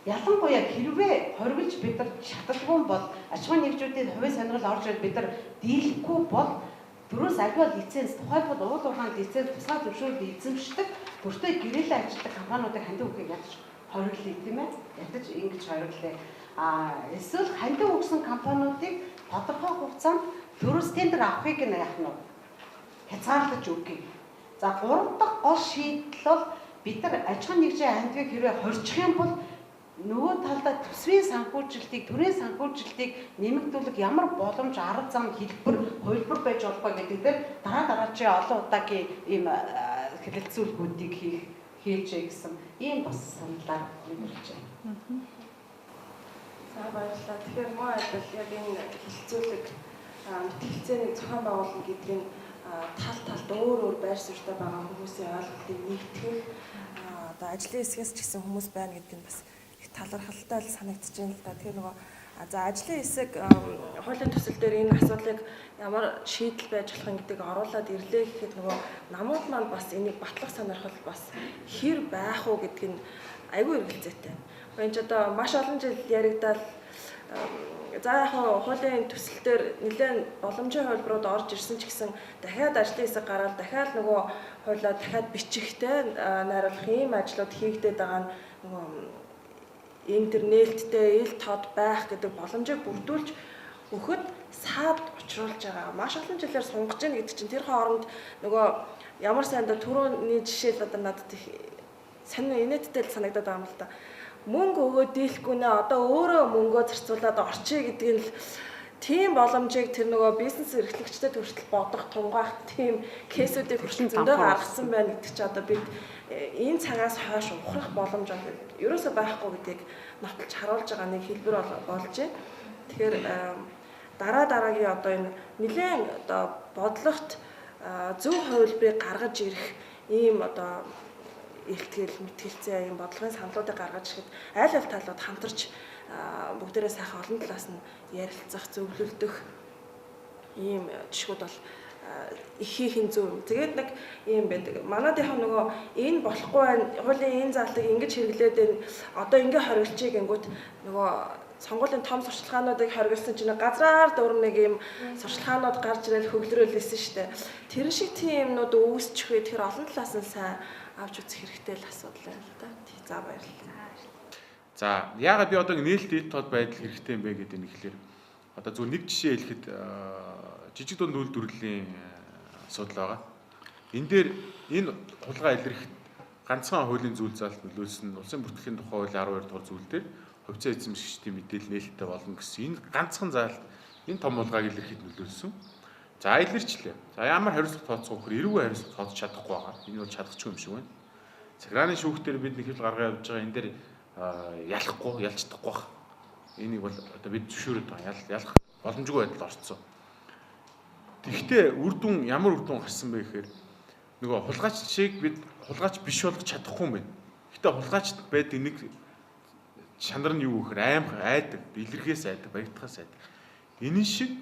ялангуяа хэрвээ хоригдж бид нар шаталгүй бол аж ахуйн нэгжүүдийн хувийн сонирхол орж ирээд бид нар дийлэхгүй бол дөрөөс альва лиценз тухайлбал уул уурхайн лиценз тусгай зөвшөөрлөд эзэмшдэг бүртээ гэрээлээ ажилладаг компаниудыг хандив өгөхийг ядаж хориглоё тийм ээ. Ядаж ингэж хориглоё. Эсвэл хандив өгсөн компаниудыг тодорхой хугацаанд төрөөс тендер авахыг яах нь хязгаарлаж өгье. За 3 дахь гол шийдэл бол бид нар аж ахуйн нэгжийн хандивыг хэрвээ хорчих юм бол нөгөө талдаа төсвийн санхүүжилтийг, төрийн санхүүжилтийг нэмэгдүүлэх ямар боломж, арга зам, хэлбэр, хувилбар байж болох вэ гэдэг дээр дараагийн олон удаагийн ийм хэлэлцүүлгүүдийг хийжээ гэсэн ийм бас саналаар өгүүлж байна. За баярлалаа. Тэгэхээр мөн адил яг энэ хэлэлцүүлэг мэтгэлцээний зохион байгуулалт гэдэг нь талд өөр байр суурьтай байгаа хүмүүсийн ойлголтыг нэгтгэх одоо ажлын хэсгээс ч гэсэн хүмүүс байна гэдэг нь бас их талархалтай л санагдаж байна л да. Тэгэхээр нөгөө за ажлын хэсэг хуулийн төсөл дээр энэ асуудлыг ямар шийдэл байж болох юм гэдгийг оруулаад ирлээ гэхэд нөгөө намууд маань бас энийг батлах сонирхол бас хэр байх уу гэдг нь айгүй эргэлзээтэй. Энд ч одоо маш олон жил яригдаад за яг хуулийн төсөл дээр нэлээд боломжийн хувилбарууд орж ирсэн ч гэсэн дахиад ажлын хэсэг гараад дахиад нөгөө хуулиа дахиад бичихтэй найруулах ийм ажлууд хийгдээд байгаа нь нөгөө интернеттэй ил тод байх гэдэг боломжийг бүрдүүлж өгөхөд саад учруулж байгаа. Маш олон жилээр сунгаж гин гэдэг чинь тэр хооронд нөгөө ямар сайндаа түрүүний жишээл одоо надад их сонир инээдтэй санагдаад байгаа юм л да. Мөнгө өгөө дийлэхгүй нэ одоо өөрөө мөнгөө зарцуулаад орчие гэдэг нь л тийм боломжийг тэр нөгөө бизнес эрхлэгчдэд хүртэл бодох тунгаах тийм кейсүүдийг хүртэл зөндөө гаргасан байна гэдэг чи одоо бид энэ цагаас хойш ухрах боломж ерөөсөө байхгүй гэдгийг нотолж харуулж байгаа нэг хэлбэр болж байна. Тэгэхээр дараагийн одоо энэ нэлээд одоо бодлогот зөв хувилбарыг гаргаж ирэх ийм одоо илтгэл мэтгэлцээ юм бодлогын саналуудыг гаргаж ирэхэд аль аль талууд хамтарч бүгдээрээ сайхан олон талаас нь ярилцах, зөвлөлдөх ийм жишгүүд бол их хийх зөв юм. Тэгээд нэг ийм байдаг. Манайдынхаа нөгөө энэ болохгүй байна. Хуулийн энэ заалтыг ингэж хэрэглээд байна. Одоо ингэ хоригдчихъя гингүүт нөгөө сонгуулийн том сурчлагаануудыг хоригдсан чинь газраар дөрөв нэг ийм сурчлагаанууд гарч ирэл хөвлөрөөлсэн шүү дээ. Тэр шиг тийм юмнууд үүсчихвээ. Тэр олон талаас нь сайн авч үзэх хэрэгтэй л асуудал байна л да. За баярлалаа. За яагаад би одоо нээлттэй ил тод байдал хэрэгтэй юм бэ гэдэг нь ихлээр одоо зөв нэг жишээ хэлэхэд жижиг дунд үйлдвэрлэлийн асуудал байгаа. Энэ дээр энэ хулгай илэрхэд ганцхан хуулийн зүйл заалт нөлөөлсөн улсын бүртгэлийн тухай хуулийн 12 дугаар зүйл дээр хувьцаа эзэмшигчдийн мэдээлэл нээлттэй болно гэсэн энэ ганцхан заалт энэ том хулгайг илэрхэд нөлөөлсөн. За илэрчлээ. За ямар хариуцлага тооцох вэ? Эрүүгийн хариуцлага тооцож чадахгүй байгаа. Энэ бол чадахгүй юм шиг байна. Цаграаны шүүхтэр бид нэг хэл гаргаа явж байгаа энэ дээр ялахгүй, ялж чадахгүй баг. Энийг бол одоо бид зөвшөөрөд байгаа. Ялах боломжгүй байдал орцсон. Тэгэхдээ үр дүн ямар үр дүн гарсан бэ гэхээр нөгөө хулгайчийг бид хулгайч биш болгож чадахгүй юм байна. Гэтэ хулгайчд байдаг нэг чанар нь юу гэхээр аим айдаг, илэрхээс айдаг, баяртахаас айдаг. Энэ шиг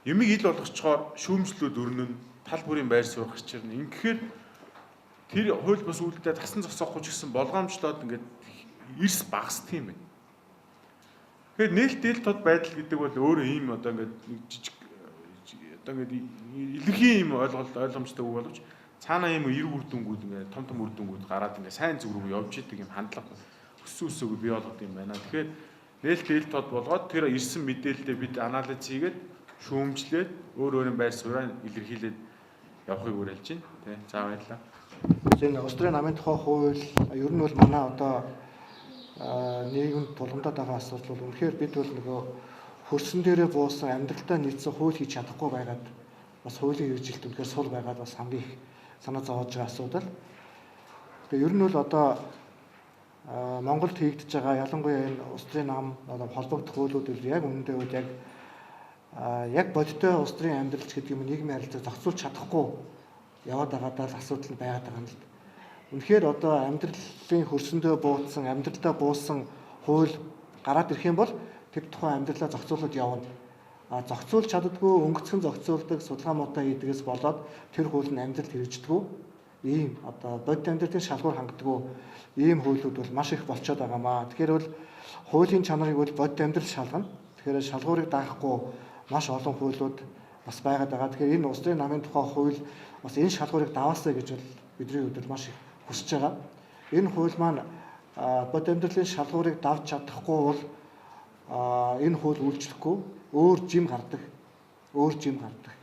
юмыг ил болгочоор шүүмжлүүд өрнөн, тал бүрийн байр суурь гарч ирнэ. Ингэхээр тэр хууль бус үйлдэлд тасан зогсоохгүй ч гэсэн болгоомжлоод ингээд эрс багасдаг юм байна. Тэгэхээр нээлттэй ил тод байдал гэдэг бол өөрөө ийм одоо ингээд нэг жижиг одоо ингээд илэрхий ийм ойлгомжтой үг боловч цаанаа ийм эрг үр дүнгууд ингээд том үр дүнгууд гараад ингээд сайн зүг рүү явж идэг юм хандлага өссөн бий болгоод юм байна. Тэгэхээр нээлттэй ил тод болгоод тэр ирсэн мэдээлэлдээ бид анализ хийгээд шүүмжлээд өөрийн байр сууриа илэрхийлээд явахыг уриалж байна. Тэ. За баярлалаа. Энэ Австрийн намын тухай хууль ер нь бол манай одоо нийгэмд тулгамдаад байгаа асуудал бол үнэхээр бид бол нөгөө хөрсөн дээрээ буусан амьдралдаа нийцсэн хууль хийж чадахгүй байгаад бас хуулийн хэрэгжилт үнэхээр сул байгаад бас хамгийн их санаа зовоож байгаа асуудал. Тэгээ ер нь бол одоо Монголд хийгдэж байгаа ялангуяа энэ улс төрийн нам одоо холбогдох хуулиуд бол яг үнэндээ бол яг бодиттой улс төрийн амьдралч гэдэг юм нийгмийн харилцааг зохицуулж чадахгүй яваад байгаадаа л асуудал нь байгаад байгаа юм л. Үнэхээр одоо амьдралын хөрсөндөө буудсан, амьдралдаа буусан хууль гараад ирэх юм бол тэр тухайн амьдралаа зохицуулаад явна. Зохицуулж чаддгүй, өнгөцгөн зохицуулдаг, судалгаануудаа хийдгээс болоод тэр хууль нь амьдралд хэрэгждэггүй. Ийм одоо бодит амьдралын шалгуур хангадаггүй ийм хуулиуд бол маш их болчиход байгаамаа. Тэгэхээр бол хуулийн чанарыг бол бодит амьдрал шалгана. Тэгэхээр шалгуурыг даахгүй маш олон хуулиуд бас байгаад байгаа. Тэгэхээр энэ улс төрийн намын тухай хууль бас энэ шалгуурыг даваасаа гэж бол бидний хувьд маш их хүсэж байгаа. Энэ хууль маань бодит амьдралын шалгуурыг давж чадахгүй бол энэ хууль үйлчлэхгүй өөр жим гардаг.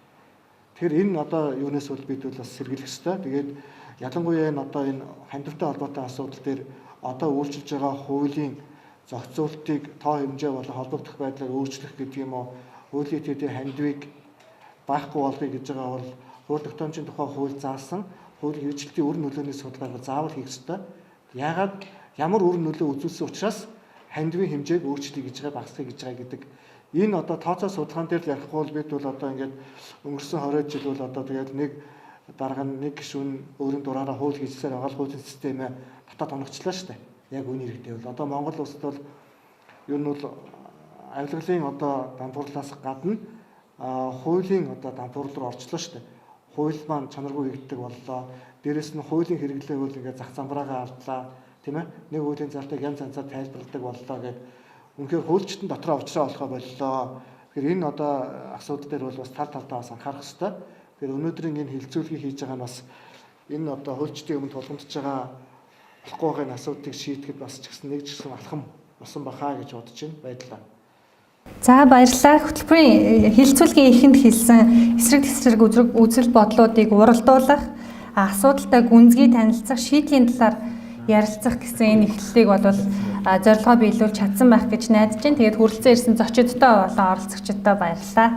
Тэгэхээр энэ одоо юунаас бол бид бол бас сэргийлэх ёстой. Тэгээд ялангуяа энэ одоо энэ хандивтай холбоотой асуудал дээр одоо үйлчилж байгаа хуулийн зохицуултыг тоо хэмжээ болон холбогдох байдлаар өөрчлөх гэдэг юм уу, хуулийн этгээдийн хандивыг байхгүй болгоё гэж байгаа бол хууль тогтоомжийн тухай хууль заасан хуулийн хэрэгжилтийн үр нөлөөний судалгааг заавал хийх ёстой. Яагаад ямар үр нөлөө үзүүлсэн учраас хандивын хэмжээг өөрчлөе гэж байгаа, багасгах гэж байгаа гэдэг. Энэ одоо тооцоо судалгаан дээр л ярихгүй бол бид бол одоо ингээд өнгөрсөн 20 жил бол одоо тэгээд нэг дарга нэг гишүүн өөрийн дураараа хууль хийжсээр байгаа хуулийн системээ батад оногчлаа шүү дээ. Яг үүний хэрэгтэй бол одоо Монгол улсад бол ер нь бол авилгалын одоо дампуурлаас гадна хуулийн одоо дампуурл руу орчлоо шүү дээ. Хууль маань чанаргүй хийгддэг боллоо. Дээрэс нь хуулийн хэрэглээ бол ингээд зах замбраагаа алдлаа, тийм ээ. Нэг хуулийн залтыг янз янзаар тайлбарладаг боллоо гэдэг. Үнэхээр хуульчтанд дотроо авчраа болохоо боллоо. Тэгэхээр энэ одоо асуудал дээр бол бас тал талдаа бас анхаарах хэрэгтэй. Тэгэхээр өнөөдрийн энэ хилцүүлгийг хийж байгаа нь бас энэ одоо хуульчдын өмнө тулгамдж байгаа болохгүй байгаа асуудлыг шийдэхэд бас ч гэсэн нэг ч гэсэн алхам болсон бахаа гэж бодож байна. Баярлалаа. За баярлалаа. Хөтөлбөрийн хилцүүлгийн эхэнд хэлсэн эсрэг тесрэг үзэл бодлуудыг уралдуулах, асуудалтай гүнзгий танилцах, шийдлийн талаар ярилцах гэсэн энэ эхлэлийг бол зорилгоо биелүүлж чадсан байх гэж найдаж байна. Тэгээд хүрэлцэн ирсэн зочидтой болон оролцогчдод баярлалаа.